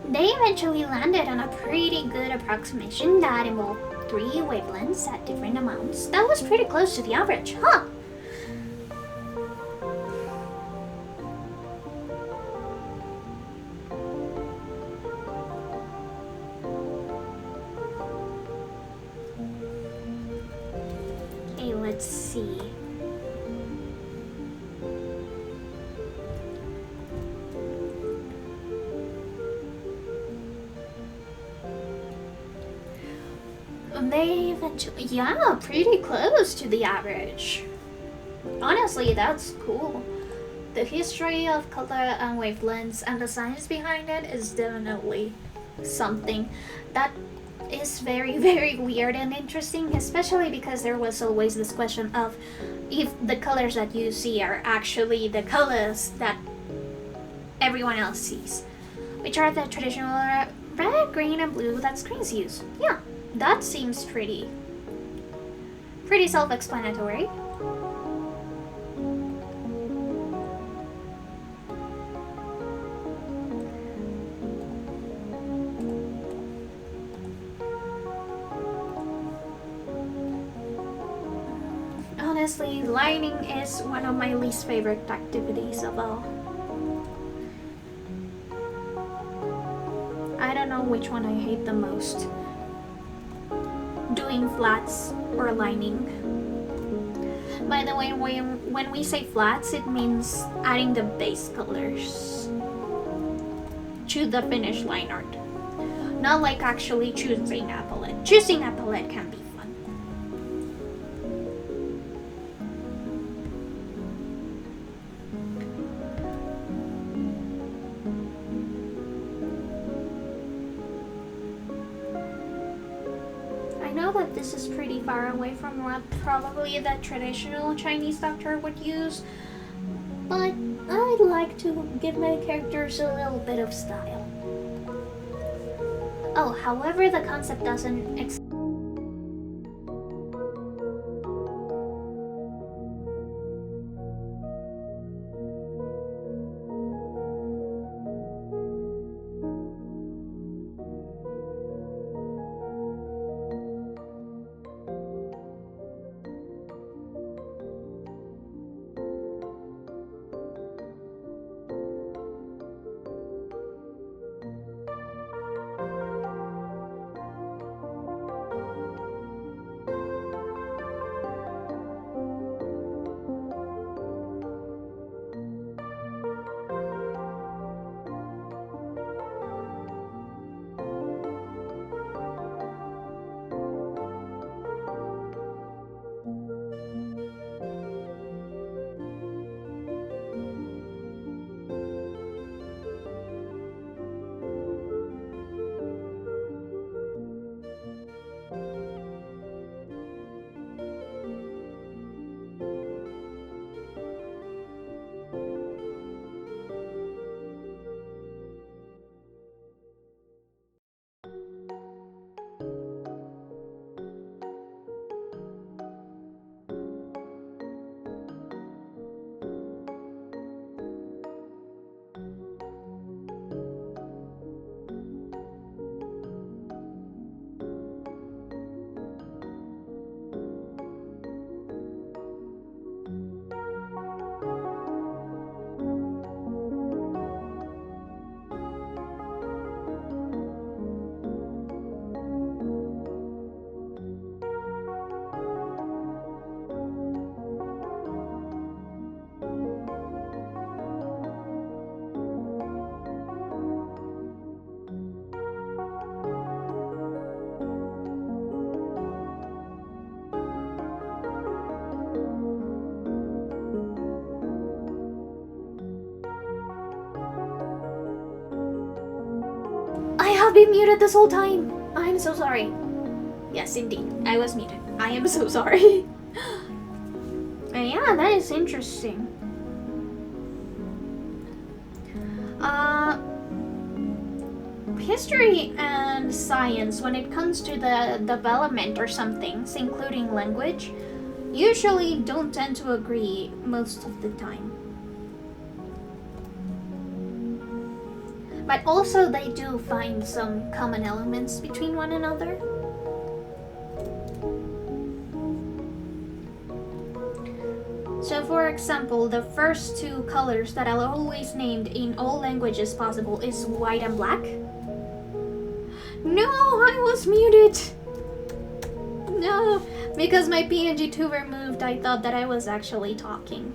They eventually landed on a pretty good approximation that involved 3 wavelengths at different amounts. That was pretty close to the average, huh? Okay, let's see. They eventually, yeah, pretty close to the average. Honestly, that's cool. The history of color and wavelengths and the science behind it is definitely something that is very, very weird and interesting, especially because there was always this question of if the colors that you see are actually the colors that everyone else sees, which are the traditional red, green, and blue that screens use. Yeah, that seems pretty self-explanatory. Honestly, lighting is one of my least favorite activities of all. I don't know which one I hate the most. Doing flats or lining. By the way, when we say flats, it means adding the base colors to the finished line art. Not like actually choosing a palette. Choosing a palette can be fun. I know that this is pretty far away from what probably the traditional Chinese doctor would use, but I'd like to give my characters a little bit of style. Oh, however, the concept doesn't I have been muted this whole time. I'm so sorry. Yes, indeed. I was muted. I am so sorry. Yeah, that is interesting. History and science, when it comes to the development or some things, including language, usually don't tend to agree most of the time. But also they do find some common elements between one another. So for example, the first two colors that I'll always named in all languages possible is white and black. No, I was muted! No, because my PNG tuber moved, I thought that I was actually talking.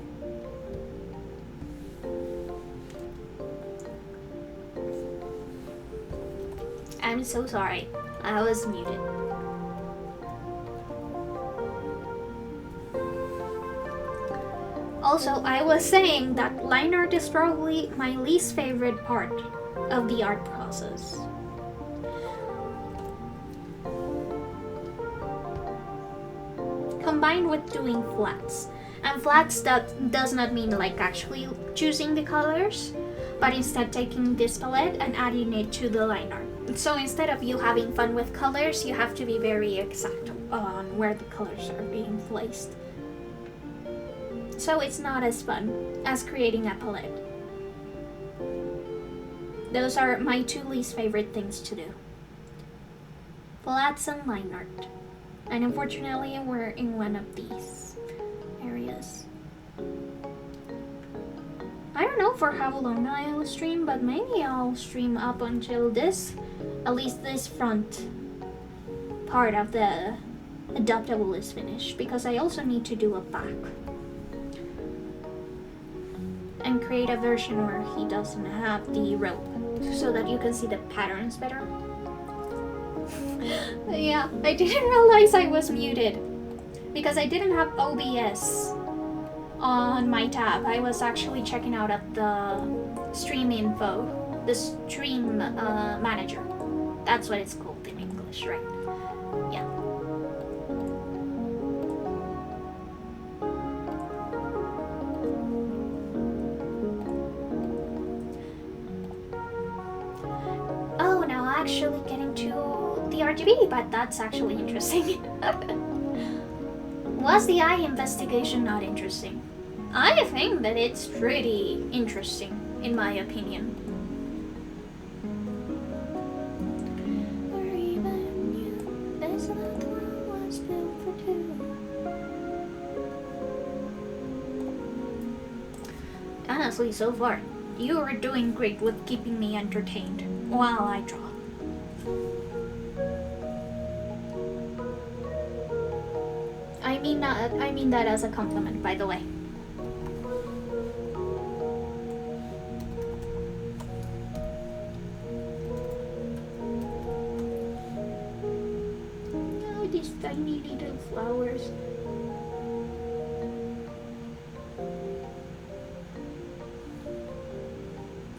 I'm so sorry. I was muted. Also, I was saying that line art is probably my least favorite part of the art process. Combined with doing flats. And flats, that does not mean like actually choosing the colors, but instead taking this palette and adding it to the line art. So instead of you having fun with colors, you have to be very exact on where the colors are being placed. So it's not as fun as creating a palette. Those are my two least favorite things to do. Flats and line art. And unfortunately, we're in one of these areas. I don't know for how long I'll stream, but maybe I'll stream up until this, at least this front part of the Adoptable is finished, because I also need to do a back. And create a version where he doesn't have the rope, so that you can see the patterns better. Yeah, I didn't realize I was muted because I didn't have OBS on my tab. I was actually checking out at the stream info, the stream manager. That's what it's called in English, right? Yeah. Oh, now actually getting to the RGB, but that's actually interesting. Was the eye investigation not interesting? I think that it's pretty interesting, in my opinion. Honestly, so far, you are doing great with keeping me entertained while I draw. I mean that as a compliment, by the way. Oh, these tiny little flowers.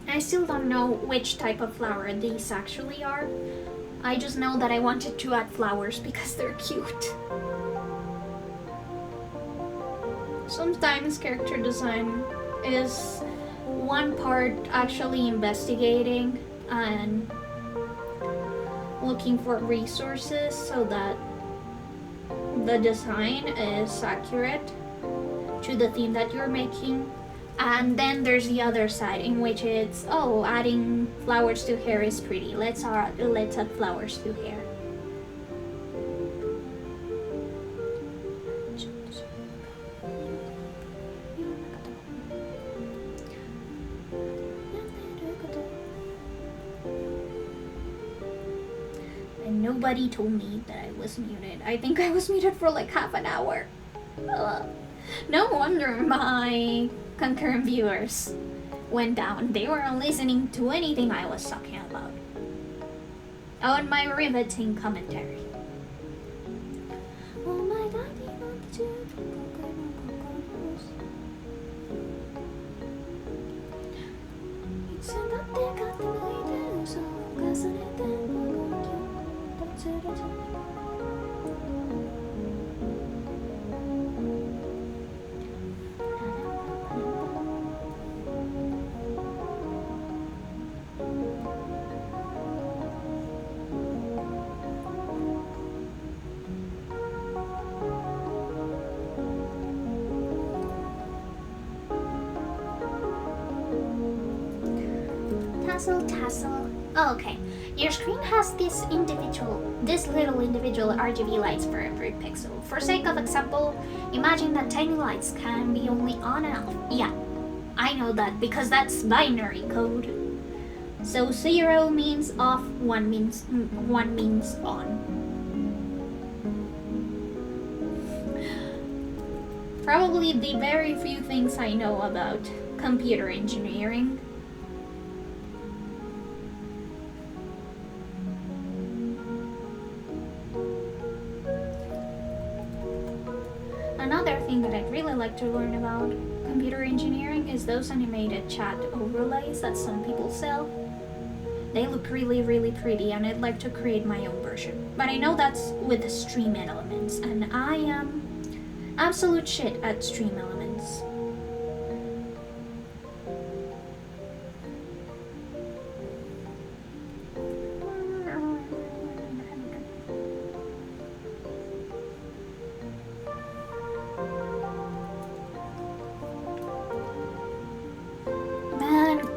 I still don't know which type of flower these actually are. I just know that I wanted to add flowers because they're cute. Sometimes character design is one part actually investigating and looking for resources so that the design is accurate to the theme that you're making. And then there's the other side in which it's, oh, adding flowers to hair is pretty. Let's add flowers to hair. And nobody told me that I was muted. I think I was muted for like half an hour. No wonder my concurrent viewers went down. They weren't listening to anything I was talking about. Oh, and my riveting commentary. Tassel. Oh, okay. Your screen has this little individual RGB lights for every pixel. For sake of example, imagine that tiny lights can be only on and off. Yeah, I know that because that's binary code. So 0 means off, 1 means on. Probably the very few things I know about computer engineering. Another thing that I'd really like to learn about computer engineering is those animated chat overlays that some people sell. They look really, really pretty, and I'd like to create my own version. But I know that's with the stream elements, and I am absolute shit at stream elements.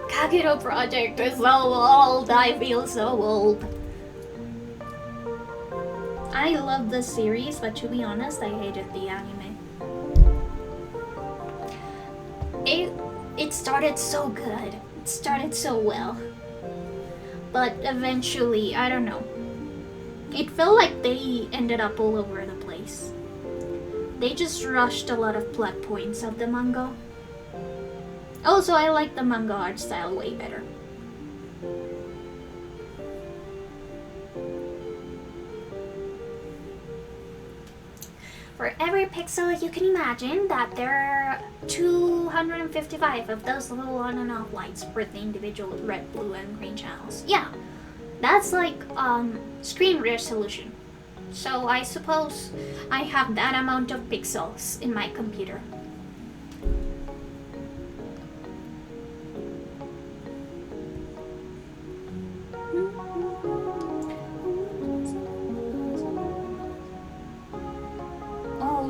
Kageto project is so old. I feel so old. I love the series, but to be honest, I hated the anime. It started so good. It started so well. But eventually, I don't know. It felt like they ended up all over the place. They just rushed a lot of plot points of the manga. Also, I like the manga art style way better. For every pixel you can imagine that there are 255 of those little on and off lights for the individual red, blue, and green channels. Yeah, that's like screen resolution. So I suppose I have that amount of pixels in my computer.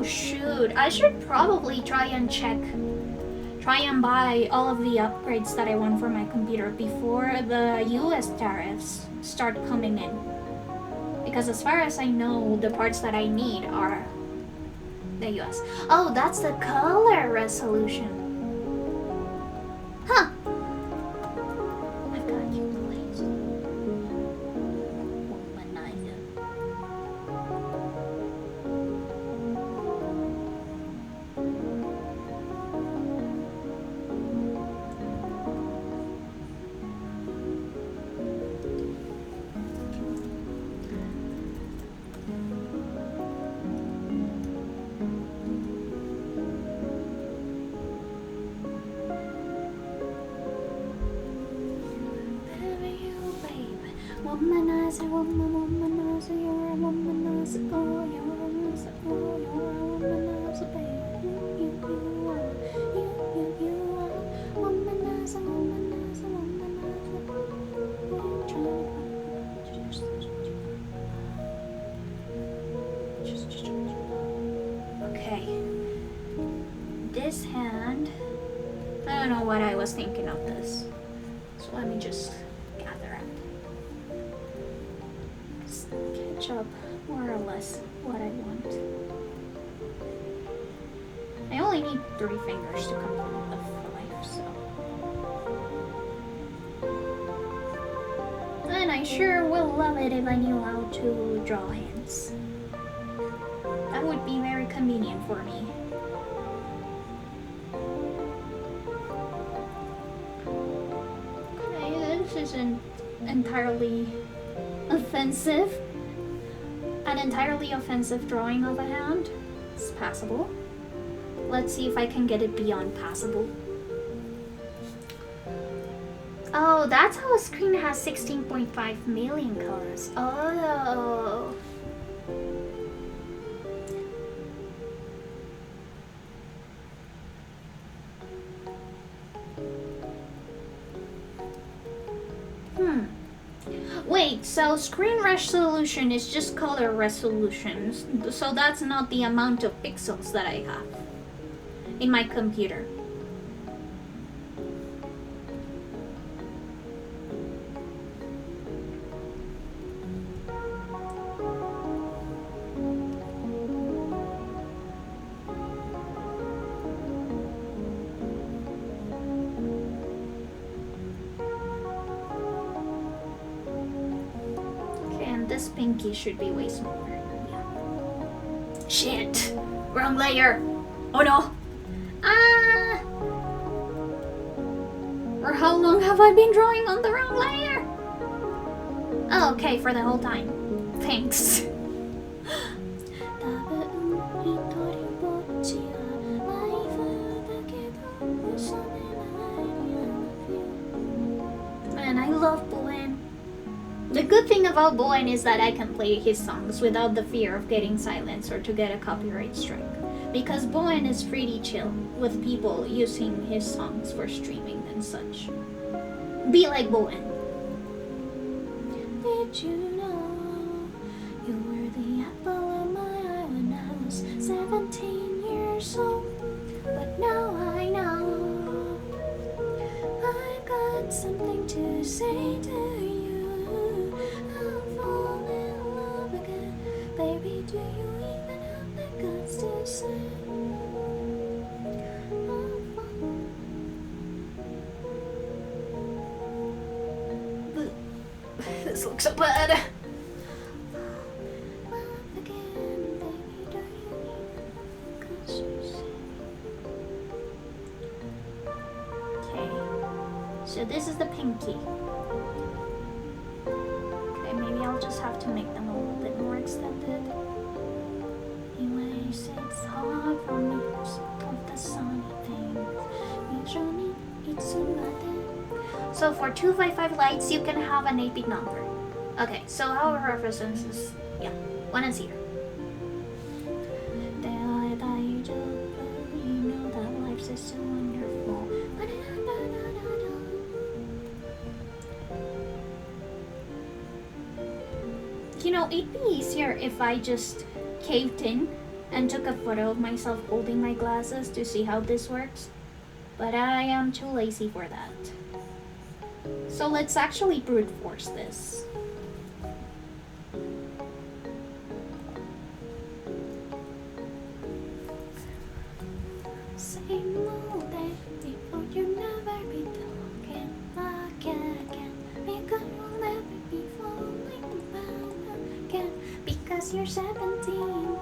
Shoot, I should probably try and buy all of the upgrades that I want for my computer before the US tariffs start coming in. Because as far as I know, the parts that I need are the US. Oh, that's the color resolution. Huh. I've got you placed. Okay. This hand, I don't know what I was thinking of this. So let me just gather up. Just catch up more or less what I want. I only need 3 fingers to complete the 5, so. And I sure will love it if I knew how to draw hands. That would be very convenient for me. Okay, this isn't entirely offensive. An entirely offensive drawing of a hand. It's passable. Let's see if I can get it beyond passable. Oh, that's how a screen has 16.5 million colors. Oh. Wait, so screen resolution is just color resolution, so that's not the amount of pixels that I have in my computer. This pinky should be way smaller. Yeah. Shit! Wrong layer! Oh no! Ah! For how long have I been drawing on the wrong layer? Oh, okay, for the whole time. Thanks. good thing about Bowen is that I can play his songs without the fear of getting silenced or to get a copyright strike. Because Bowen is pretty chill with people using his songs for streaming and such. Be like Bowen. Did you know you were the apple of my eye when I was 17 years old? But now I know I got something to say to you. I'll fall in love again. Baby, do you even have the guts to say? This looks so bad. So this is the pinky. Okay, maybe I'll just have to make them a little bit more extended. Anyways, it's hard for me of the sunny things. So for 255 lights, you can have an 8-bit number. Okay, so how it represents is, yeah, 1 and 0. You know that life is so wonderful. You know, it'd be easier if I just caved in and took a photo of myself holding my glasses to see how this works. But I am too lazy for that. So let's actually brute force this. Same old day, before you never be talking again. Because we'll never be falling back again. Because you're 17.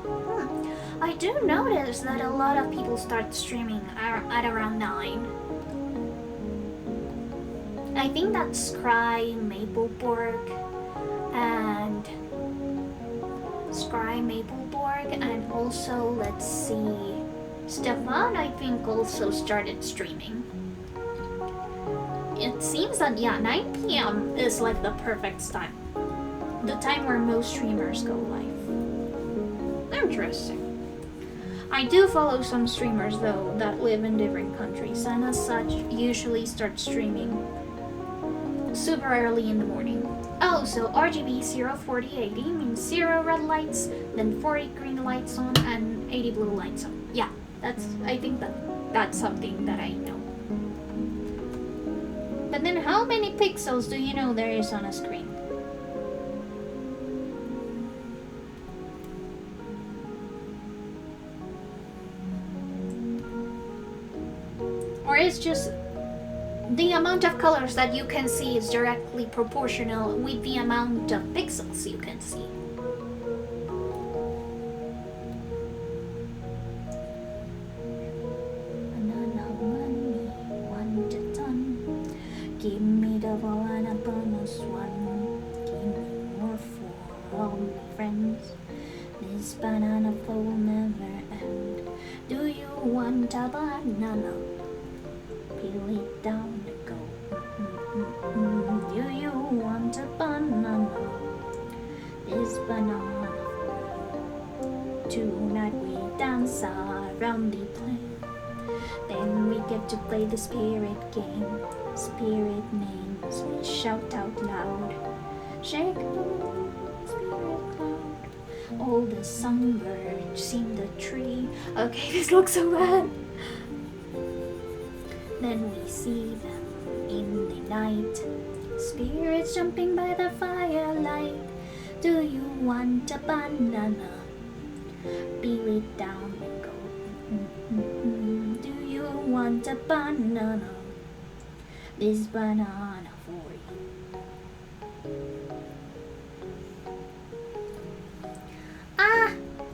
I do notice that a lot of people start streaming at around 9. I think that's Scry, Mapleborg, and also, let's see, Stefan, I think, also started streaming. It seems that, yeah, 9 p.m. is like the perfect time. The time where most streamers go live. Interesting. I do follow some streamers, though, that live in different countries, and as such, usually start streaming super early in the morning. Oh, so RGB 0, 40, 80 means 0 red lights, then 40 green lights on, and 80 blue lights on. Yeah, I think that's something that I know. But then how many pixels do you know there is on a screen? Or it's just the amount of colors that you can see is directly proportional with the amount of pixels you can see. Give me double and a bonus one. Give me more for all my friends. This banana flow will never end. Do you want a banana? Peel it down to go. Do you want a banana? This banana for you. Tonight we dance around the plane. Then we get to play the spirit game. Spirit names we shout out loud. Shake the spirit cloud. All the songbirds sing the tree. Okay, this looks so bad. Then we see them in the night. Spirits jumping by the firelight. Do you want a banana? Peel it down and go. Do you want a banana? This banana for you. Ah!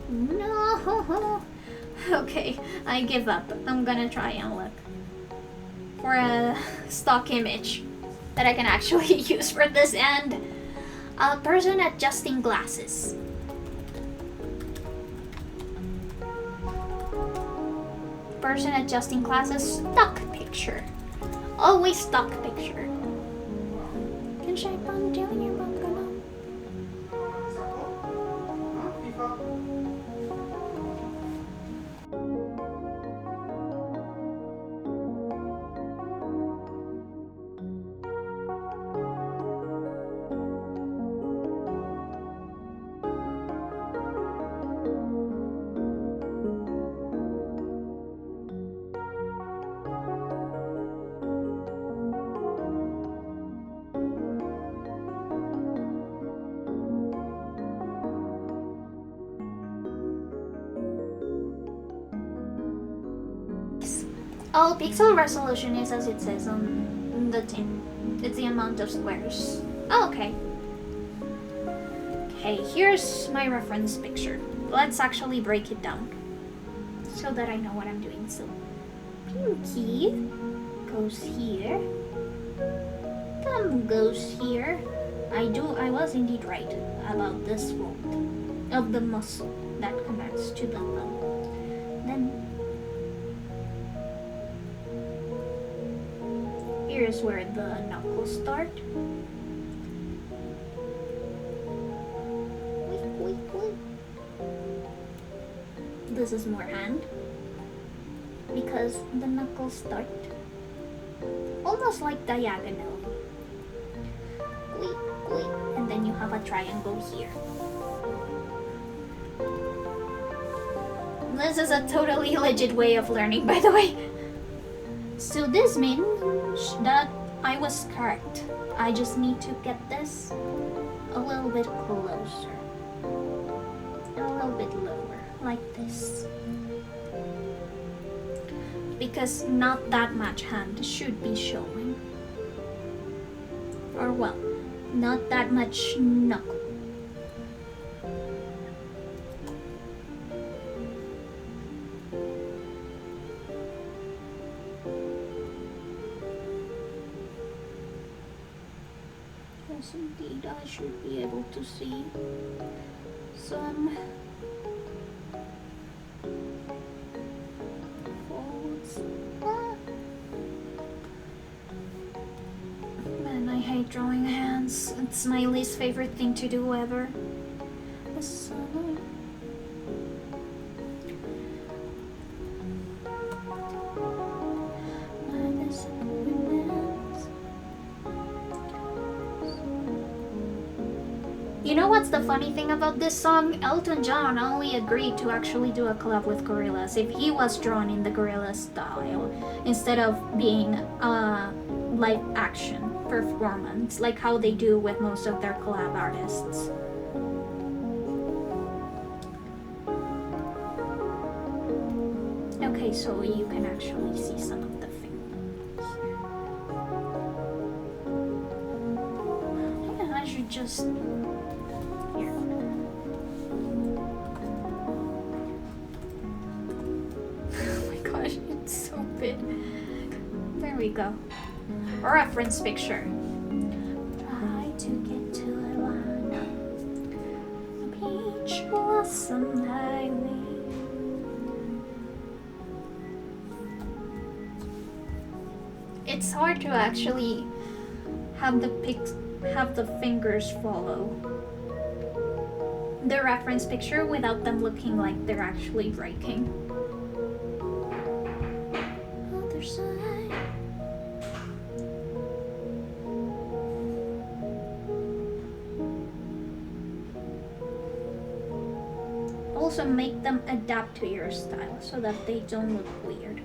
No! Okay, I give up. I'm gonna try and look for a stock image that I can actually use for this, and a person adjusting glasses. Person adjusting glasses, stock picture. Always stock picture. Can shape on doing your bumper. Oh, pixel resolution is as it says on the tin. It's the amount of squares. Oh, okay. Okay, here's my reference picture. Let's actually break it down so that I know what I'm doing. So, Pinky goes here. Thumb goes here. I was indeed right about this fold of the muscle that connects to the thumb. Then, here's where the knuckles start. This is more hand because the knuckles start almost like diagonal. And then you have a triangle here. This is a totally legit way of learning, by the way. So this means that I was correct. I just need to get this a little bit closer. And a little bit lower, like this. Because not that much hand should be showing. Or well, not that much knuckle. Yes, indeed, I should be able to see some folds. Man, I hate drawing hands. It's my least favorite thing to do ever. You know what's the funny thing about this song? Elton John only agreed to actually do a collab with Gorillaz if he was drawn in the Gorillaz style instead of being a live action performance like how they do with most of their collab artists. Okay, so you can actually see some of the fingers. Yeah, I should just... Here. Oh my gosh, it's so big. There we go. Reference picture. Try to get to Atlanta. Beach blossom highway. It's hard to actually have the fingers follow the reference picture without them looking like they're actually breaking. Other side. Also make them adapt to your style so that they don't look weird.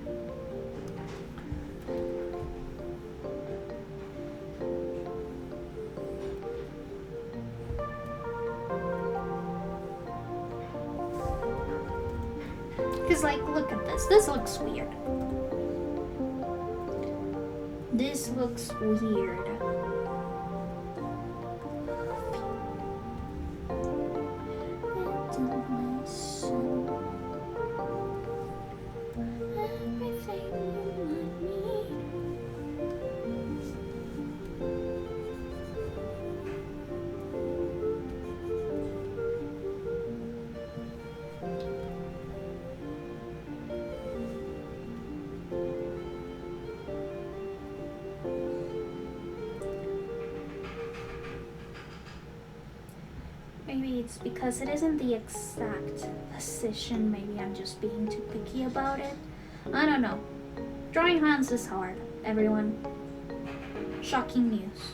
Because, like, look at this. This looks weird. This looks weird. Maybe it's because it isn't the exact position. Maybe I'm just being too picky about it. I don't know. Drawing hands is hard, everyone. Shocking news.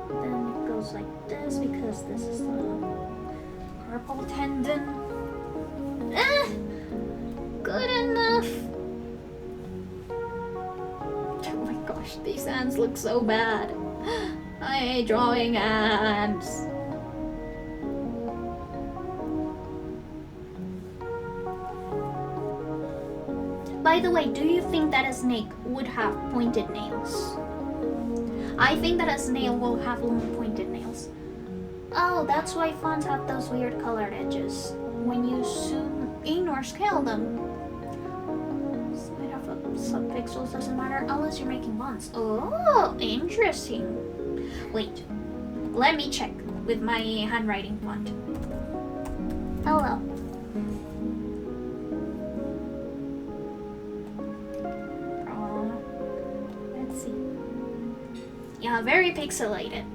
Then it goes like this because this is the carpal tendon. Good enough. Oh my gosh. gosh, these hands look so bad. I hate drawing hands. By the way, do you think that a snake would have pointed nails? I think that a snail will have long pointed nails. Oh, that's why fonts have those weird colored edges. When you zoom in or scale them, split off of subpixels doesn't matter unless you're making fonts. Oh, interesting. Wait, let me check with my handwriting font. Hello. Let's see. Yeah, very pixelated.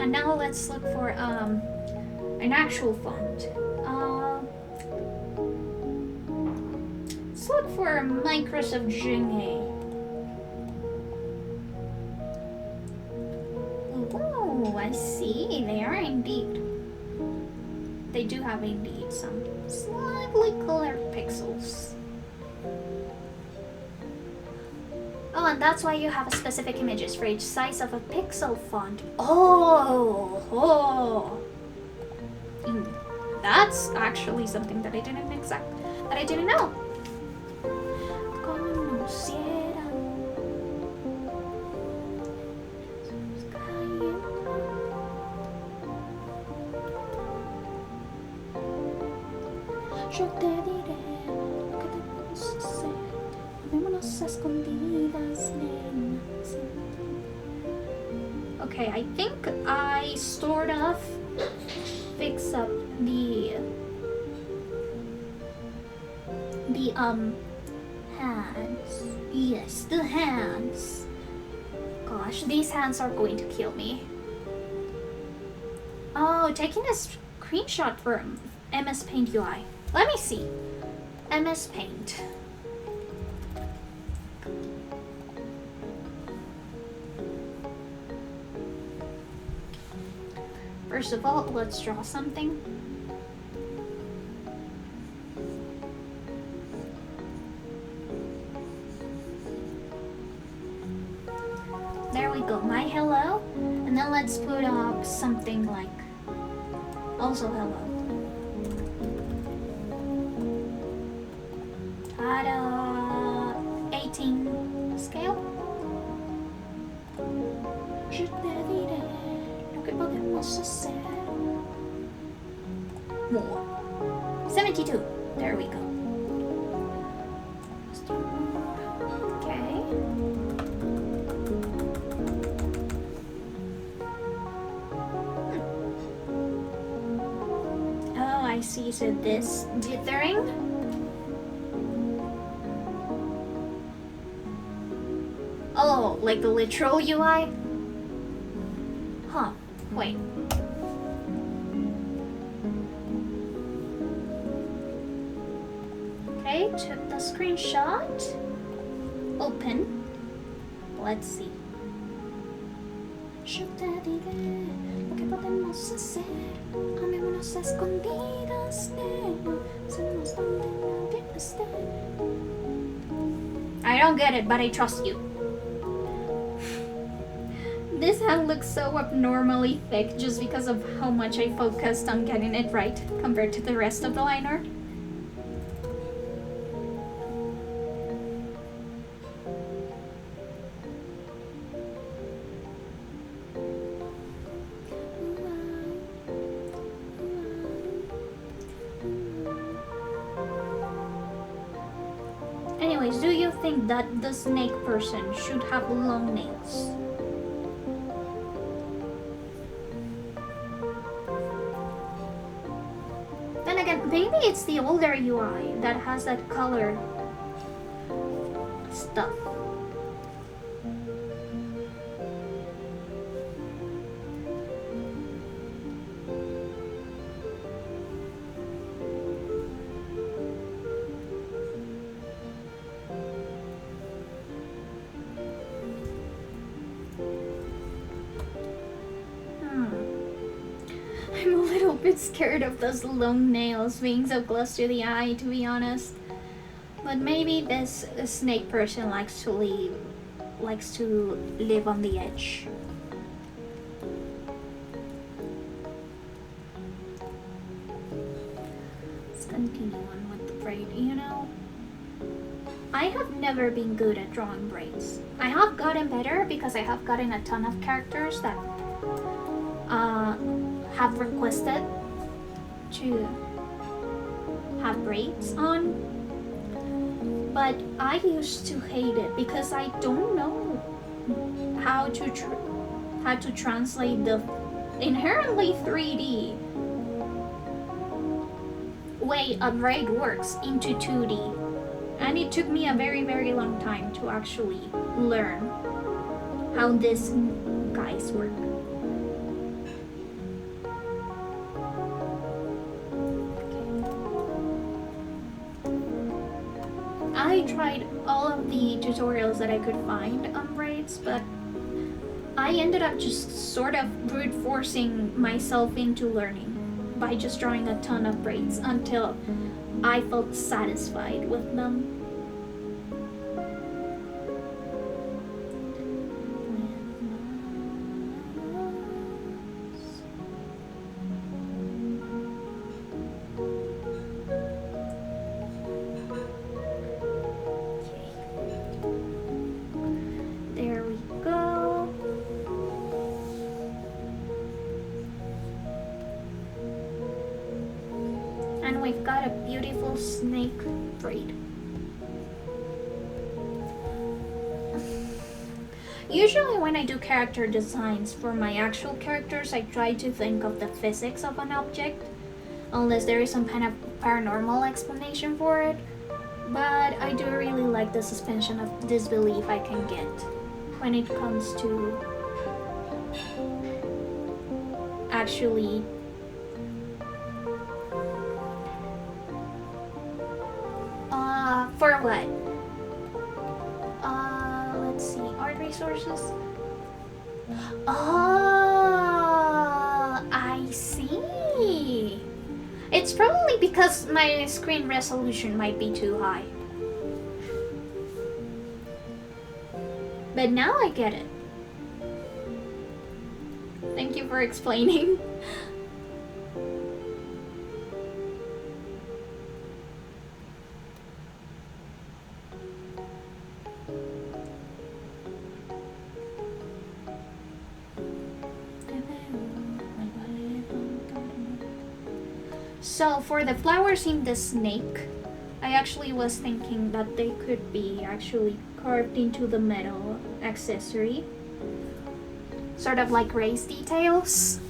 And now let's look for an actual font. Let's look for Microsoft Jingle. Oh, I see. They are indeed. They do have indeed some slightly colored pixels. Oh, and that's why you have specific images for each size of a pixel font. Oh. That's actually something that I didn't know. Yo te diré lo que debemos hacer. Vámonos a escondidas, nena. Okay, I think I sort of fix up the hands. Yes, the hands. Gosh, these hands are going to kill me. Oh, taking a screenshot for MS Paint UI. Let me see. MS Paint. First of all, let's draw something. There we go, my hello. And then let's put up something like also hello. At 18 scale. Je te diré lo que podemos hacer. More. 72. There we go. Okay. Oh, I see. So this dithering. Oh, like the literal UI? Huh, wait. Okay, took the screenshot. Open. Let's see. Yo te diré lo que podemos hacer. Amémonos a escondidas, nena. Sabemos dónde nadie esté. I don't get it, but I trust you. This hand looks so abnormally thick just because of how much I focused on getting it right compared to the rest of the line art. Anyways, do you think that the snake person should have long nails? Then again, maybe it's the older UI that has that color stuff. I'm a little bit scared of those long nails being so close to the eye, to be honest. But But maybe this snake person likes to live on the edge. Let's continue on with the braid, you know. I have never been good at drawing braids. I have gotten better because I have gotten a ton of characters that have requested to have braids on. But I used to hate it because I don't know how to translate the inherently 3D way a braid works into 2D. And it took me a very, very long time to actually learn how these guys work. I tried all of the tutorials that I could find on braids, but I ended up just sort of brute forcing myself into learning by just drawing a ton of braids until I felt satisfied with them. There we go. And we've got a beautiful snake braid. Usually when I do character designs for my actual characters, I try to think of the physics of an object, unless there is some kind of paranormal explanation for it. But I do really like the suspension of disbelief I can get when it comes to actually for what? Let's see, art resources. Oh, I see. It's probably because my screen resolution might be too high. But now I get it. Thank you for explaining. So for the flowers in the snake, I actually was thinking that they could be actually carved into the metal accessory, sort of like race details.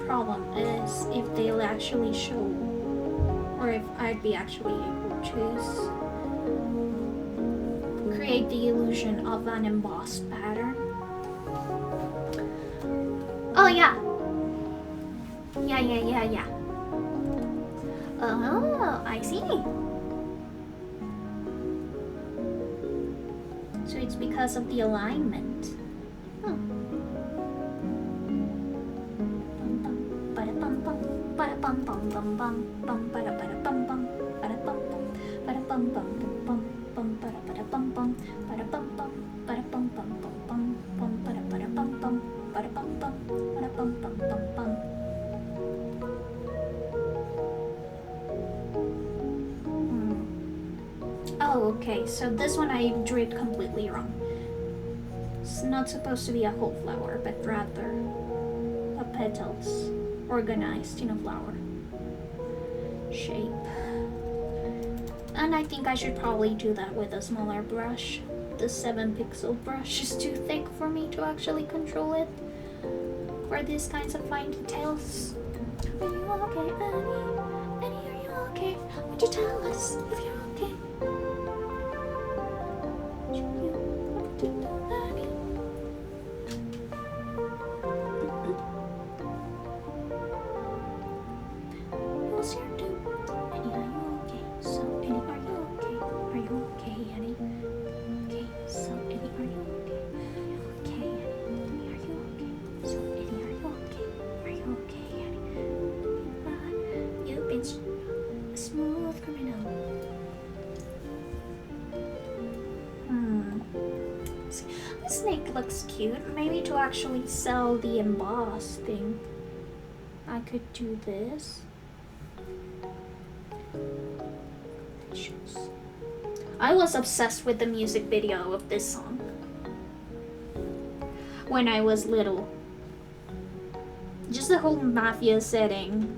Problem is if they'll actually show, or if I'd be actually able to create the illusion of an embossed pattern. Oh yeah. Yeah. Oh, I see. So it's because of the alignment. Oh, okay, so this one I drew it completely wrong. It's not supposed to be a whole flower, but rather the petals organized in a flower shape. And I think I should probably do that with a smaller brush. The 7-pixel brush is too thick for me to actually control it for these kinds of fine details. Are you okay, Annie? Annie, are you okay? Would you tell us if you're okay? this snake looks cute. Maybe to actually sell the emboss thing, I could do this. I was obsessed with the music video of this song when I was little. Just the whole mafia setting,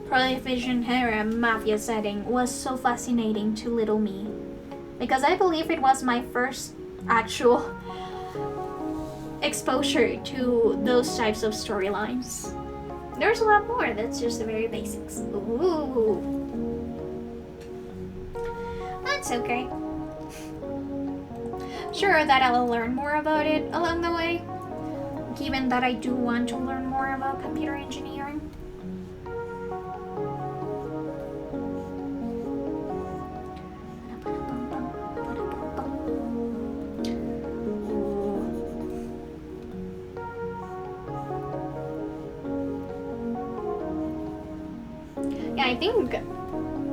Prohibition era mafia setting, was so fascinating to little me, because I believe it was my first actual exposure to those types of storylines. There's a lot more, that's just the very basics. Ooh. That's okay. Sure that I'll learn more about it along the way, given that I do want to learn more about computer engineering. Yeah, I think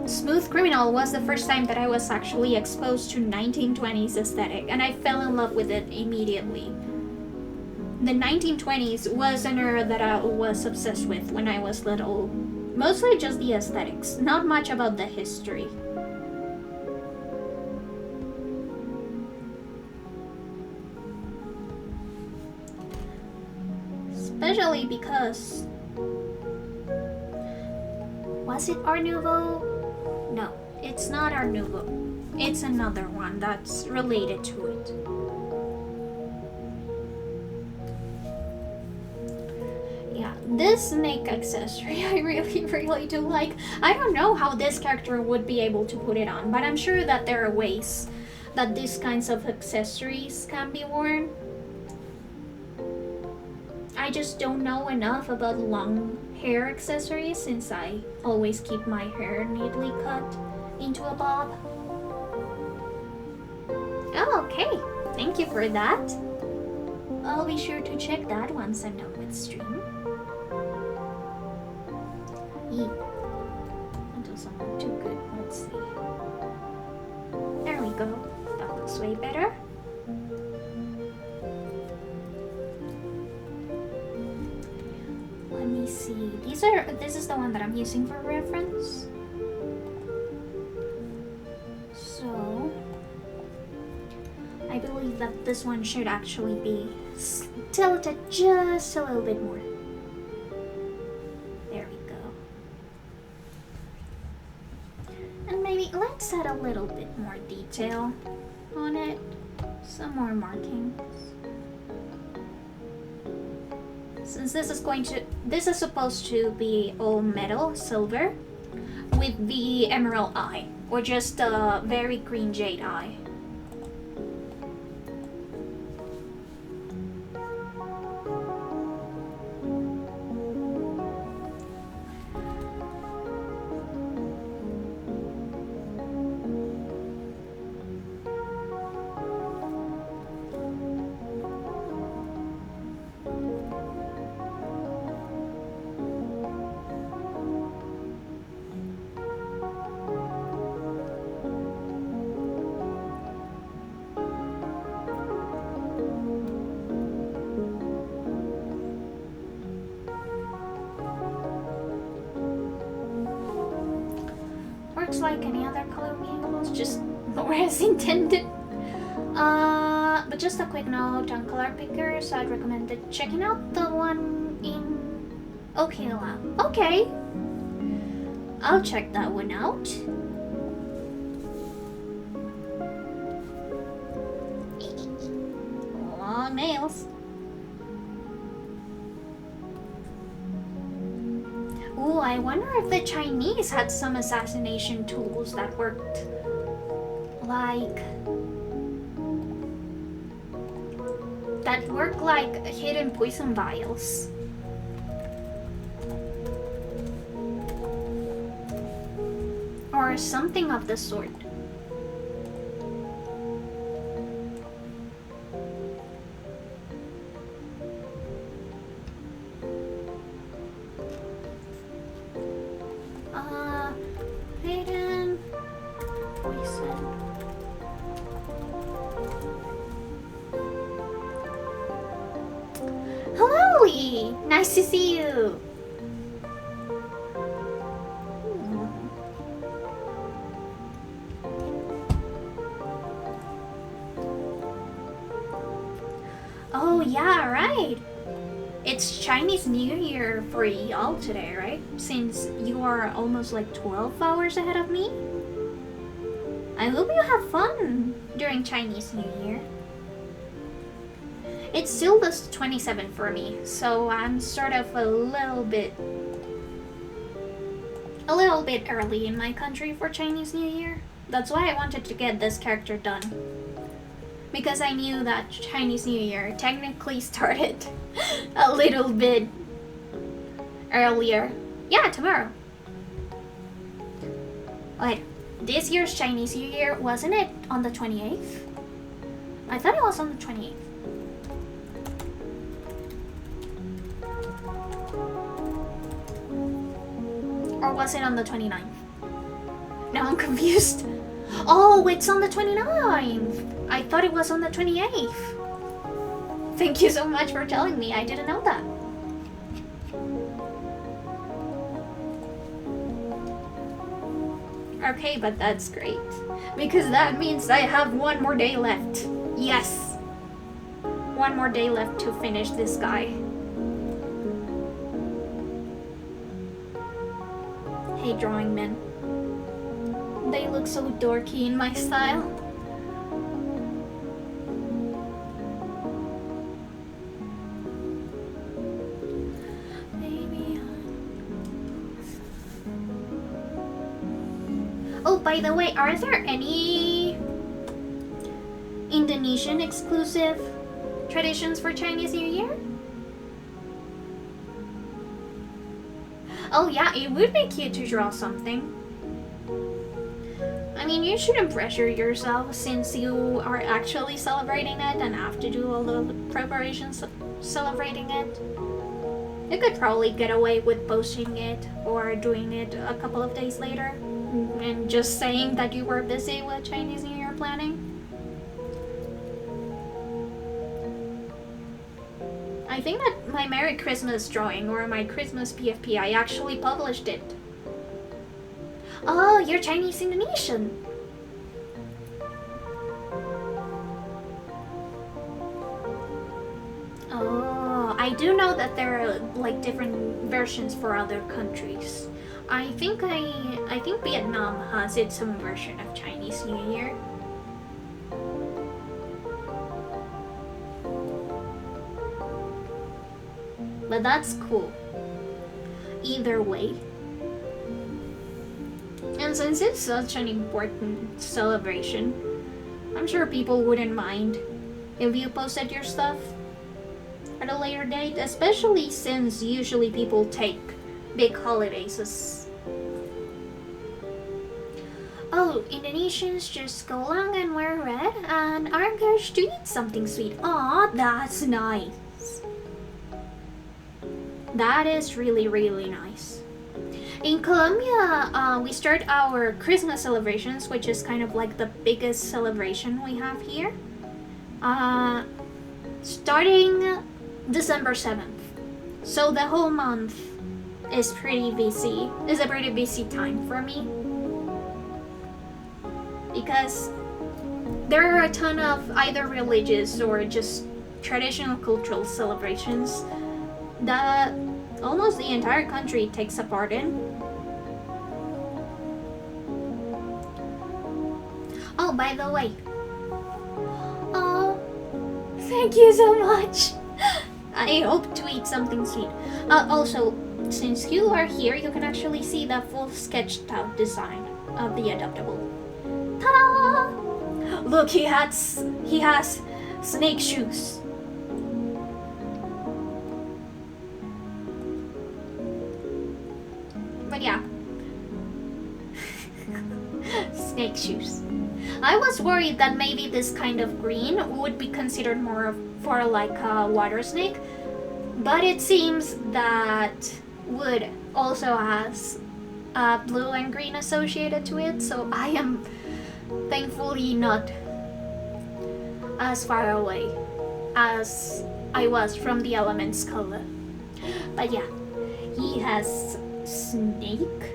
Smooth Criminal was the first time that I was actually exposed to 1920s aesthetic, and I fell in love with it immediately. The 1920s was an era that I was obsessed with when I was little. Mostly just the aesthetics, not much about the history. Especially because... was it Art Nouveau? No, it's not Art Nouveau. It's another one that's related to it. Yeah, this snake accessory I really do like. I don't know how this character would be able to put it on, but I'm sure that there are ways that these kinds of accessories can be worn. I just don't know enough about long hair accessories since I always keep my hair neatly cut into a bob. Oh, okay. Thank you for that. I'll be sure to check that once I'm done with stream. That doesn't look too good. Let's see. There we go. That looks way better. Let me see. This is the one that I'm using for reference. So I believe that this one should actually be tilted just a little bit more. There we go. And maybe let's add a little bit more detail on it. Some more markings. Since this is supposed to be all metal, silver, with the emerald eye, or just a very green jade eye. Like any other color vehicles, just more as intended. But just a quick note on color pickers, I'd recommend checking out the one in Okinawa. Okay, I'll check that one out. Long nails. Ooh, I wonder if the Chinese had some assassination tools that worked like hidden poison vials. Or something of the sort. Hidden poison. Hi! Nice to see you! Oh yeah, right! It's Chinese New Year for y'all today, right? Since you are almost like 12 hours ahead of me? I hope you have fun during Chinese New Year. It's still the 27th for me, so I'm sort of a little bit early in my country for Chinese New Year. That's why I wanted to get this character done. Because I knew that Chinese New Year technically started a little bit earlier. Yeah, tomorrow. Wait, this year's Chinese New Year, wasn't it on the 28th? I thought it was on the 28th. Or was it on the 29th? Now I'm confused. Oh, it's on the 29th! I thought it was on the 28th. Thank you so much for telling me. I didn't know that. Okay, but that's great. Because that means I have one more day left. Yes! One more day left to finish this guy. Hey, drawing men. They look so dorky in my style. Oh, by the way, are there any Indonesian exclusive traditions for Chinese New Year? Oh yeah, it would be cute to draw something. I mean, you shouldn't pressure yourself since you are actually celebrating it and have to do all the preparations celebrating it. You could probably get away with posting it or doing it a couple of days later and just saying that you were busy with Chinese New Year planning. I think that my Merry Christmas drawing or my Christmas PFP, I actually published it. Oh, you're Chinese Indonesian. Oh, I do know that there are like different versions for other countries. I think Vietnam has its own version of Chinese New Year. But that's cool. Either way. And since it's such an important celebration, I'm sure people wouldn't mind if you posted your stuff at a later date, especially since usually people take big holidays as... Oh, Indonesians just go along and wear red and are encouraged to eat something sweet. Aw, that's nice. That is really, really nice. In Colombia, we start our Christmas celebrations, which is kind of like the biggest celebration we have here, starting December 7th. So the whole month is pretty busy. It's a pretty busy time for me. Because there are a ton of either religious or just traditional cultural celebrations that almost the entire country takes a part in. Oh, by the way. Oh, thank you so much. I hope to eat something sweet. Also, since you are here, you can actually see the full sketched out design of the Adoptable. Ta-da! Look, he has snake shoes. But yeah. Snake shoes. I was worried that maybe this kind of green would be considered more for like a water snake, but it seems that wood also has blue and green associated to it, so I am thankfully not as far away as I was from the element's color. But yeah, he has snake.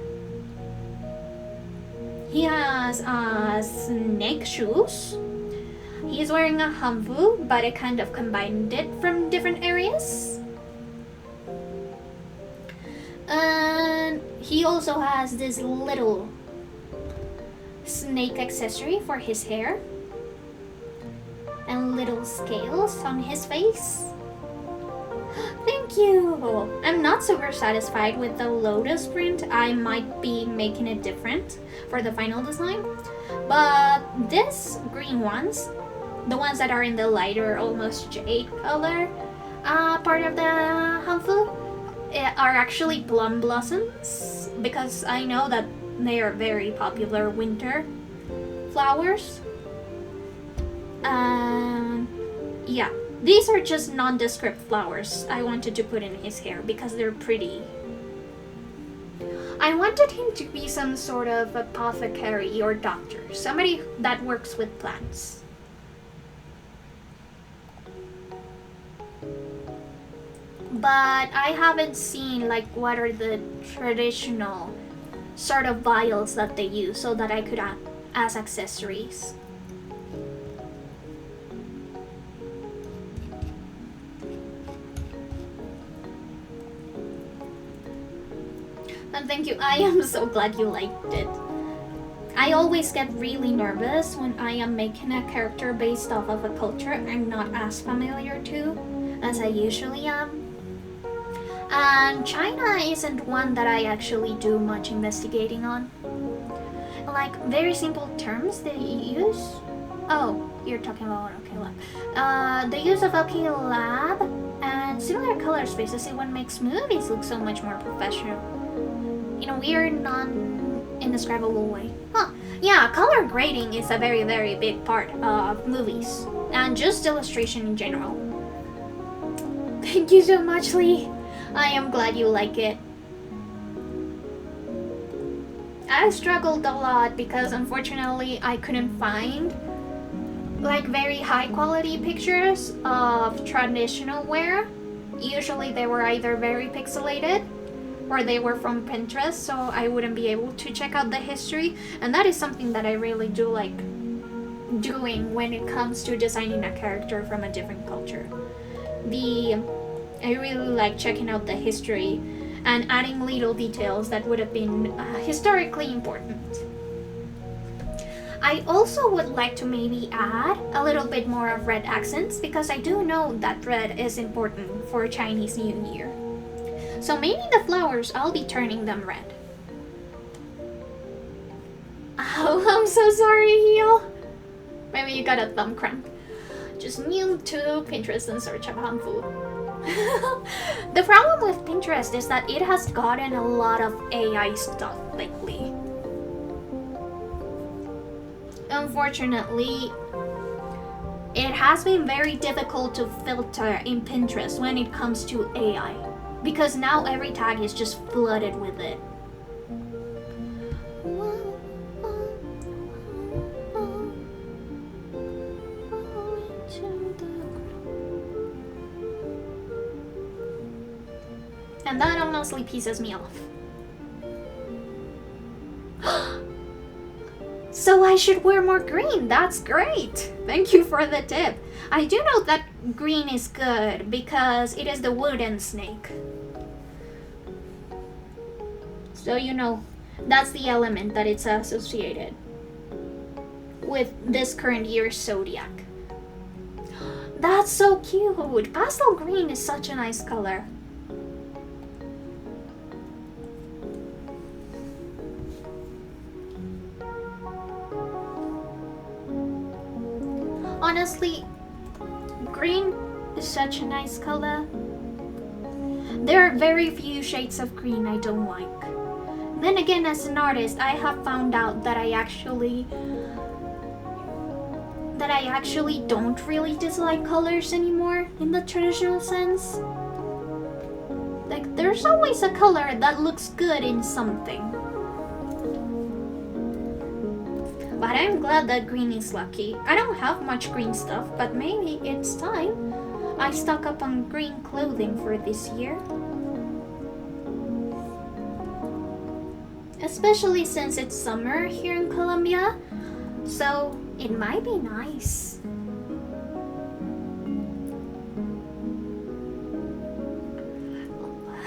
He has snake shoes. He's wearing a hanfu, but I kind of combined it from different areas. And he also has this little snake accessory for his hair. And little scales on his face. Thank you! I'm not super satisfied with the lotus print. I might be making it different for the final design. But these green ones, the ones that are in the lighter, almost jade color part of the hanfu, are actually plum blossoms, because I know that they are very popular winter flowers. Yeah, these are just nondescript flowers I wanted to put in his hair because they're pretty. I wanted him to be some sort of apothecary or doctor, somebody that works with plants. But I haven't seen like what are the traditional sort of vials that they use so that I could add as accessories. And thank you, I am so glad you liked it. I always get really nervous when I am making a character based off of a culture I'm not as familiar to as I usually am. And China isn't one that I actually do much investigating on. Like, very simple terms they use. Oh, you're talking about OK Lab. The use of OK Lab and similar color spaces is what makes movies look so much more professional. In a weird, non-indescribable way. Huh. Yeah, color grading is a very, very big part of movies. And just illustration in general. Thank you so much, Lee. I am glad you like it. I struggled a lot because unfortunately I couldn't find like very high quality pictures of traditional wear. Usually they were either very pixelated or they were from Pinterest, so I wouldn't be able to check out the history, and that is something that I really do like doing when it comes to designing a character from a different culture. I really like checking out the history and adding little details that would have been historically important. I also would like to maybe add a little bit more of red accents because I do know that red is important for Chinese New Year. So maybe the flowers, I'll be turning them red. Oh, I'm so sorry, Heel. Maybe you got a thumb cramp. Just new to Pinterest and search up hanfu. The problem with Pinterest is that it has gotten a lot of AI stuff lately. Unfortunately, it has been very difficult to filter in Pinterest when it comes to AI, because now every tag is just flooded with it. And that honestly pisses me off. So I should wear more green. That's great. Thank you for the tip. I do know that green is good because it is the wooden snake. So you know, that's the element that it's associated with this current year's zodiac. That's so cute. Pastel green is such a nice color. Honestly, green is such a nice color. There are very few shades of green I don't like. Then again, as an artist, I have found out that I actually don't really dislike colors anymore in the traditional sense. Like, there's always a color that looks good in something. But I'm glad that green is lucky. I don't have much green stuff, but maybe it's time I stock up on green clothing for this year. especially since it's summer here in Colombia, so it might be nice.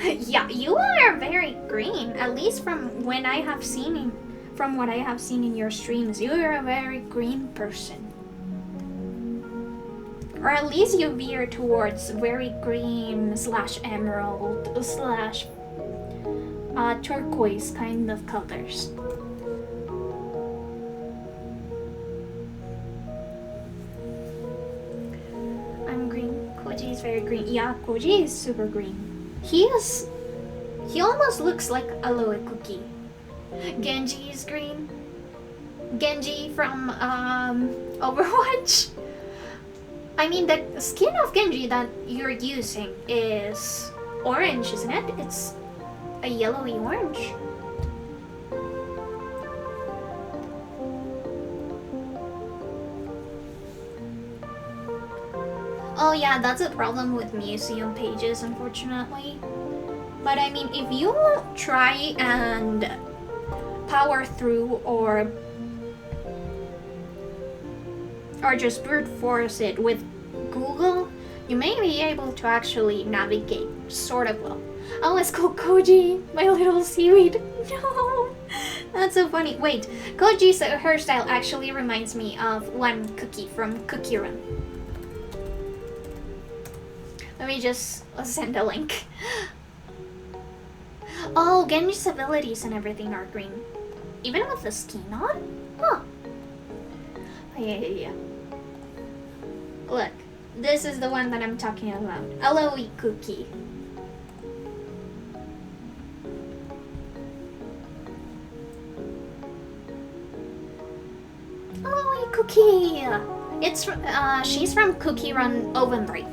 Yeah, you are very green, at least from what I have seen in your streams. You are a very green person. Or at least you veer towards very green / emerald / turquoise kind of colors. I'm green. Koji is very green. Yeah, Koji is super green. He almost looks like aloe cookie. Genji is green. Genji from Overwatch. I mean, the skin of Genji that you're using is orange, isn't it? It's a yellowy orange. Oh yeah, that's a problem with museum pages, unfortunately. But I mean, if you try and power through or just brute force it with Google, you may be able to actually navigate sort of well. Oh, it's called Koji, my little seaweed. No, that's so funny. Wait, Koji's hairstyle actually reminds me of one cookie from Cookie Run. Let me just send a link. Oh, Genji's abilities and everything are green. Even with the skin on? Huh. Yeah. Look, this is the one that I'm talking about. Aloe cookie. Aloe cookie! She's from Cookie Run Oven Break.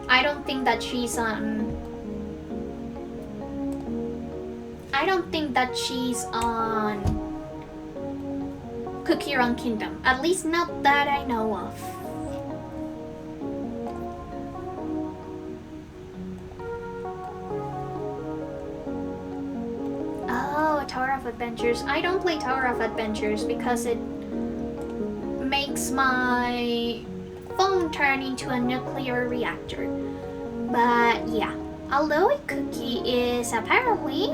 I don't think that she's on Cookie Run Kingdom. At least not that I know of. Oh, Tower of Adventures. I don't play Tower of Adventures because it makes my phone turn into a nuclear reactor. But yeah, Aloe Cookie is apparently...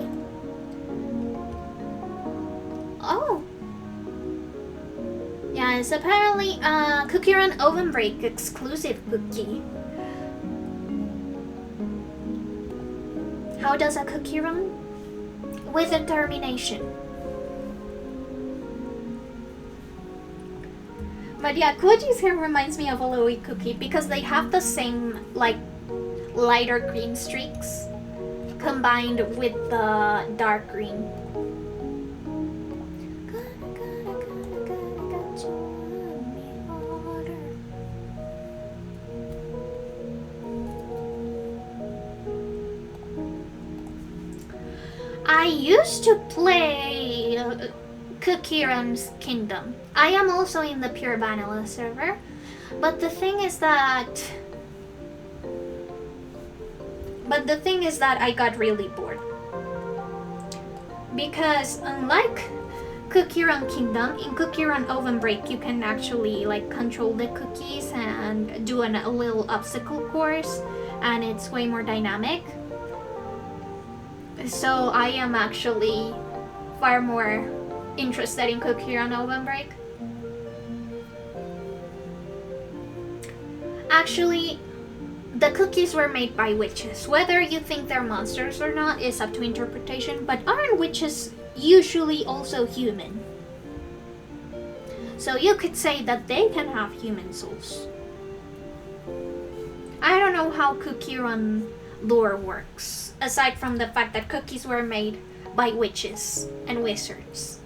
Oh! Yeah, it's apparently a Cookie Run Oven Break exclusive cookie. How does a cookie run? With determination. But yeah, Koji's hair reminds me of Aloe Cookie because they have the same, like, lighter green streaks combined with the dark green. I used to play Cookie Run's Kingdom. I am also in the pure vanilla server, but the thing is that I got really bored. Because unlike Cookie Run Kingdom, in Cookie Run Oven Break you can actually like control the cookies and do a little obstacle course, and it's way more dynamic. So I am actually far more interested in Cookie Run Oven Break. Actually, the cookies were made by witches. Whether you think they're monsters or not is up to interpretation, but aren't witches usually also human? So you could say that they can have human souls. I don't know how Cookie Run lore works, aside from the fact that cookies were made by witches and wizards.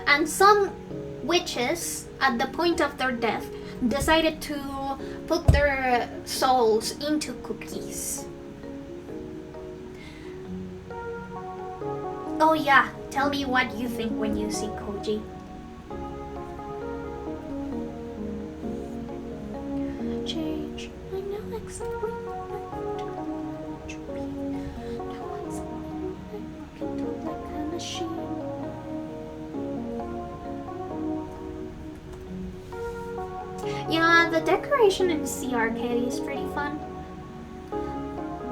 And some witches, at the point of their death, decided to put their souls into cookies. Oh yeah, tell me what you think when you see Koji. machine. Yeah, the decoration in C Arcade is pretty fun.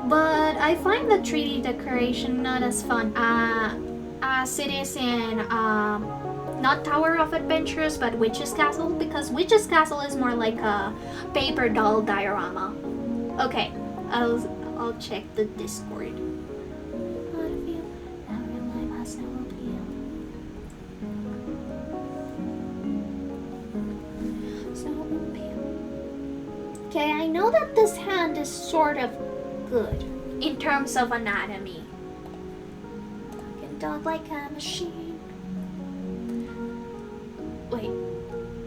But I find the 3D decoration not as fun as it is in not Tower of Adventures but Witch's Castle, because Witch's Castle is more like a paper doll diorama. Okay, I'll check the Discord. Okay, I know that this hand is sort of good in terms of anatomy. Can dog like a machine. Wait,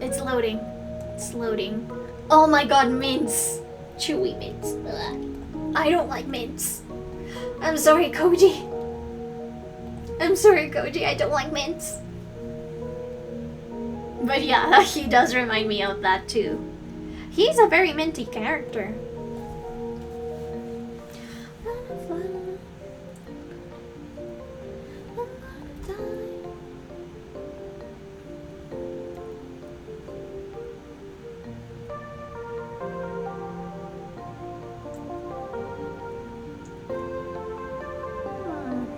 it's loading. It's loading. Oh my god, mints! Chewy mints. Ugh. I don't like mints. I'm sorry, Koji. I'm sorry, Koji, I don't like mints. But yeah, he does remind me of that too. He's a very minty character.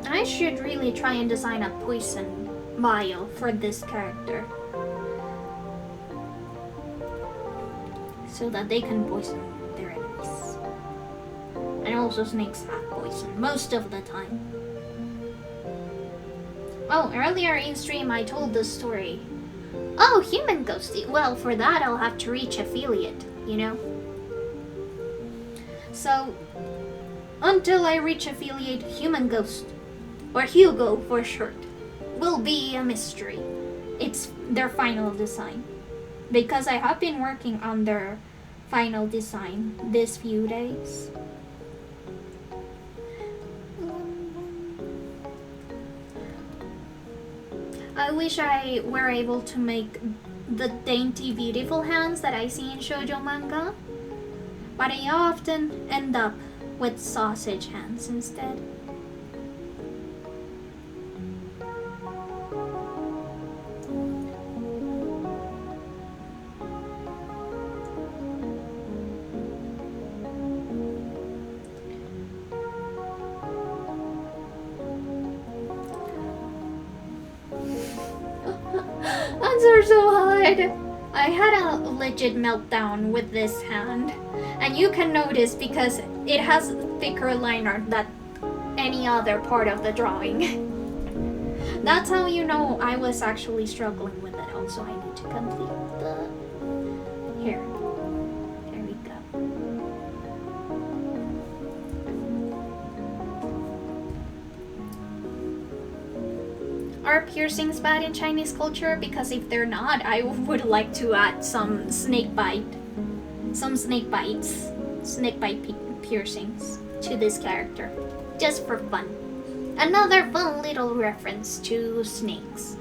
I should really try and design a poison vial for this character, so that they can poison their enemies. And also snakes have poison most of the time. Oh, earlier in stream I told this story. Oh, human ghosty. Well, for that I'll have to reach affiliate, you know? So, until I reach affiliate, human ghost, or Hugo for short, will be a mystery. It's their final design. Because I have been working on their final design this few days. I wish I were able to make the dainty, beautiful hands that I see in shoujo manga, but I often end up with sausage hands instead. Hands are so hard. I had a legit meltdown with this hand, and you can notice because it has thicker liner than any other part of the drawing. That's how you know I was actually struggling with it. Also, I need to complete the hair. There we go. Are piercings bad in Chinese culture? Because if they're not, I would like to add some snake bite piercings to this character, just for fun. Another fun little reference to snakes.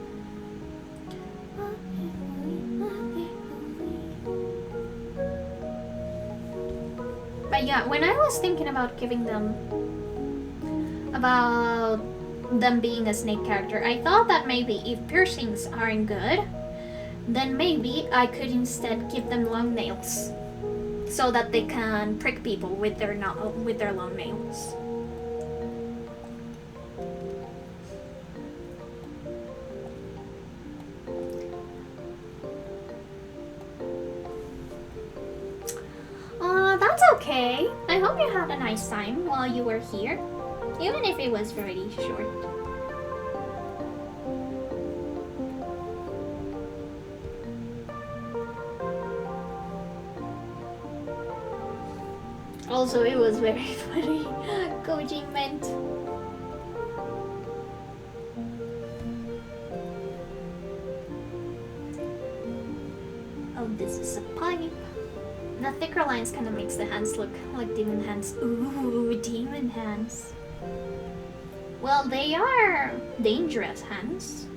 But yeah, when I was thinking about giving them being a snake character, I thought that maybe if piercings aren't good, then maybe I could instead give them long nails, so that they can prick people with their long nails. That's okay. I hope you had a nice time while you were here, even if it was very short. Also, it was very funny. Koji meant. Oh, this is a pipe. The thicker lines kind of makes the hands look like demon hands. Ooh, demon hands. Well, they are dangerous hands.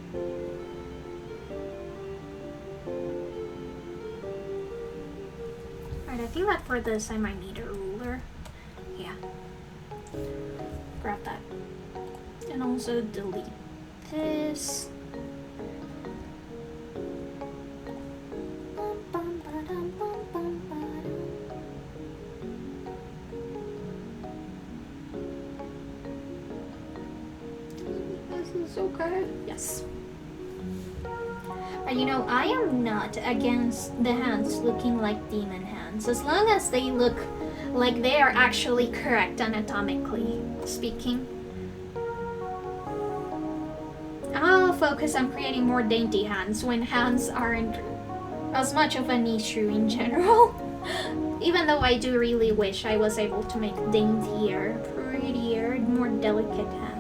Alright, I think that for this I might need a ruler. Yeah. Grab that. And also delete this. this. This is okay. Yes. And you know, I am not against the hands looking like demon hands, as long as they look like they are actually correct anatomically speaking. I'll focus on creating more dainty hands when hands aren't as much of an issue in general. Even though I do really wish I was able to make daintier, prettier, more delicate hands.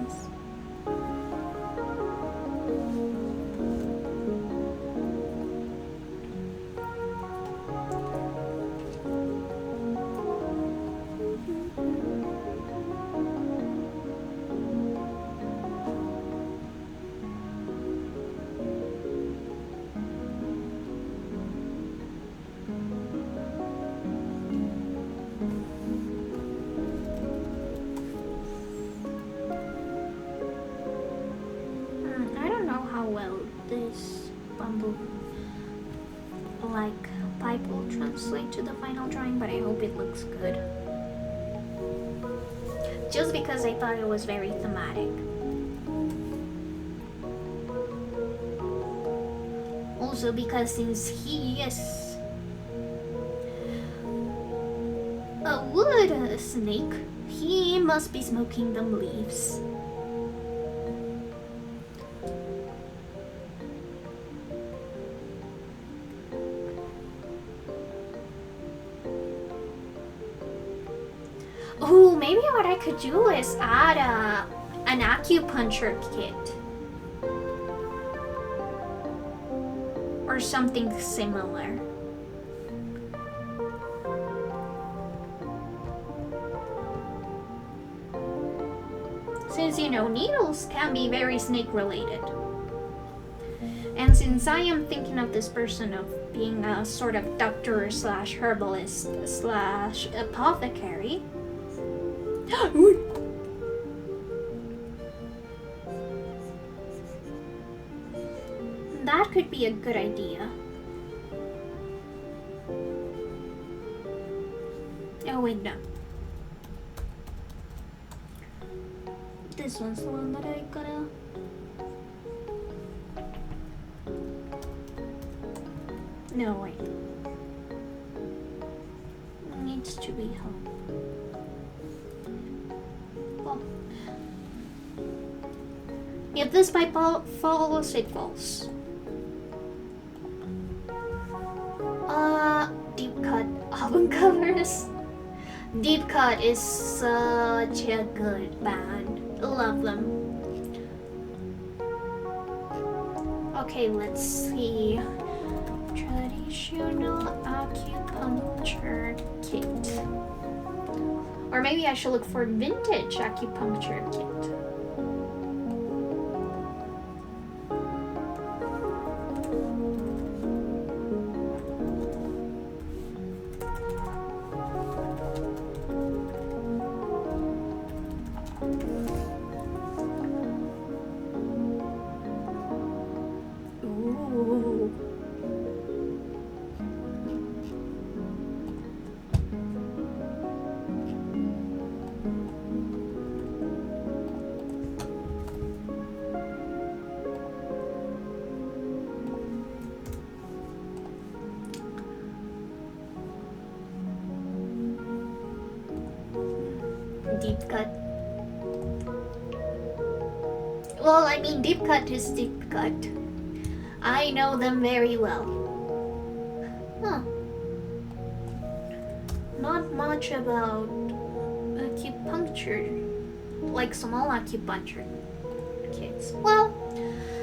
To the final drawing, but I hope it looks good. Just because I thought it was very thematic. Also because since he is a wood snake, he must be smoking them leaves. Oh, maybe what I could do is add an acupuncture kit. Or something similar. Since, you know, needles can be very snake related. And since I am thinking of this person of being a sort of doctor slash herbalist slash apothecary, that could be a good idea. Oh wait, no. This one's the one that I gotta... No, wait. It needs to be home. Well, if this pipe falls, it falls. Deep cut album covers. Deep Cut is such a good band. Love them. Okay, let's see. Traditional acupuncture kit. Or maybe I should look for vintage acupuncture kit. Deep cut. Well, I mean, deep cut is deep cut. I know them very well. Huh. Not much about acupuncture, like small acupuncture kits. Well,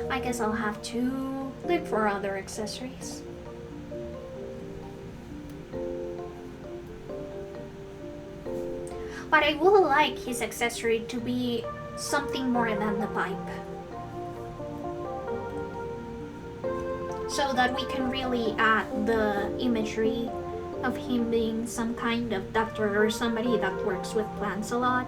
I guess I'll have to look for other accessories. But I would like his accessory to be something more than the pipe. So that we can really add the imagery of him being some kind of doctor or somebody that works with plants a lot.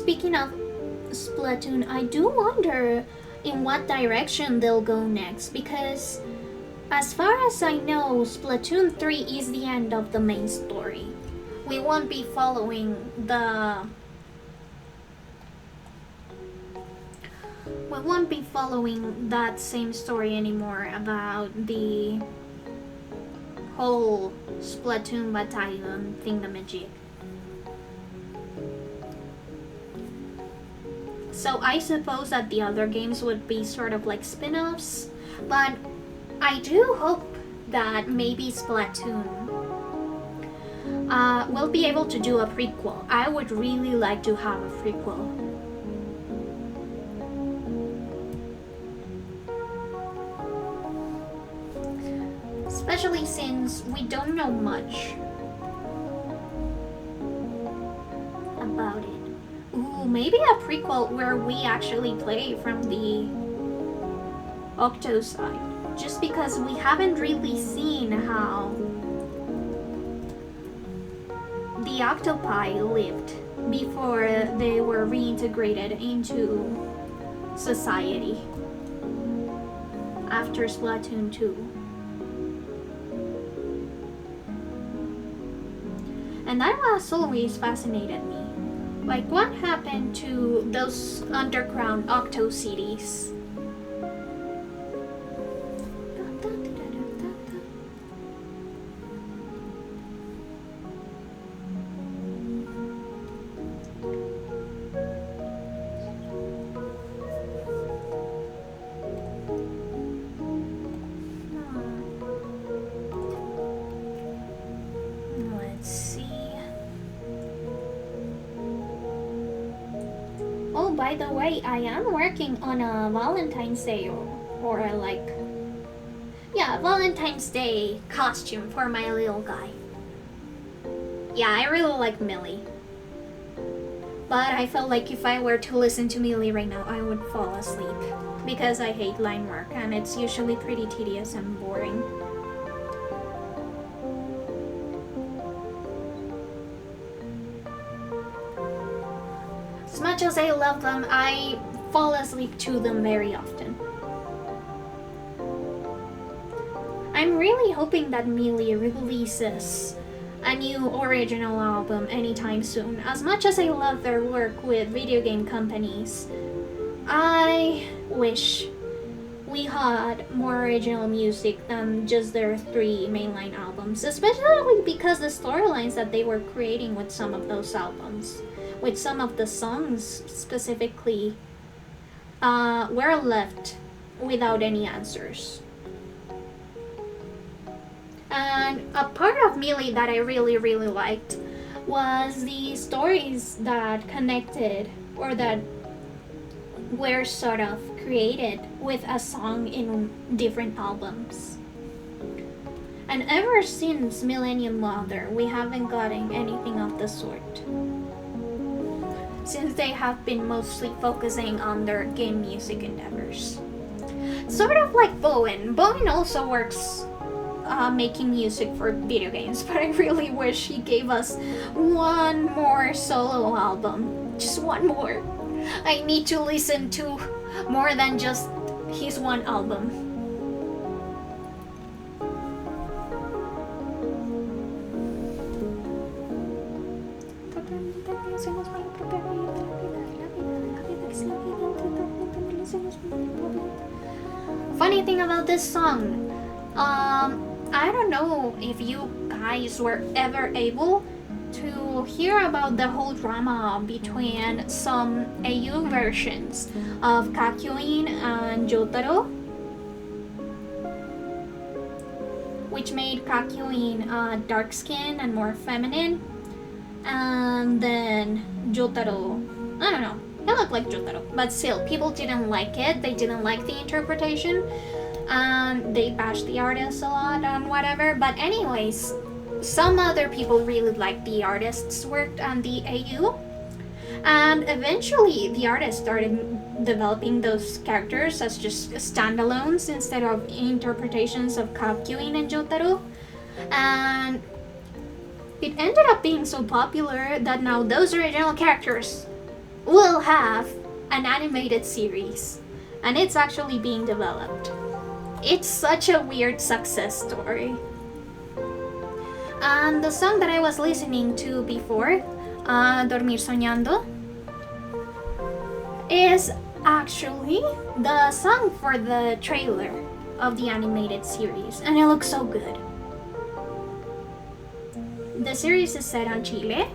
speaking of Splatoon, I do wonder in what direction they'll go next, because as far as I know, Splatoon 3 is the end of the main story. We won't be following that same story anymore about the whole Splatoon battalion thingamajig. So I suppose that the other games would be sort of like spin-offs, but I do hope that maybe Splatoon will be able to do a prequel. I would really like to have a prequel. Especially since we don't know much about it. Ooh, maybe a prequel where we actually play from the Octo side. Just because we haven't really seen how the octopi lived before they were reintegrated into society after Splatoon 2. And that was always fascinated me. Like, what happened to those underground Octo cities? Let's see. Oh, by the way, I am working on a Valentine's Day or a Valentine's Day costume for my little guy. Yeah, I really like Millie. But I felt like if I were to listen to Millie right now, I would fall asleep. Because I hate line work and it's usually pretty tedious and boring. As much as I love them, I fall asleep to them very often. I'm really hoping that Millie releases a new original album anytime soon. As much as I love their work with video game companies, I wish we had more original music than just their 3 mainline albums, especially because the storylines that they were creating with some of those albums, with some of the songs specifically, were left without any answers. And a part of Millie that I really liked was the stories that connected or that were sort of created with a song in different albums. And ever since Millennium Mother, we haven't gotten anything of the sort, since they have been mostly focusing on their game music endeavors. Sort of like Bowen. Bowen also works making music for video games, but I really wish he gave us one more solo album. Just one more. I need to listen to more than just his one album. Funny thing about this song, I don't know if you guys were ever able to hear about the whole drama between some AU versions of Kakyoin and Jotaro, which made Kakyoin dark skinned and more feminine, and then Jotaro, I don't know, he looked like Jotaro, but still, people didn't like it. They didn't like the interpretation. They bashed the artist a lot and whatever, but anyways, some other people really liked the artist's work on the AU, and eventually the artist started developing those characters as just standalones instead of interpretations of Kakyoin and Jotaro, and it ended up being so popular that now those original characters will have an animated series, and it's actually being developed. It's such a weird success story. And the song that I was listening to before, Dormir Soñando, is actually the song for the trailer of the animated series, and it looks so good. The series is set on Chile,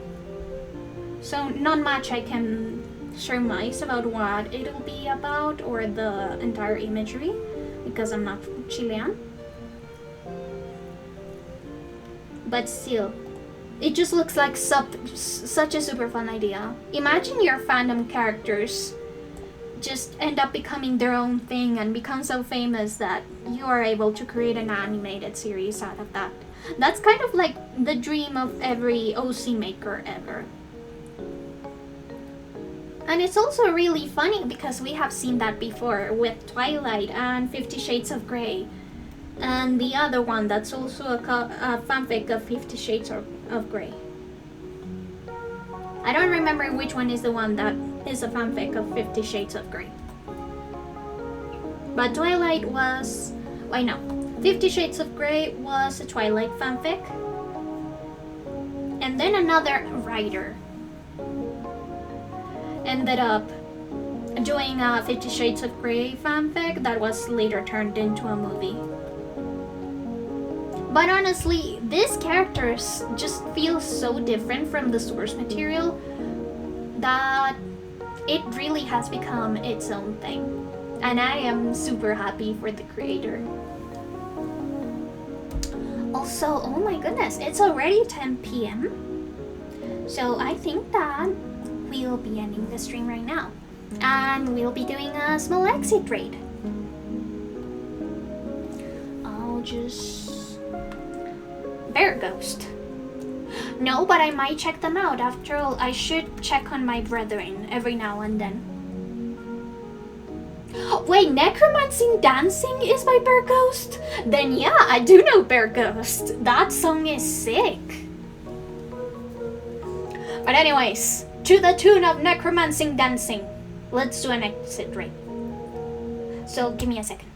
so not much I can surmise about what it'll be about or the entire imagery, because I'm not Chilean. But still, it just looks like such a super fun idea. Imagine your fandom characters just end up becoming their own thing and become so famous that you are able to create an animated series out of that. That's kind of like the dream of every OC maker ever. And it's also really funny because we have seen that before with Twilight and 50 Shades of Grey. And the other one that's also a fanfic of 50 Shades of Grey. I don't remember which one is the one that is a fanfic of 50 Shades of Grey. But Twilight was... why no. 50 Shades of Grey was a Twilight fanfic. And then another writer ended up doing a 50 Shades of Grey fanfic that was later turned into a movie. But honestly, these characters just feel so different from the source material that it really has become its own thing. And I am super happy for the creator. Also, oh my goodness, it's already 10 p.m. So I think that we'll be ending the stream right now. And we'll be doing a small exit raid. I'll just... Bear Ghost. No, but I might check them out. After all, I should check on my brethren every now and then. Wait, Necromancing Dancing is by Bear Ghost? Then yeah, I do know Bear Ghost. That song is sick. But anyways, to the tune of Necromancing Dancing, let's do an exit raid. So give me a second.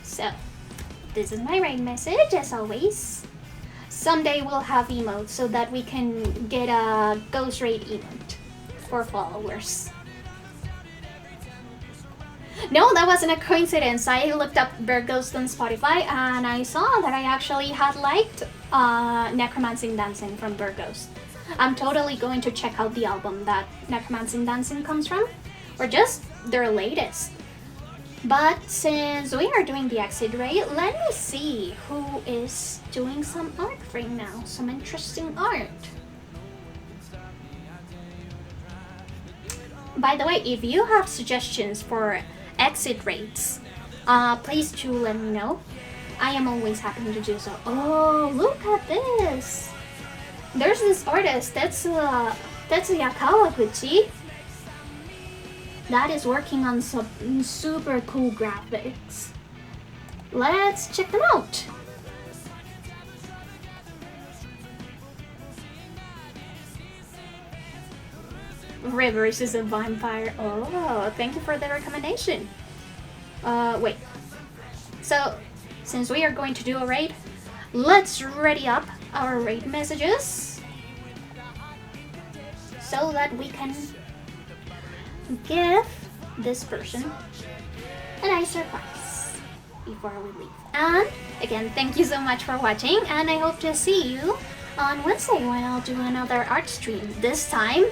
So, this is my raid message as always. Someday we'll have emotes so that we can get a ghost raid emote for followers. No, that wasn't a coincidence. I looked up Bear Ghost on Spotify and I saw that I actually had liked Necromancing Dancing from Bear Ghost. I'm totally going to check out the album that Necromancing Dancing comes from, or just their latest. But since we are doing the exit raid, let me see who is doing some art right now. Some interesting art. By the way, if you have suggestions for exit raids, please do let me know. I am always happy to do so. Oh, look at this! There's this artist, that's Kawaguchi. That is working on some super cool graphics. Let's check them out. Rivers is a vampire. Oh, thank you for the recommendation. Wait. So, since we are going to do a raid, let's ready up our raid messages so that we can give this person a nice surprise before we leave. And again, thank you so much for watching, and I hope to see you on Wednesday when I'll do another art stream, this time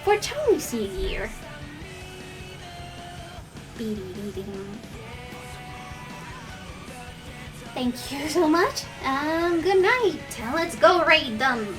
for Chinese New Year. Thank you so much, and good night. Let's go raid them.